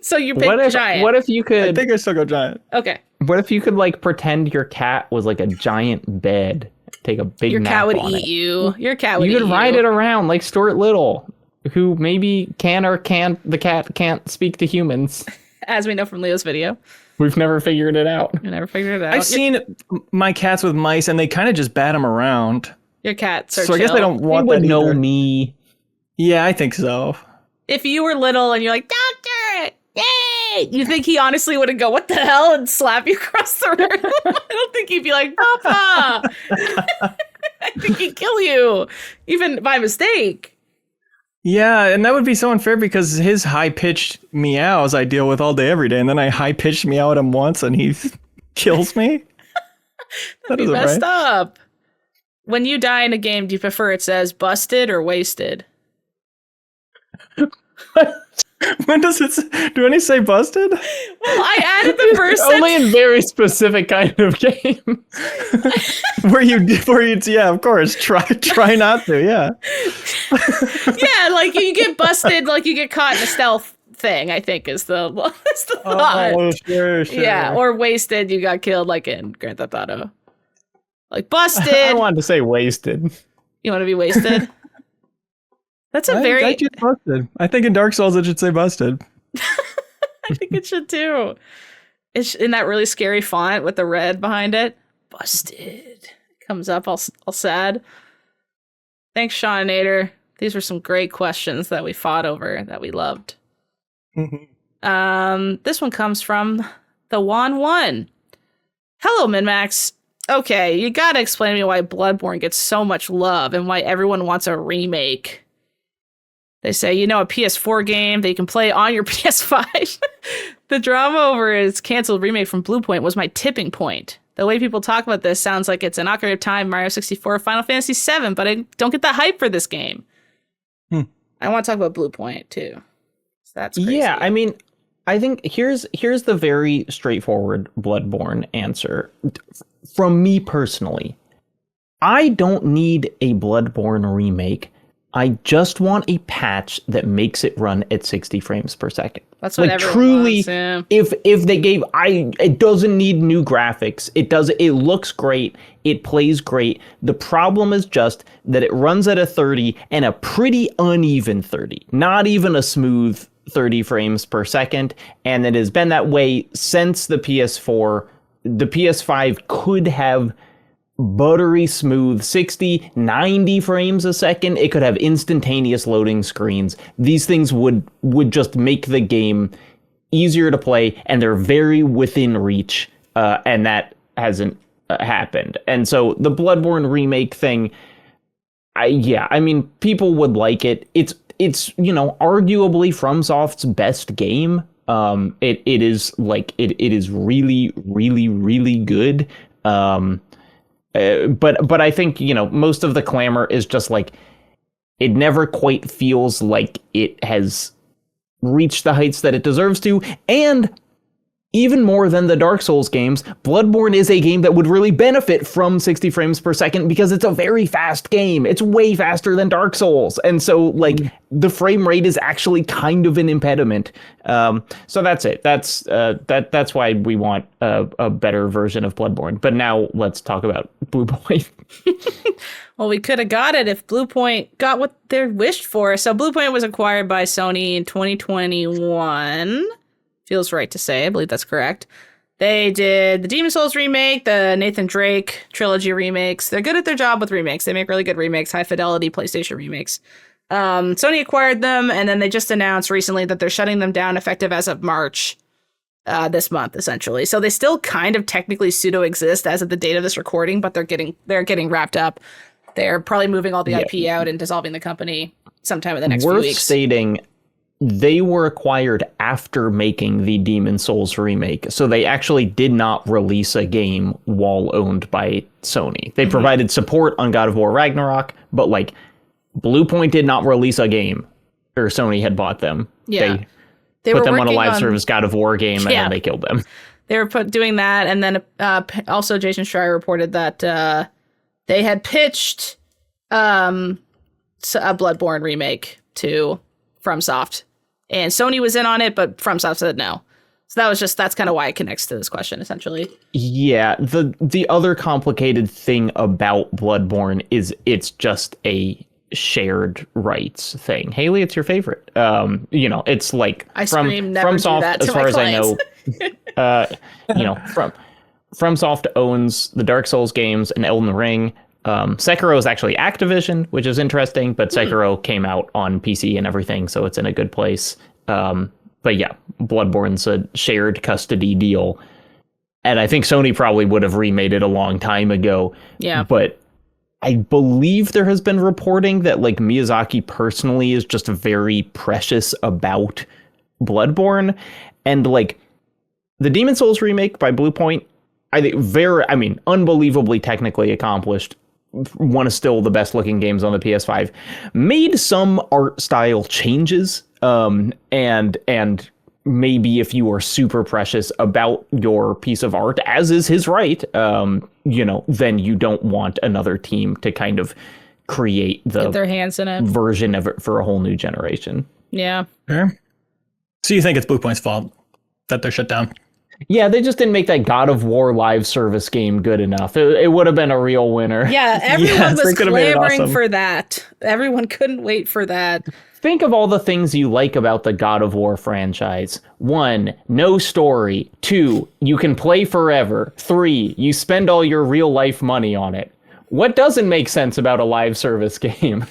So you pick giant. What if you could? I think I still go giant. Okay. What if you could like pretend your cat was like a giant bed? Take a big nap cat would on eat it. you. Your cat would eat You you. could ride it around like Stuart Little, who maybe can or can't. The cat can't speak to humans. As we know from Leo's video. We've never figured it out. We never figured it out. I've seen my cats with mice, and they kind of just bat them around. Your cats are So I guess they don't want They would that know either. me. Yeah, I think so. If you were little and you're like, Doctor, yay! You think he honestly wouldn't go, what the hell, and slap you across the room? I don't think he'd be like, Papa! I think he'd kill you, even by mistake. Yeah, and that would be so unfair because his high-pitched meows I deal with all day, every day, and then I high-pitched meow at him once and he kills me? That Be isn't messed right. up. When you die in a game, do you prefer it says busted or wasted? When does it? Do any say busted? Well, I added the first Only in very specific kind of games. where you, yeah, of course. Try not to. Yeah. Yeah, like you get busted, like you get caught in a stealth thing, I think is the thought. Oh, sure. Yeah, or wasted, you got killed like in Grand Theft Auto. Like busted. I wanted to say wasted. You want to be wasted? That's a very... I choose busted. I think in Dark Souls it should say busted. I think it should too. It's in that really scary font with the red behind it. Busted. Comes up all sad. Thanks, Sean Nader. These were some great questions that we fought over that we loved. This one comes from the Juan One. Hello, MinnMax. Okay, you gotta explain to me why Bloodborne gets so much love and why everyone wants a remake. They say, a PS4 game that you can play on your PS5. The drama over its canceled remake from Bluepoint was my tipping point. The way people talk about this sounds like it's an Ocarina of Time, Mario 64, Final Fantasy 7, but I don't get the hype for this game. I want to talk about Bluepoint too. So that's crazy. Yeah, I mean, I think here's the very straightforward Bloodborne answer. From me personally, I don't need a Bloodborne remake. I just want a patch that makes it run at 60 frames per second. That's what everyone truly wants, yeah. If they gave it doesn't need new graphics. It looks great. It plays great. The problem is just that it runs at a 30 and a pretty uneven 30. Not even a smooth 30 frames per second, and it has been that way since the PS4. The PS5 could have buttery smooth 60, 90 frames a second. It could have instantaneous loading screens. These things would just make the game easier to play, and they're very within reach, and that hasn't happened. And so the Bloodborne remake thing, I mean, people would like it. It's arguably FromSoft's best game. It is really, really, really good. But I think, most of the clamor is just like, it never quite feels like it has reached the heights that it deserves to. And even more than the Dark Souls games, Bloodborne is a game that would really benefit from 60 frames per second because it's a very fast game. It's way faster than Dark Souls. And so the frame rate is actually kind of an impediment. So that's it. That's why we want a better version of Bloodborne. But now let's talk about Bluepoint. Well, we could have got it if Bluepoint got what they wished for. So Bluepoint was acquired by Sony in 2021. Feels right to say. I believe that's correct. They did the Demon Souls remake, the Nathan Drake trilogy remakes. They're good at their job with remakes. They make really good remakes, high fidelity PlayStation remakes. Sony acquired them, and then they just announced recently that they're shutting them down effective as of March this month, essentially. So they still kind of technically pseudo exist as of the date of this recording, but they're getting wrapped up. They're probably moving all the IP out and dissolving the company sometime in the next few weeks. Worth stating, they were acquired after making the Demon Souls remake, so they actually did not release a game while owned by Sony. They provided support on God of War Ragnarok, but Bluepoint did not release a game, or Sony had bought them. Yeah. They put them on a live service God of War game, and then they killed them. They were doing that, and then also Jason Schreier reported that they had pitched a Bloodborne remake to FromSoft and Sony was in on it, but FromSoft said no. So that's kind of why it connects to this question, essentially. Yeah, the other complicated thing about Bloodborne is it's just a shared rights thing. Haley, it's your favorite. It's like FromSoft, as far as I know, FromSoft owns the Dark Souls games and Elden Ring. Sekiro is actually Activision, which is interesting, but Sekiro came out on PC and everything, so it's in a good place. But yeah, Bloodborne's a shared custody deal. And I think Sony probably would have remade it a long time ago. Yeah. But I believe there has been reporting that like Miyazaki personally is just very precious about Bloodborne. And like the Demon Souls remake by Bluepoint, I think unbelievably technically accomplished. One of still the best looking games on the PS5, made some art style changes. And maybe if you are super precious about your piece of art, as is his right, then you don't want another team to kind of create get their hands in it version of it for a whole new generation. Yeah. Sure. So you think it's Bluepoint's fault that they're shut down? Yeah, they just didn't make that God of War live service game good enough. It would have been a real winner. Yeah, everyone was clamoring for that. Everyone couldn't wait for that. Think of all the things you like about the God of War franchise. 1, no story. 2, you can play forever. 3, you spend all your real life money on it. What doesn't make sense about a live service game?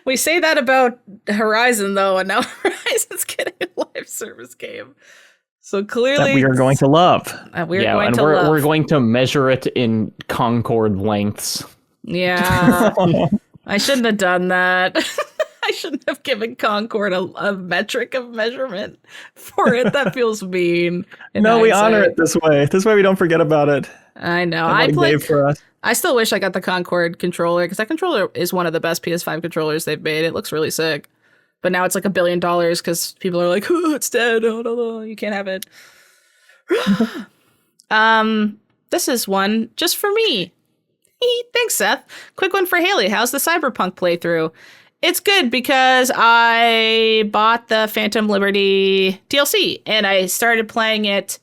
We say that about Horizon, though, and now Horizon's getting a live service game. So clearly, that we are going to love. We're going to measure it in Concord lengths. Yeah, I shouldn't have done that. I shouldn't have given Concord a metric of measurement for it. That feels mean. No, we honor it this way. This way we don't forget about it. I know. I still wish I got the Concord controller, because that controller is one of the best PS5 controllers they've made. It looks really sick. But now it's like $1 billion because people are like, oh, it's dead. Oh, no, you can't have it. This is one just for me. Thanks, Seth. Quick one for Haley. How's the Cyberpunk playthrough? It's good because I bought the Phantom Liberty DLC and I started playing it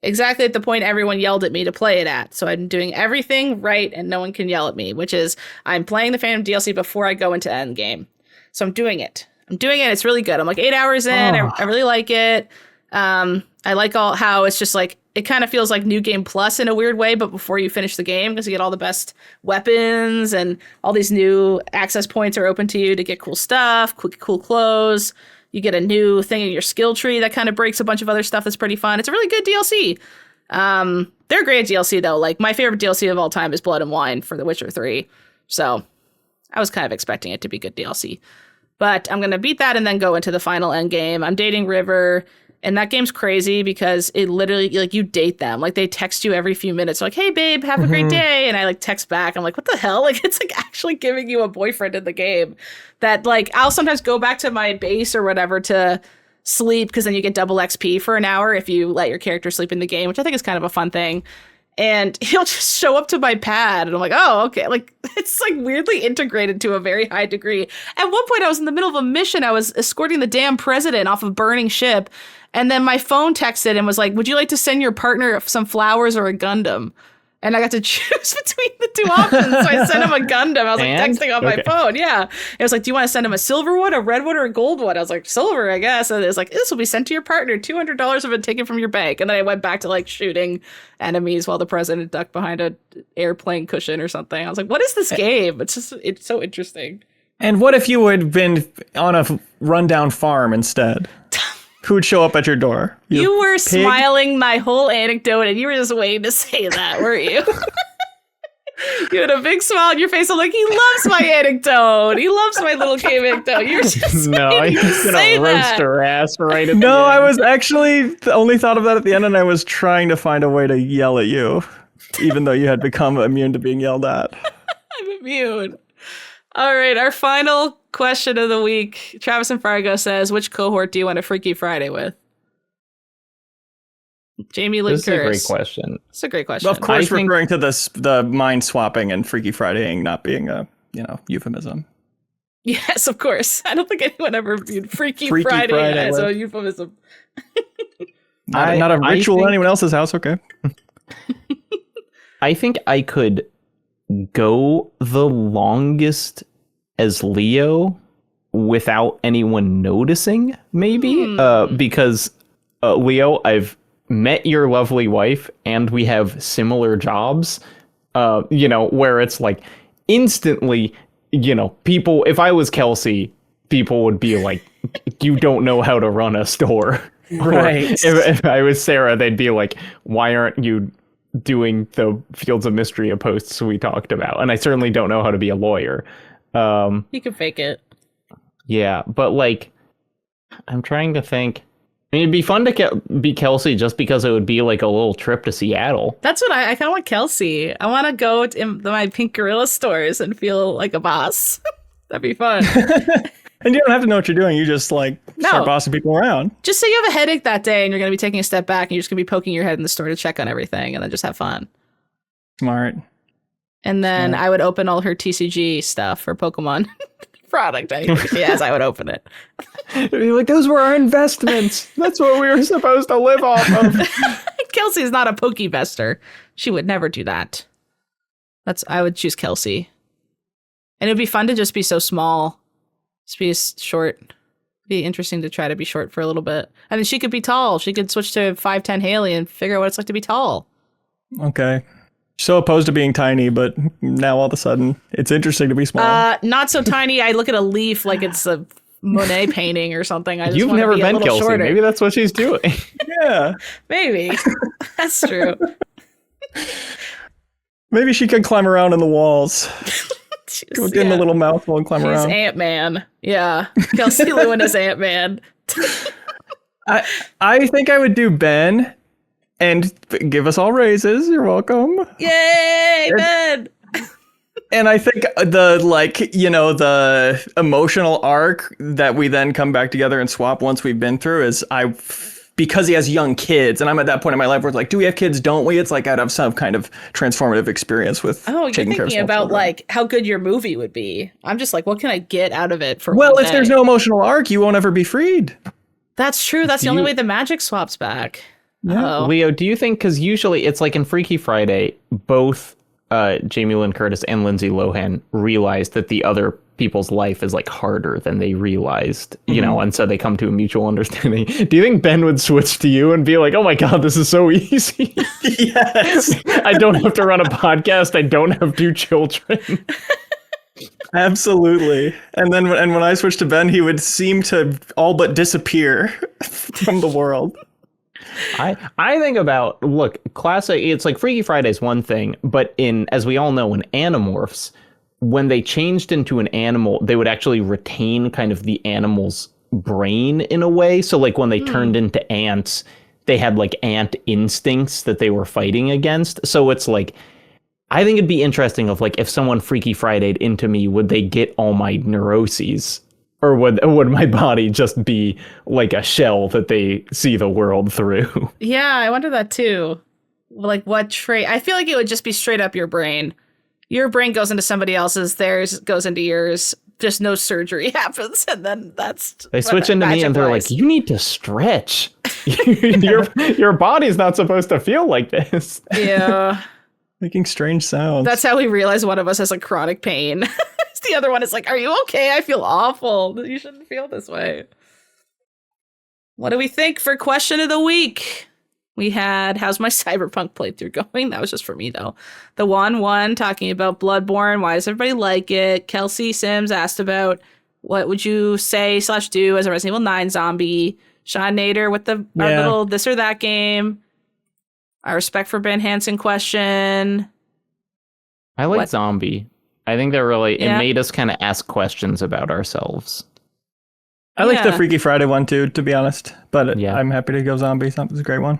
exactly at the point everyone yelled at me to play it at. So I'm doing everything right and no one can yell at me, which is I'm playing the Phantom DLC before I go into Endgame. So I'm doing it. It's really good. I'm like 8 hours in. I really like it. I like how it's just like, it kind of feels like New Game Plus in a weird way, but before you finish the game, because you get all the best weapons and all these new access points are open to you to get cool stuff, cool clothes. You get a new thing in your skill tree that kind of breaks a bunch of other stuff that's pretty fun. It's a really good DLC. They're great DLC though. Like my favorite DLC of all time is Blood and Wine for The Witcher 3. So I was kind of expecting it to be good DLC. But I'm going to beat that and then go into the final end game. I'm dating River, and that game's crazy because it literally, like, you date them. Like, they text you every few minutes, like, hey, babe, have a great day. And I, like, text back. I'm like, what the hell? Like, it's, like, actually giving you a boyfriend in the game. That, like, I'll sometimes go back to my base or whatever to sleep, because then you get double XP for an hour if you let your character sleep in the game, which I think is kind of a fun thing. And he'll just show up to my pad, and I'm like, oh, okay. Like, it's like weirdly integrated to a very high degree. At one point, I was in the middle of a mission. I was escorting the damn president off a burning ship. And then my phone texted and was like, would you like to send your partner some flowers or a Gundam? And I got to choose between the two options. So I sent him a Gundam. I was like texting on my phone. Yeah. It was like, do you want to send him a silver one, a red one, or a gold one? I was like, silver, I guess. And it was like, this will be sent to your partner. $200 have been taken from your bank. And then I went back to like shooting enemies while the president ducked behind an airplane cushion or something. I was like, what is this game? It's so interesting. And what if you had been on a rundown farm instead? Who would show up at your door? You were smiling my whole anecdote, and you were just waiting to say that, weren't you? You had a big smile on your face. I'm like, he loves my anecdote. He loves my little game anecdote. You're just no, I'm just gonna roast her ass right at the No, end. I was actually only thought of that at the end, and I was trying to find a way to yell at you, even though you had become immune to being yelled at. I'm immune. All right, our final question of the week. Travis and Fargo says, which cohort do you want a Freaky Friday with? Jamie Lynn This is a great Curtis. question. It's a great question. Well, of course, I think- referring to the mind swapping and Freaky Fridaying not being a euphemism. Yes, of course. I don't think anyone ever viewed Freaky Friday as a euphemism. Not a ritual in anyone else's house. Okay. I think I could go the longest as Leo without anyone noticing, maybe, because Leo, I've met your lovely wife and we have similar jobs, where it's like instantly, people, if I was Kelsey, people would be like, you don't know how to run a store. Right. If I was Sarah, they'd be like, why aren't you doing the Fields of Mystery posts we talked about? And I certainly don't know how to be a lawyer. You can fake it. Yeah, but like, I'm trying to think. I mean, it'd be fun to be Kelsey just because it would be like a little trip to Seattle. That's what I kind of want Kelsey. I want to go to my Pink Gorilla stores and feel like a boss. That'd be fun. And you don't have to know what you're doing. You just start bossing people around. Just say you have a headache that day and you're going to be taking a step back and you're just going to be poking your head in the store to check on everything and then just have fun. Smart. And then I would open all her TCG stuff for Pokemon product. Yes, I would open it. You're like, those were our investments. That's what we were supposed to live off of. Kelsey's not a Pokebester. She would never do that. I would choose Kelsey. And it'd be fun to just be so small. Just be short. Be interesting to try to be short for a little bit. And then she could be tall. She could switch to 5'10" Haley and figure out what it's like to be tall. Okay. So opposed to being tiny, but now all of a sudden it's interesting to be small. Not so tiny. I look at a leaf like it's a Monet painting or something. You've never been Kelsey. Shorter. Maybe that's what she's doing. Yeah. Maybe. That's true. Maybe she can climb around in the walls. Go get in the little mouthful and climb around. She's Ant-Man. Yeah. Kelsey Lewin is Ant-Man. I think I would do Ben and give us all raises. You're welcome. Yay, Ben! And I think the emotional arc that we then come back together and swap once we've been through is because he has young kids, and I'm at that point in my life where it's like, do we have kids? Don't we? It's like I'd have some kind of transformative experience with. Oh, you're thinking about like how good your movie would be. I'm just like, what can I get out of it for? Well, if there's no emotional arc, you won't ever be freed. That's true. That's the only way the magic swaps back. Yeah. Leo, do you think, because usually it's like in Freaky Friday, both Jamie Lynn Curtis and Lindsay Lohan realized that the other people's life is like harder than they realized, and so they come to a mutual understanding. Do you think Ben would switch to you and be like, oh my God, this is so easy? Yes. I don't have to run a podcast. I don't have 2 children. Absolutely. And then when I switched to Ben, he would seem to all but disappear from the world. I think about, classic, it's like Freaky Friday is one thing, but as we all know, in Animorphs, when they changed into an animal, they would actually retain kind of the animal's brain in a way. So like when they turned into ants, they had like ant instincts that they were fighting against. So it's like, I think it'd be interesting of like, if someone Freaky Friday'd into me, would they get all my neuroses? Or would my body just be like a shell that they see the world through? Yeah, I wonder that too. Like what trait? I feel like it would just be straight up your brain. Your brain goes into somebody else's, theirs goes into yours. Just no surgery happens, and then they switch into me, and they're like, "You need to stretch. your body's not supposed to feel like this." Yeah, making strange sounds. That's how we realize one of us has a chronic pain. The other one is like, "Are you okay? I feel awful. You shouldn't feel this way." What do we think for question of the week? We had, how's my Cyberpunk playthrough going? That was just for me, though. The one talking about Bloodborne. Why does everybody like it? Kelsey Sims asked about what would you say / do as a Resident Evil 9 zombie. Sean Nader with our little this or that game. Our respect for Ben Hansen question. I like zombie. I think that really, it made us kind of ask questions about ourselves. I like the Freaky Friday one, too, to be honest. But I'm happy to go zombie. It's a great one.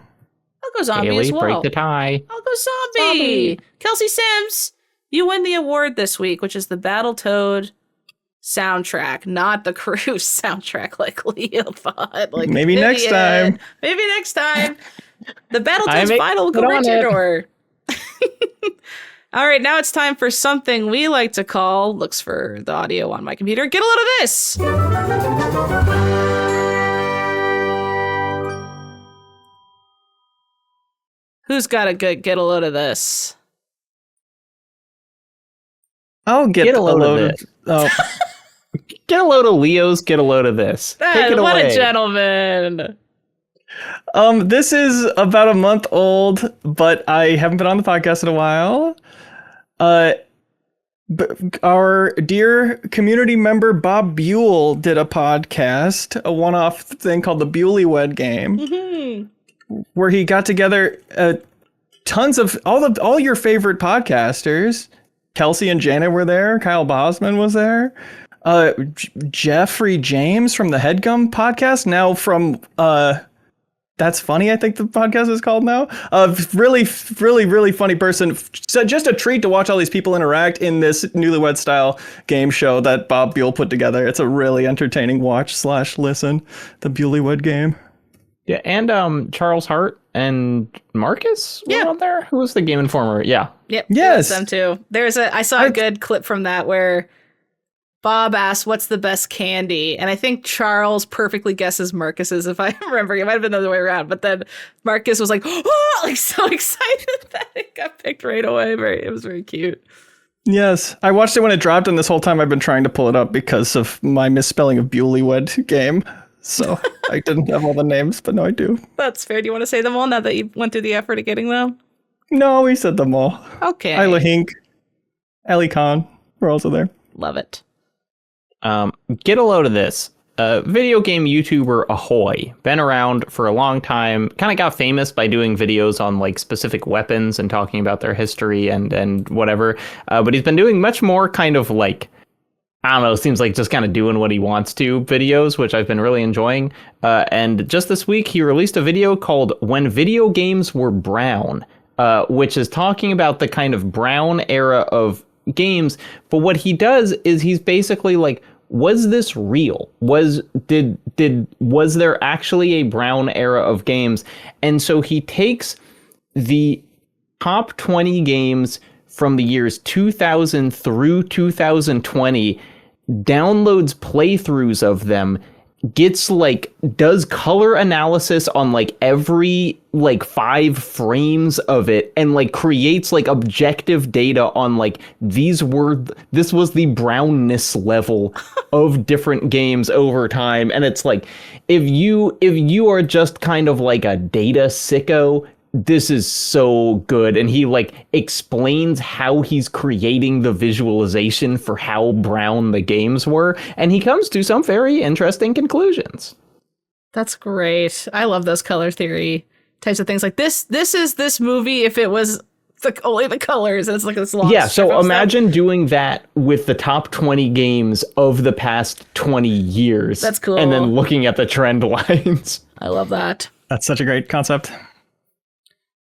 I'll go zombie Haley, as well. Break the tie. I'll go zombie. Kelsey Sims, you win the award this week, which is the Battletoad soundtrack, not the Cruise soundtrack like Leo thought. Like maybe next time. Maybe next time. The Battletoads final will go right to your door. All right, now it's time for something we like to call, looks for the audio on my computer, get a load of this. Who's got a good get a load of this? I'll get a load of this. Oh. Get a load of Leo's, get a load of this. Take it what away. A gentleman. This is about a month old, but I haven't been on the podcast in a while. Our dear community member Bob Buell did a podcast, a one-off thing called the Bewlywed game, where he got together tons of all your favorite podcasters. Kelsey and Janet were there. Kyle Bosman was there. Jeffrey James from the Headgum podcast, now from That's Funny, I think the podcast is called now. Really funny person. So just a treat to watch all these people interact in this Newlywed style game show that Bob Buell put together. It's a really entertaining watch/listen. The Bewlywed game. Yeah, and Charles Hart and Marcus were on there. Who was the Game Informer? Yeah. Yep. Yes. Them too. I saw a good clip from that where Bob asked, "What's the best candy?" And I think Charles perfectly guesses Marcus's, if I remember. It might have been the other way around. But then Marcus was like, "Oh!" Like so excited that it got picked right away. It was very cute. Yes, I watched it when it dropped, and this whole time I've been trying to pull it up because of my misspelling of Bewlywed game. So I didn't have all the names, but no, I do. That's fair. Do you want to say them all now that you went through the effort of getting them? No, we said them all. Okay. Isla Hink, Ali Khan were also there. Love it. Get a load of this. Video game YouTuber Ahoy. Been around for a long time. Kind of got famous by doing videos on like specific weapons and talking about their history and whatever. But he's been doing much more kind of like, I don't know, seems like just kind of doing what he wants to videos, which I've been really enjoying. And just this week, he released a video called When Video Games Were Brown, which is talking about the kind of brown era of games. But what he does is he's basically like, was this real? Was there actually a brown era of games? And so he takes the top 20 games from the years 2000 through 2020, downloads playthroughs of them, does color analysis on like every like 5 frames of it, and like creates like objective data on like this was the brownness level of different games over time. And it's like, if you are just kind of like a data sicko, this is so good. And he like explains how he's creating the visualization for how brown the games were, and he comes to some very interesting conclusions. That's great. I love those color theory types of things. Like this is this movie if it was only the colors, and it's like this long so imagine doing that with the top 20 games of the past 20 years. That's cool. And then looking at the trend lines. I love that. That's such a great concept.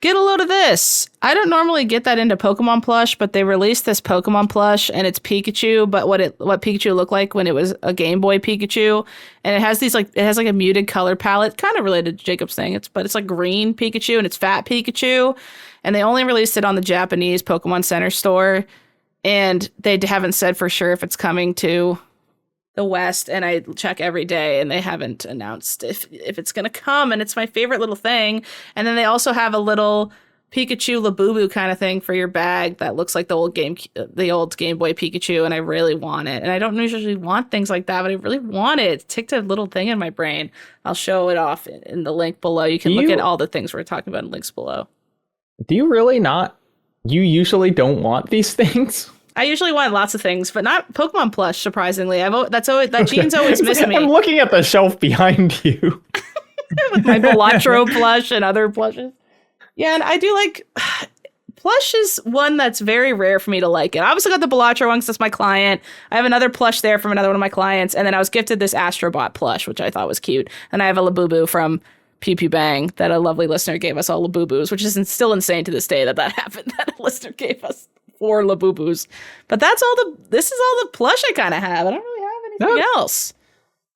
Get a load of this. I don't normally get that into Pokemon plush, but they released this Pokemon plush, and it's Pikachu, but what Pikachu looked like when it was a Game Boy Pikachu, and it has a muted color palette, kind of related to Jacob's thing. But it's like green Pikachu and it's fat Pikachu, and they only released it on the Japanese Pokemon Center store, and they haven't said for sure if it's coming to the West, and I check every day, and they haven't announced if it's gonna come, and it's my favorite little thing. And then they also have a little Pikachu Labubu kind of thing for your bag that looks like the old Game Boy Pikachu, and I really want it. And I don't usually want things like that, but I really want it. It ticked a little thing in my brain. I'll show it off in the link below. You can look at all the things we're talking about in links below. Do you really not? You usually don't want these things? I usually want lots of things, but not Pokemon plush, surprisingly. That gene's always missed me. I'm looking at the shelf behind you. With my Balatro plush and other plushes. Yeah, and I do like... Plush is one that's very rare for me to like it. I obviously got the Balatro one because that's my client. I have another plush there from another one of my clients, and then I was gifted this Astrobot plush, which I thought was cute. And I have a Labubu from Pew Pew Bang that a lovely listener gave us, all Labubus, which is still insane to this day that happened, that a listener gave us 4 Labubus. But this is all the plush I kind of have. I don't really have anything else.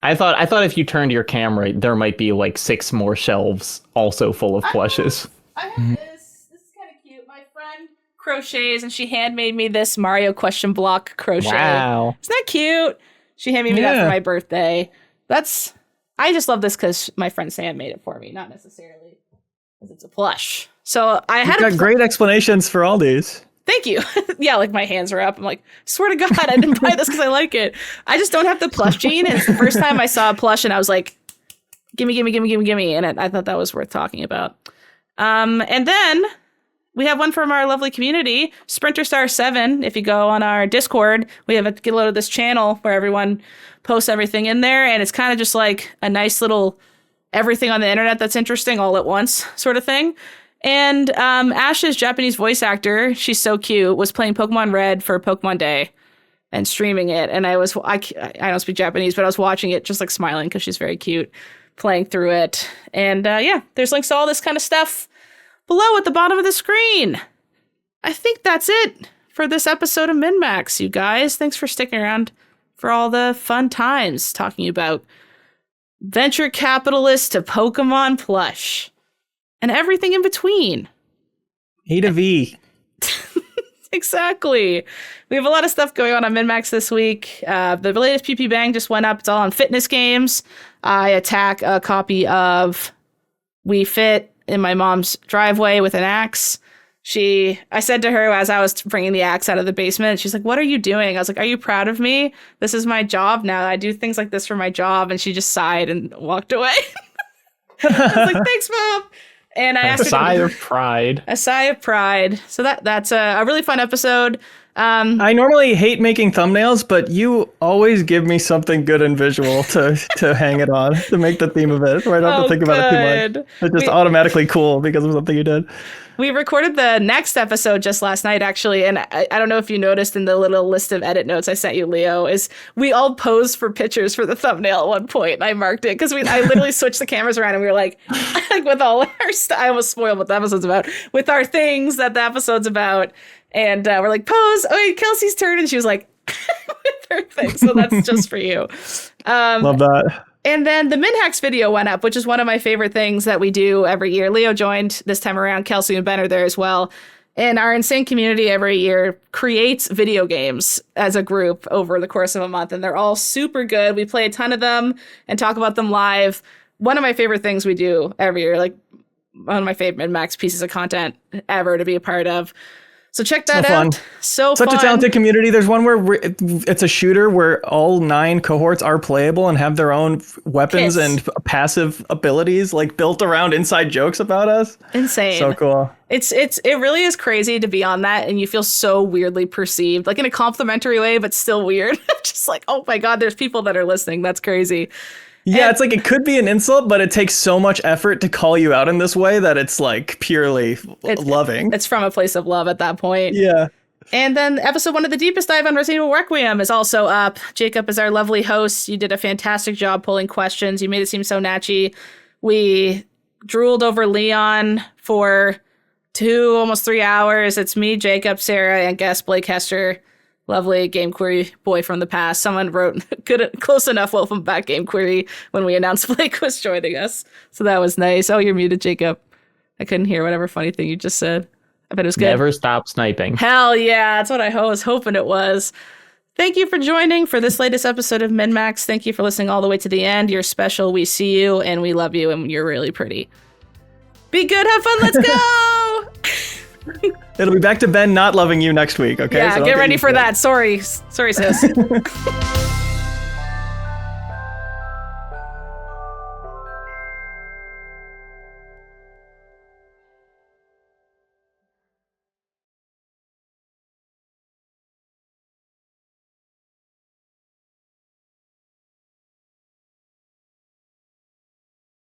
I thought if you turned your camera, there might be like 6 more shelves also full of plushes. I have this. This is kind of cute. My friend crochets, and she handmade me this Mario question block crochet. Wow. Isn't that cute? She handmade me that for my birthday. I just love this because my friend Sam made it for me, not necessarily because it's a plush. So I had got great explanations for all these. Thank you. Yeah, like my hands are up. I'm like, swear to God, I didn't buy this because I like it. I just don't have the plush gene. And it's the first time I saw a plush and I was like, gimme. And I thought that was worth talking about. And then we have one from our lovely community, Sprinter Star 7. If you go on our Discord, we have get a load of this channel where everyone posts everything in there. And it's kind of just like a nice little everything on the internet that's interesting all at once sort of thing. And Ash's Japanese voice actor, she's so cute, was playing Pokemon Red for Pokemon Day and streaming it. And I don't speak Japanese, but I was watching it just like smiling because she's very cute playing through it. And there's links to all this kind of stuff below at the bottom of the screen. I think that's it for this episode of MinnMax, you guys. Thanks for sticking around for all the fun times talking about venture capitalist to Pokemon plush and everything in between. A to V. Exactly. We have a lot of stuff going on MinnMax this week. The latest PP Bang just went up. It's all on fitness games. I attack a copy of Wii Fit in my mom's driveway with an axe. I said to her as I was bringing the axe out of the basement, she's like, "What are you doing?" I was like, "Are you proud of me? This is my job now. I do things like this for my job." And she just sighed and walked away. I was like, "Thanks, Mom." And I asked her a sigh of pride. A sigh of pride. So that's a really fun episode. I normally hate making thumbnails, but you always give me something good and visual to hang it on, to make the theme of it, so I don't have to think about it too much. It's just automatically cool because of something you did. We recorded the next episode just last night, actually, and I don't know if you noticed in the little list of edit notes I sent you, Leo, is we all posed for pictures for the thumbnail at one point, and I marked it, because I literally switched the cameras around, and we were like with all our stuff, I almost spoiled what the episode's about, with our things that the episode's about, and we're like, pose, oh wait, Kelsey's turn, and she was like, with her thing, so that's just for you. Love that. And then the MinnHacks video went up, which is one of my favorite things that we do every year. Leo joined this time around. Kelsey and Ben are there as well. And our insane community every year creates video games as a group over the course of a month. And they're all super good. We play a ton of them and talk about them live. One of my favorite things we do every year, like one of my favorite MinnMax pieces of content ever to be a part of. So check that out. Such a talented community. There's one where it's a shooter where all 9 cohorts are playable and have their own weapons and passive abilities, like built around inside jokes about us. Insane. So cool. It really is crazy to be on that, and you feel so weirdly perceived, like in a complimentary way, but still weird. Just like, oh my God, there's people that are listening. That's crazy. Yeah, it's like it could be an insult, but it takes so much effort to call you out in this way that it's like purely loving. It's from a place of love at that point. Yeah. And then episode 1 of the Deepest Dive on Reanimal Requiem is also up. Jacob is our lovely host. You did a fantastic job pulling questions. You made it seem so natchy. We drooled over Leon for 2, almost 3 hours. It's me, Jacob, Sarah, and guest Blake Hester. Lovely Game Query boy from the past. Someone wrote close enough welcome back Game Query when we announced Blake was joining us. So that was nice. Oh, you're muted, Jacob. I couldn't hear whatever funny thing you just said. I bet it was good. Never stop sniping. Hell yeah. That's what I was hoping it was. Thank you for joining for this latest episode of MinnMax. Thank you for listening all the way to the end. You're special. We see you and we love you and you're really pretty. Be good. Have fun. Let's go. It'll be back to Ben not loving you next week, okay? Yeah, so get ready for that. Sorry, sis.